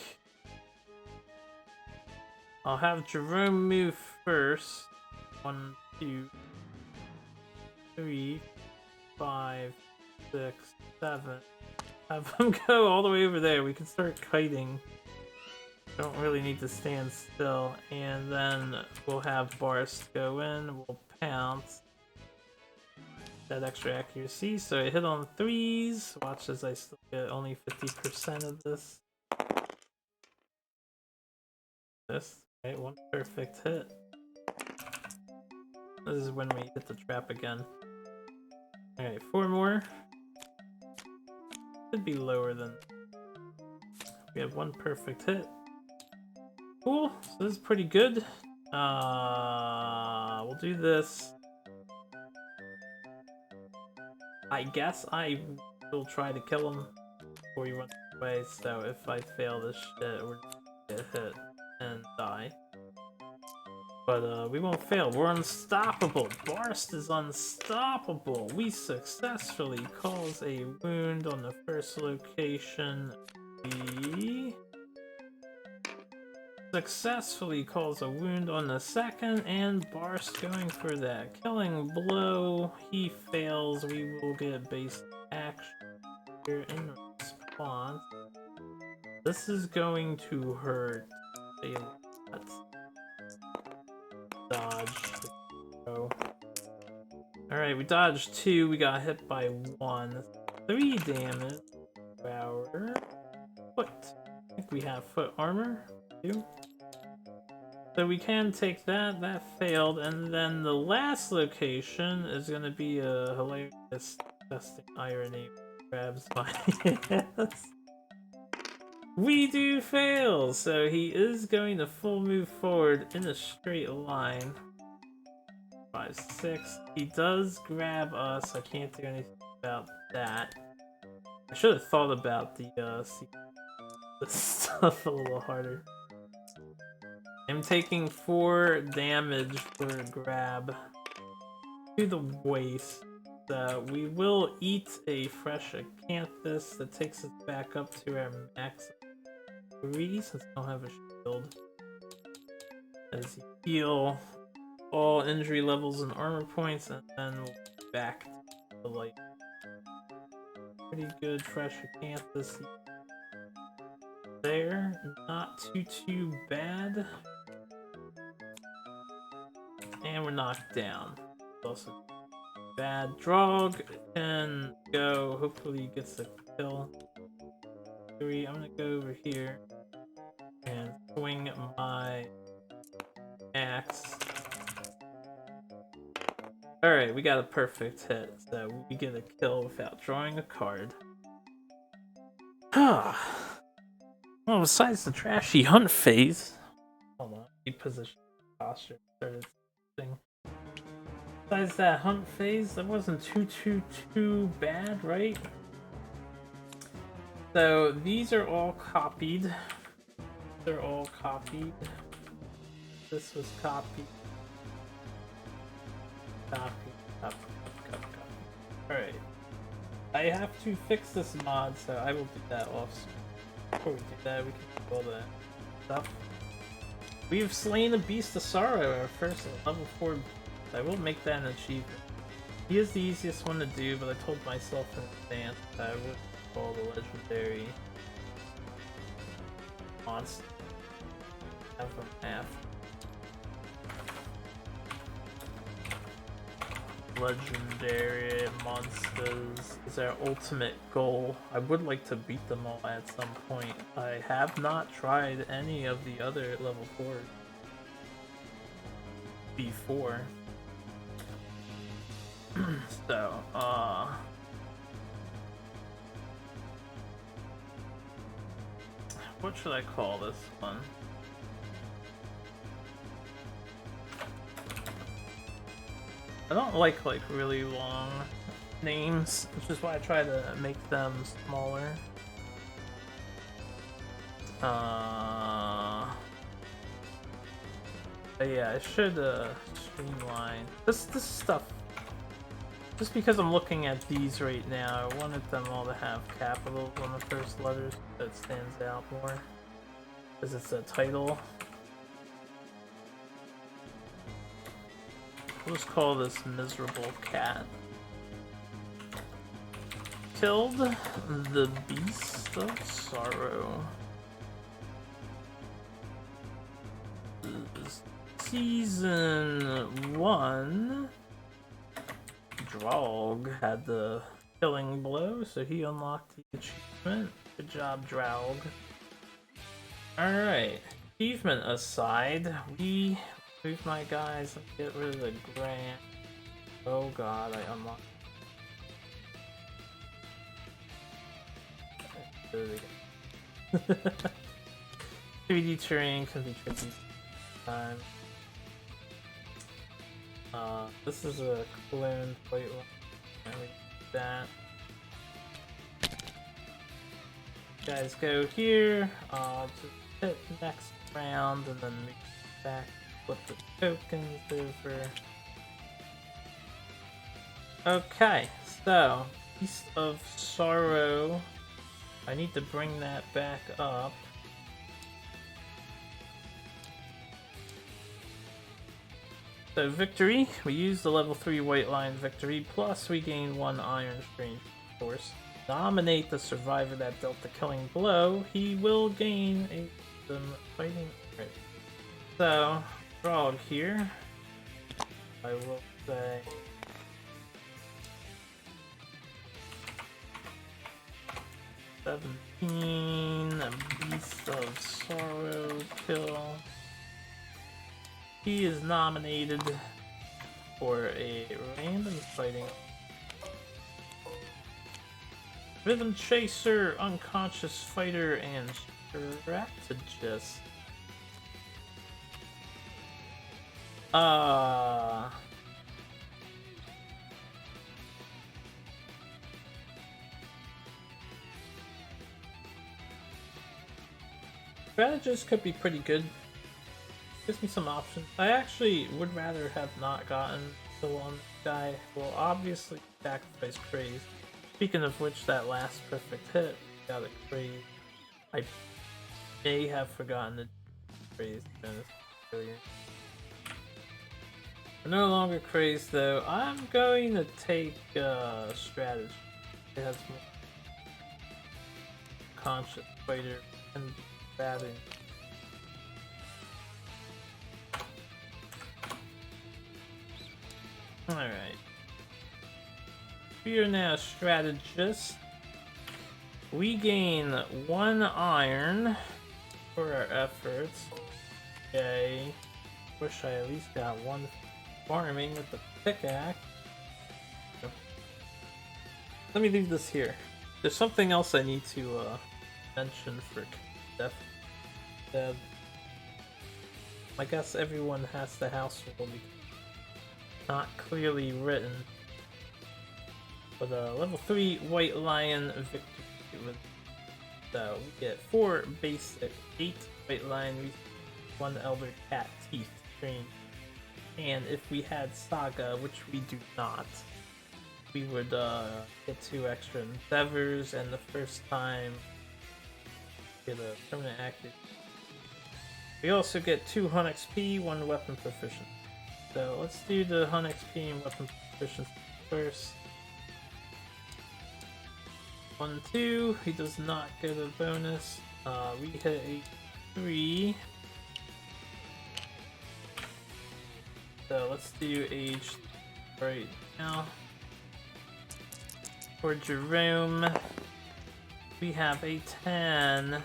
I'll have Jerome move first. 1, 2, 3, 5, 6, 7. Have him go all the way over there. We can start kiting. Don't really need to stand still. And then we'll have Barst go in. We'll pounce. That extra accuracy. So I hit on 3s. Watch as I still get only 50% of this. Right, 1 perfect hit. This is when we hit the trap again. Alright, 4 more. Should be lower than. We have 1 perfect hit. Cool, so this is pretty good. We'll do this. I guess I will try to kill him before he runs away, so if I fail this shit, we're gonna get hit and die. But we won't fail. We're unstoppable. Barst is unstoppable. We successfully cause a wound on the first location. We successfully cause a wound on the second, and Barst going for that killing blow. He fails. We will get base action here in response. This is going to hurt a lot. Dodge. Oh. Alright, we dodged 2, we got hit by 1. 3 damage to our foot. I think we have foot armor, 2. So we can take that, that failed, and then the last location is gonna be a hilarious disgusting irony. Grabs my ass. We do fail! So he is going to full move forward in a straight line. 5, 6. He does grab us. I can't do anything about that. I should have thought about the stuff a little harder. I'm taking 4 damage for a grab to the waist. We will eat a fresh acanthus that takes us back up to our max 3 since I don't have a shield. As you heal all injury levels and armor points, and then we'll be back to the light. Pretty good fresh acanthus there. Not too bad. And we're knocked down. Also bad. Drog can go. Hopefully he gets a kill. I'm gonna go over here and swing my axe. Alright, we got a perfect hit, so we get a kill without drawing a card. Well, besides the trashy hunt phase... Hold on, reposition posture. Started thing. Besides that hunt phase, that wasn't too bad, right? So, these are all copied. They're all copied. This was copied. Copy. Alright. I have to fix this mod, so I will do that off. Before we do that, we can do all that stuff. We have slain the Beast of Sorrow, our first level 4. I will make that an achievement. He is the easiest one to do, but I told myself in advance that I would call the legendary monster. Have them half. Legendary monsters is our ultimate goal. I would like to beat them all at some point. I have not tried any of the other level 4s before. So, what should I call this one? I don't like really long names, which is why I try to make them smaller. But yeah, I should streamline this stuff. Just because I'm looking at these right now, I wanted them all to have capitals on the first letters, so it stands out more. Because it's a title. We'll just call this Miserable Cat. Killed the Beast of Sorrow. Season 1. Draug had the killing blow, so he unlocked the achievement. Good job, Draug. Alright. Achievement aside, we move my guys and get rid of the Grant. Oh god, I unlocked. Do it again. 3D terrain can be tricky sometimes. This is a clone plate line. And we do that. Guys go here. Just hit next round and then move back. Flip the tokens over. Okay, so Beast of Sorrow. I need to bring that back up. So victory, we use the level 3 white line victory, plus we gain 1 iron strange force. Nominate the survivor that dealt the killing blow, he will gain a fighting. Right. So, Draug here. I will say 17, Beast of Sorrow kill. He is nominated for a random fighting. Rhythm Chaser, Unconscious Fighter, and Strategist. Strategist could be pretty good. Gives me some options. I actually would rather have not gotten the one guy. Well, obviously sacrifice Craze. Speaking of which, that last perfect hit got a Craze. I may have forgotten the Craze. I'm no longer crazed though. I'm going to take Strategy. It has more conscious fighter and batting. Alright. We are now strategists. We gain 1 iron for our efforts. Okay. Wish I at least got 1 farming with the pickaxe. Let me leave this here. There's something else I need to mention for Def. I guess everyone has the house rule. Not clearly written. But level 3 White Lion victory with we get 4 basic, 8 White Lion, 1 Elder Cat teeth trained. And if we had Saga, which we do not, we would get 2 extra endeavors, and the first time get a permanent active. We also get 2 Hunt XP, 1 weapon proficiency. So let's do the Hunt XP and weapon proficiency first. 1, 2, he does not get a bonus. We hit a 3. So let's do age right now. For Jerome, we have a 10.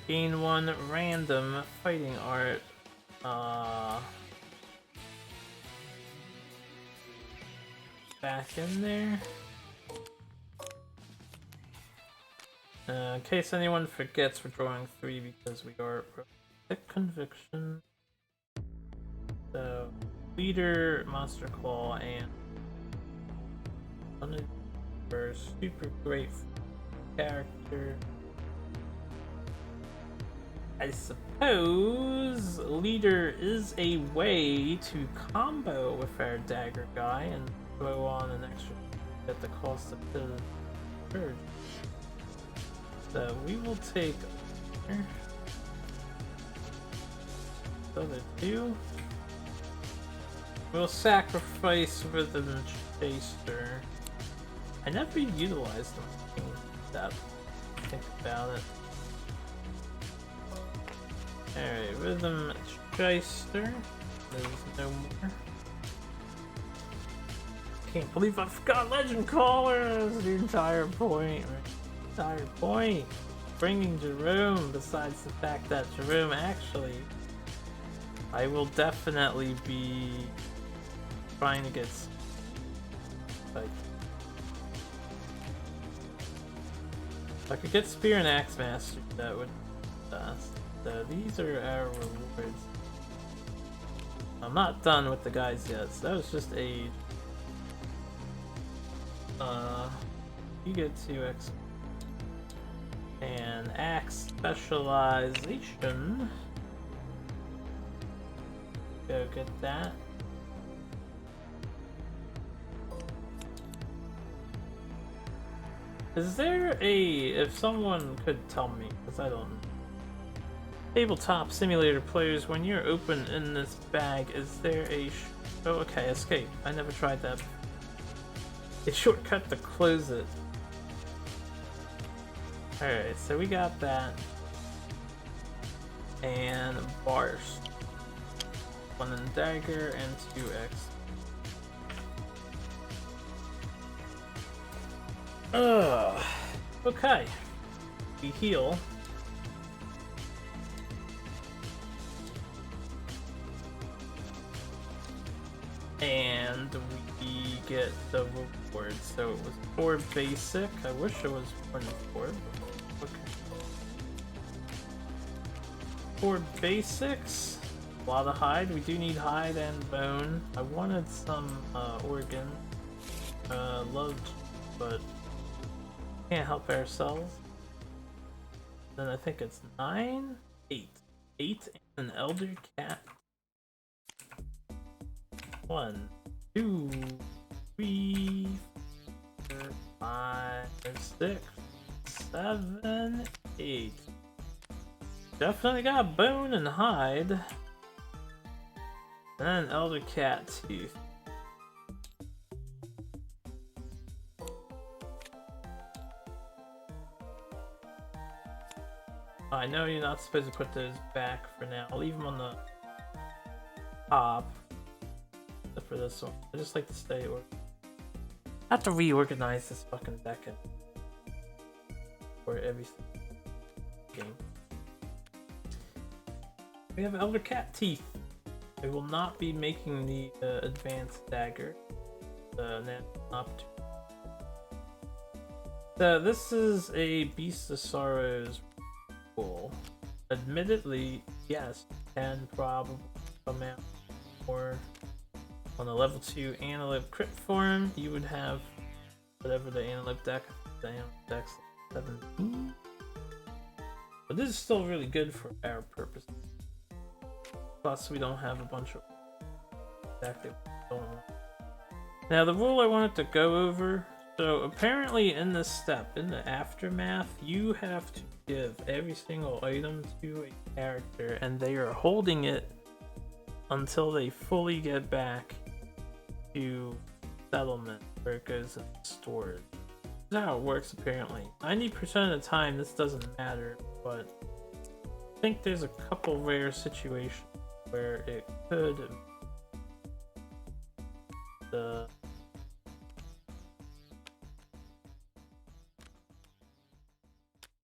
Gain 1 random fighting art. Back in there. In case anyone forgets, we're drawing 3 because we are thick conviction. So, leader, monster claw, and for super great character. I suppose leader is a way to combo with our dagger guy and throw on an extra at the cost of the third. So we will take the other 2. We'll sacrifice Rhythm Chaser. I never utilized them. That think about it. Alright, Rhythm Chaser. There's no more. Can't believe I forgot Legend Caller! That's the entire point. Entire point. Bringing Jerome, besides the fact that Jerome actually, I will definitely be trying to get like if I could get Spear and Axe Master, that would be best. So these are our rewards. I'm not done with the guys yet, so that was just a you get 2x and axe specialization. Go get that. Is there if someone could tell me, because I don't know. Tabletop simulator players, when you're open in this bag, is there oh, okay, escape. I never tried that. A shortcut to close it. Alright, so we got that. And bars. 1 in dagger and 2x. Okay. We heal. And we get the reward. So it was 4 basic. I wish it was more than 4. Okay. 4 basics. A lot of hide. We do need hide and bone. I wanted some organ. Loved, but can't help ourselves. Then I think it's 9, 8. 8 and an elder cat. 1, 2, 3, 4, 5, 6, 7, 8. Definitely got bone and hide. And an elder cat tooth. I know you're not supposed to put those back for now. I'll leave them on the top. For this one, I just like to stay or I have to reorganize this fucking deck for every game. We have Elder Cat Teeth. I will not be making the advanced dagger. So this is a Beast of Sorrows rule. Admittedly, yes, you can probably come out more on a level 2 Antelope crit form. You would have whatever the Antelope deck, the Antelope deck's 17. But this is still really good for our purposes. Plus, we don't have a bunch of deck that we don't want. Now, the rule I wanted to go over. So, apparently, in this step, in the aftermath, you have to give every single item to a character, and they are holding it until they fully get back to settlement, where it goes and stored. That's how it works, apparently. 90% of the time, this doesn't matter, but I think there's a couple rare situations where it could.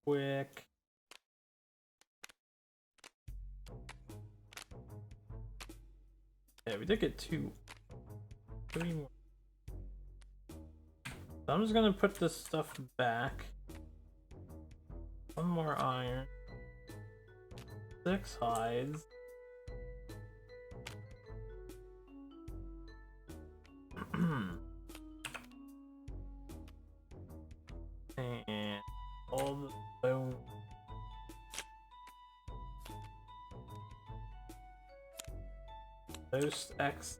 Quick. Yeah, we did get 3 more. So I'm just gonna put this stuff back. 1 more iron. 6 hides. And all the bone. Post X.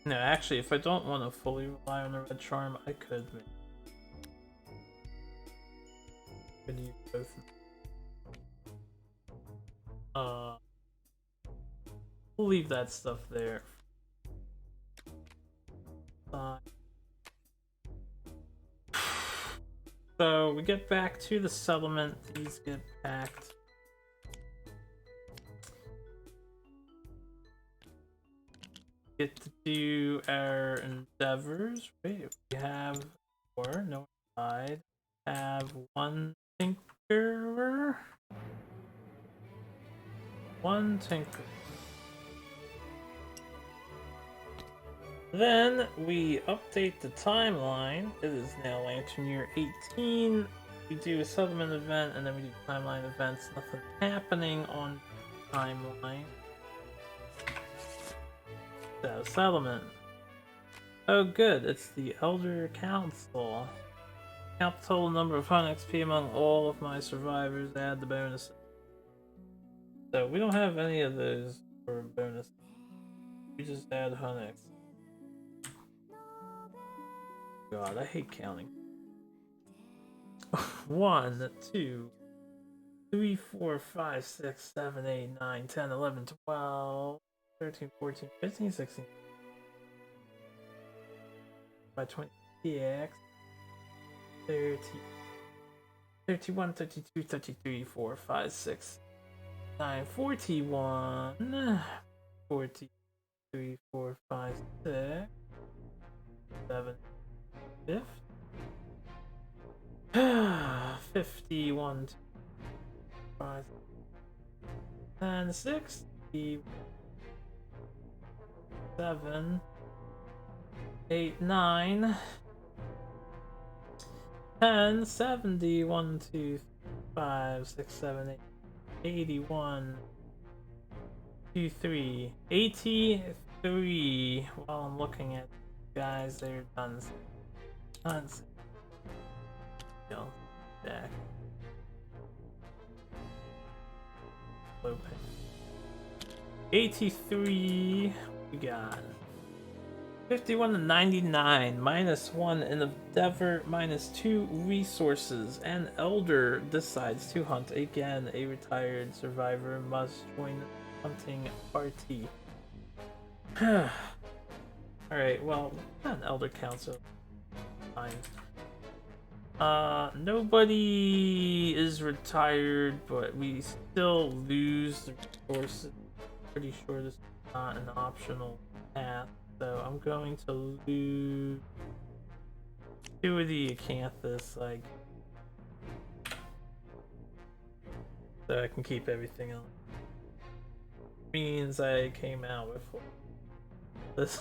No, actually, if I don't want to fully rely on the red charm, I could use both of them. We'll leave that stuff there. So we get back to the settlement. These get packed. Get to do our endeavors. Wait, we have 4. No side. Have 1 tinkerer. 1 tinker. Then we update the timeline. It is now Lantern Year 18. We do a settlement event and then we do timeline events. Nothing happening on timeline. So, settlement. Oh good, it's the Elder Council. Count the total number of Hun XP among all of my survivors, add the bonus. So we don't have any of those for bonus. We just add Hun XP. God, I hate counting. 1, 2, 3, 4, 5, 6, 7, 8, 9, 10, 11, 12, 13, 14, 15, 16. By 26, 30, 31, 32, 33, 4, 5, 6, 9, 41, 43, 4, 5, 6, 7, 51, 5, and 60, 7, 8, 9, 10, 70, 1, 2, 5, 6, 7, 8, 81, 2, 3, 83. While I'm looking at guys, they're done. Tons. Back. Open. 83. We got 51 to 99. -1 in endeavor. -2 resources. An elder decides to hunt again. A retired survivor must join the hunting party. Alright, well, not an elder council. Fine. Nobody is retired, but we still lose the resources. Pretty sure this is not an optional path, so I'm going to lose 2 of the acanthus, like, so I can keep everything else. Means I came out with this.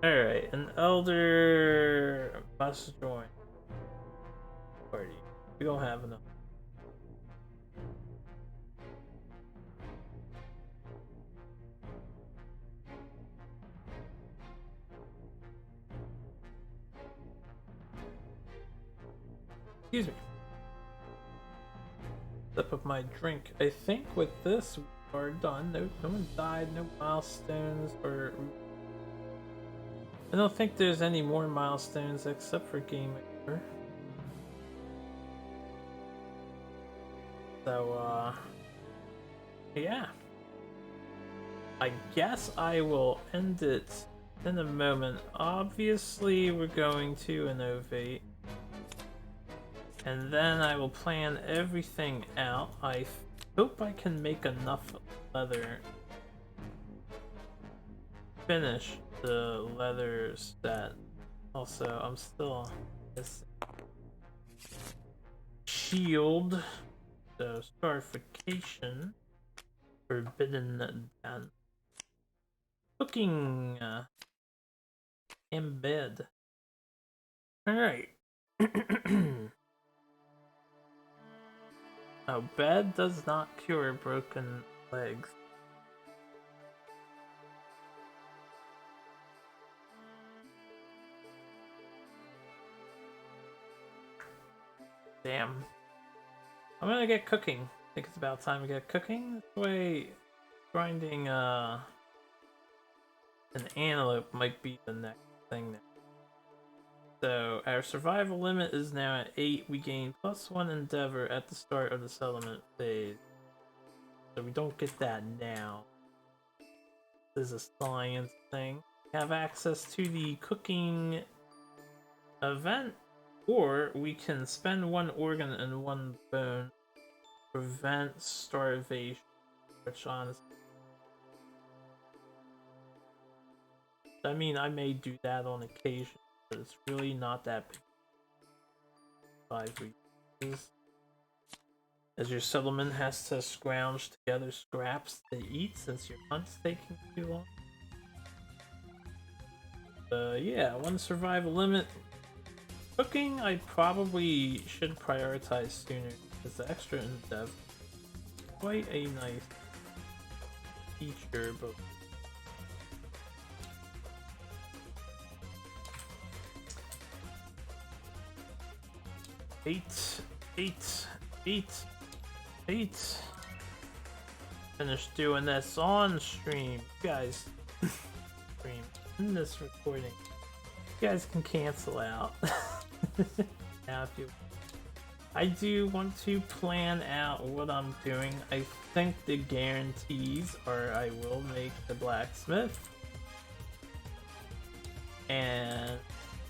Alright, an elder must join party. We don't have enough. Excuse me. Sip of my drink. I think with this we are done. No one died, no milestones, or I don't think there's any more milestones except for Game Over. So yeah. I guess I will end it in a moment. Obviously we're going to innovate. And then I will plan everything out. I hope I can make enough leather. Finish the leather set. Also, I'm still missing shield. So scarification. Forbidden dance. Cooking. Embed. Alright. Oh, bed does not cure broken legs. Damn. I'm gonna get cooking. I think it's about time to get cooking. This way, grinding an antelope might be the next thing. So our survival limit is now at 8. We gain +1 endeavor at the start of the settlement phase. So we don't get that now. This is a science thing. We have access to the cooking event, or we can spend 1 organ and 1 bone. Prevent starvation, which honestly, I mean, I may do that on occasion. But it's really not that big. 5 reasons. As your settlement has to scrounge together scraps to eat since your hunt's taking too long. Yeah, 1 survival limit. Cooking, I probably should prioritize sooner because the extra endeavor is quite a nice feature, but eight. Finish doing this on stream, guys. Stream in this recording. You guys can cancel out. Now, if you, I do want to plan out what I'm doing. I think the guarantees are I will make the blacksmith, and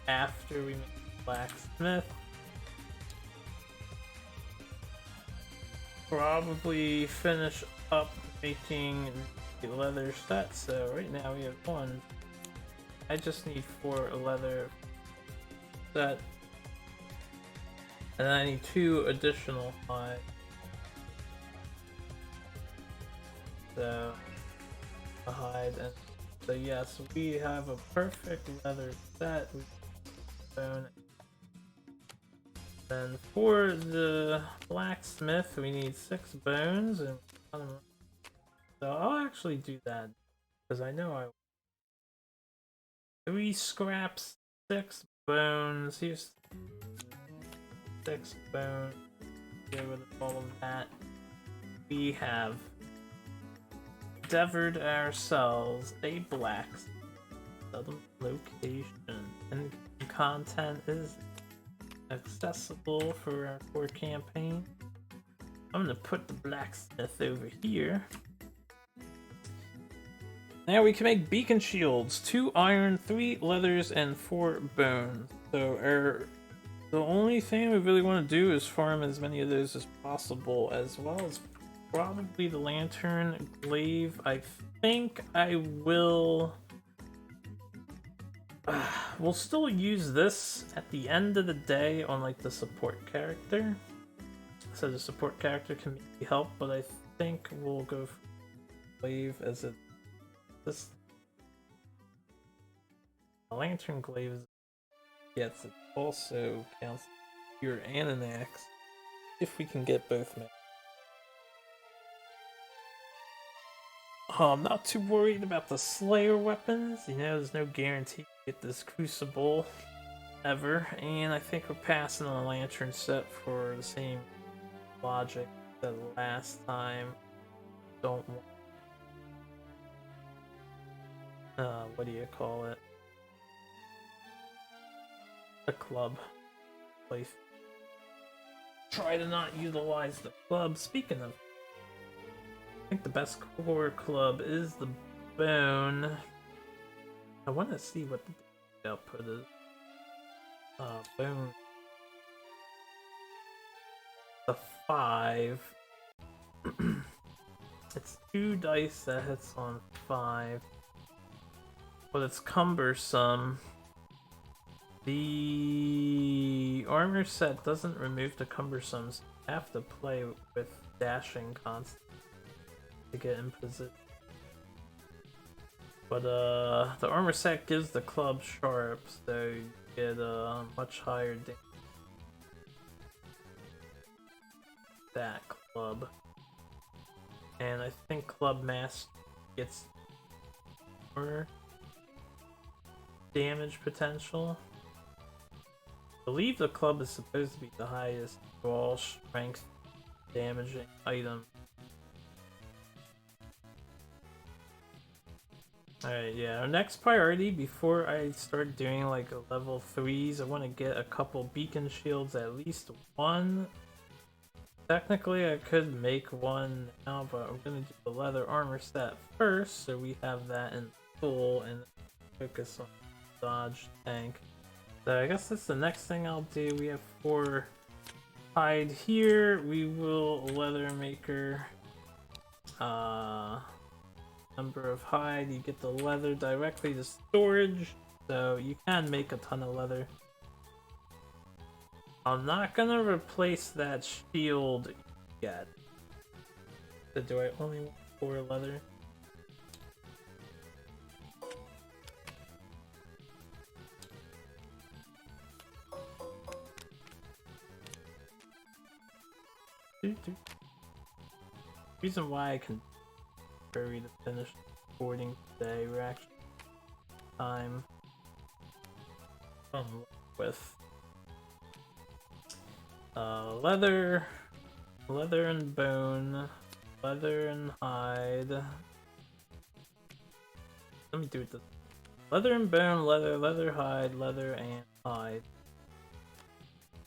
after we make the blacksmith, probably finish up making the leather set. So right now we have 1. I just need 4 leather set, and I need 2 additional 5. So a hide, and so yes, we have a perfect leather set. We bone. Then for the blacksmith, we need 6 bones, and so I'll actually do that because I know I. 3 scraps, 6 bones. Here's 6 bones. Get rid of all of that. We have endeavored ourselves a blacksmith. Southern location, and content is accessible for our core campaign. I'm gonna put the blacksmith over here. Now we can make beacon shields. 2 iron, 3 leathers, and 4 bones. So the only thing we really want to do is farm as many of those as possible, as well as probably the lantern glaive. I think I will. we'll still use this at the end of the day on like the support character. So the support character can be helped, but I think we'll go for glaive as it this lantern glaive gets it also counts here and an axe if we can get both made. I'm not too worried about the Slayer weapons. You know, there's no guarantee to get this Crucible ever, and I think we're passing on a Lantern set for the same logic that last time. Don't want what do you call it? A club. Place. Try to not utilize the club. Speaking of, I think the best core club is the bone. I want to see what the output is. Bone. The 5. It's 2 dice that hits on 5. But it's cumbersome. The armor set doesn't remove the cumbersomes. You have to play with dashing constantly to get in position. But the armor set gives the club sharp, so you get a much higher damage. That club. And I think Club Master gets more damage potential. I believe the club is supposed to be the highest raw strength damaging item. Alright, yeah, our next priority before I start doing like a level 3s, I want to get a couple beacon shields, at least one. Technically I could make one now, but I'm going to do the leather armor set first, so we have that in full and focus on dodge tank. So I guess that's the next thing I'll do. We have 4 hide here. We will leather maker number of hide. You get the leather directly to storage, so you can make a ton of leather. I'm not gonna replace that shield yet. So do I only want 4 leather? Reason why I can hurry to finish recording today, we're actually time with leather and bone, leather and hide. Let me do it this way. Leather and bone, leather, hide, leather and hide.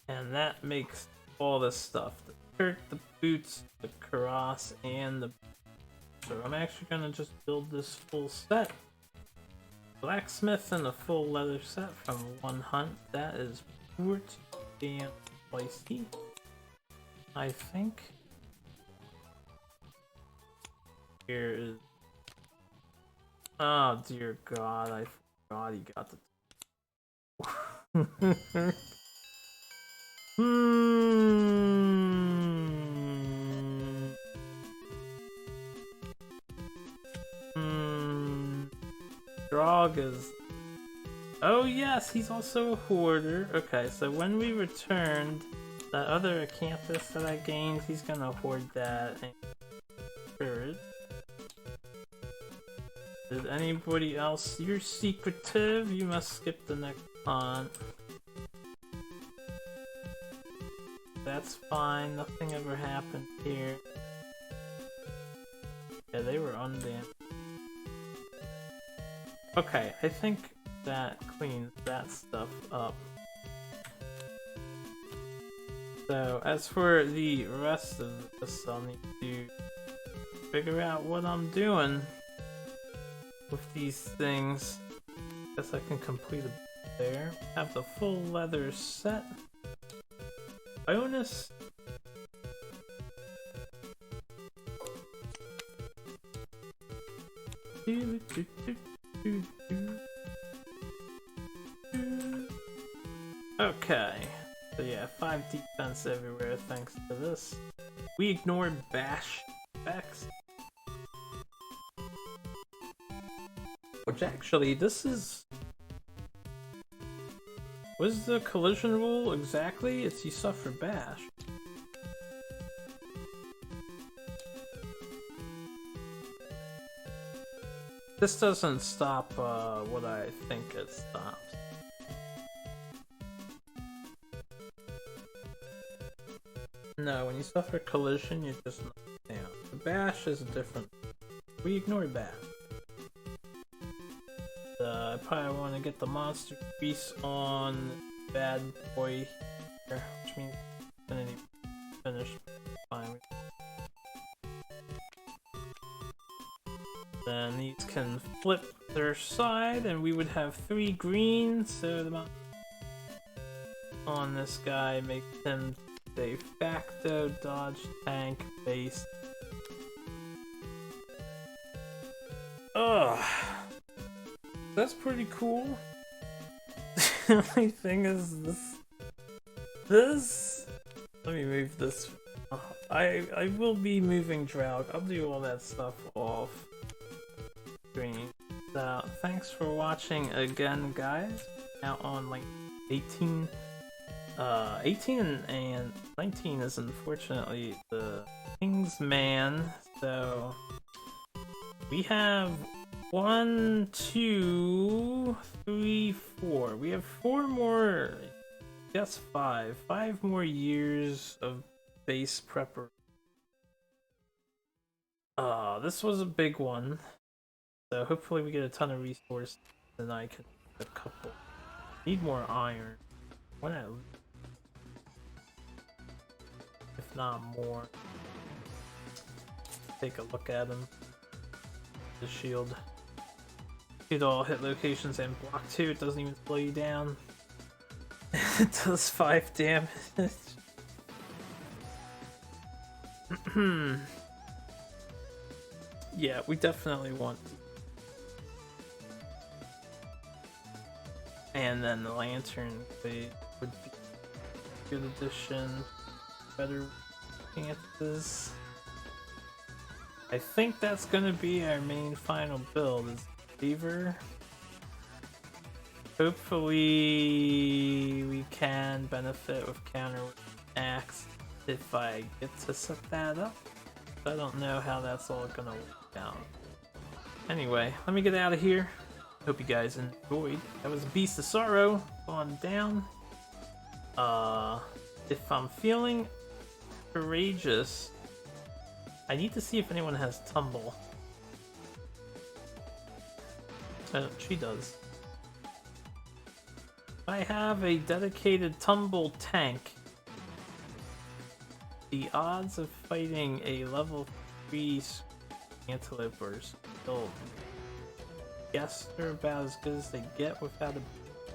And that makes all this stuff. The shirt, the boots, the cuirass, and the... So I'm actually gonna just build this full set. Blacksmith and a full leather set from one hunt. That is pretty damn spicy, I think. Here is... Oh dear god, I forgot he got the... Drog is... Oh yes, he's also a hoarder. Okay, so when we returned, that other acanthus that I gained, he's gonna hoard that and courage. Did anybody else? You're secretive, you must skip the next hunt. That's fine, nothing ever happened here. Yeah, they were undamaged. Okay, I think that cleans that stuff up. So, as for the rest of this, I'll need to figure out what I'm doing with these things. Guess I can complete it there. Have the full leather set. Bonus. Okay. So yeah, 5 defense everywhere thanks to this. We ignored bash effects. Which actually, this is... What is the collision rule exactly? It's you suffer bash. This doesn't stop what I think it stops. No, when you suffer collision, you just knock down. The bash is different. We ignore bash. I probably want to get the monster grease on bad boy here, which means Infinity finished. Fine. Then these can flip their side, and we would have 3 green. So the monster on this guy makes him de facto dodge tank base. Ugh. That's pretty cool. The only thing is this. Let me move this. I will be moving Draug. I'll do all that stuff off screen. So thanks for watching again, guys. Now on like 18. 18 and 19 is unfortunately the King's Man. So we have 1, 2, 3, 4. We have 4 more. Yes, 5. 5 more years of base prepper. This was a big one. So hopefully we get a ton of resources and I can get a couple. Need more iron. Why not? If not more. Take a look at him. The shield. It all hit locations and block 2, it doesn't even slow you down. It does 5 damage. Yeah, we definitely want. And then the lantern would be a good addition. Better chances. I think that's gonna be our main final build. Is Beaver. Hopefully we can benefit with counter axe if I get to set that up. I don't know how that's all gonna work out. Anyway, let me get out of here. Hope you guys enjoyed. That was Beast of Sorrow on down. If I'm feeling courageous, I need to see if anyone has tumble. She does. I have a dedicated tumble tank. The odds of fighting a level 3 antelope are still, yes, they're about as good as they get without a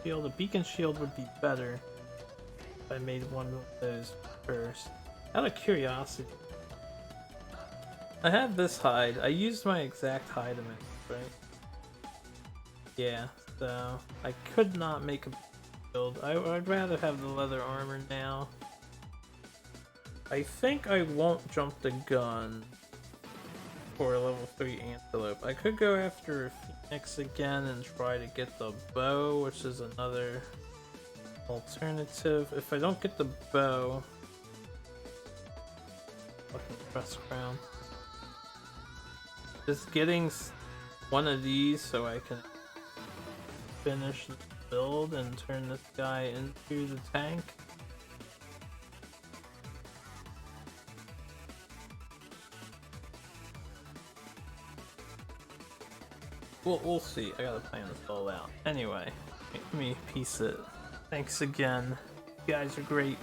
shield. A beacon shield would be better if I made one of those first. Out of curiosity, I have this hide. I used my exact hide in it, right? Yeah, so I could not make a build. I'd rather have the leather armor now. I think I won't jump the gun for a level 3 antelope. I could go after Phoenix again and try to get the bow, which is another alternative. If I don't get the bow, fucking press crown. Just getting one of these so I can finish the build and turn this guy into the tank. We'll see. I gotta plan this all out. Anyway, let me piece it. Thanks again. You guys are great.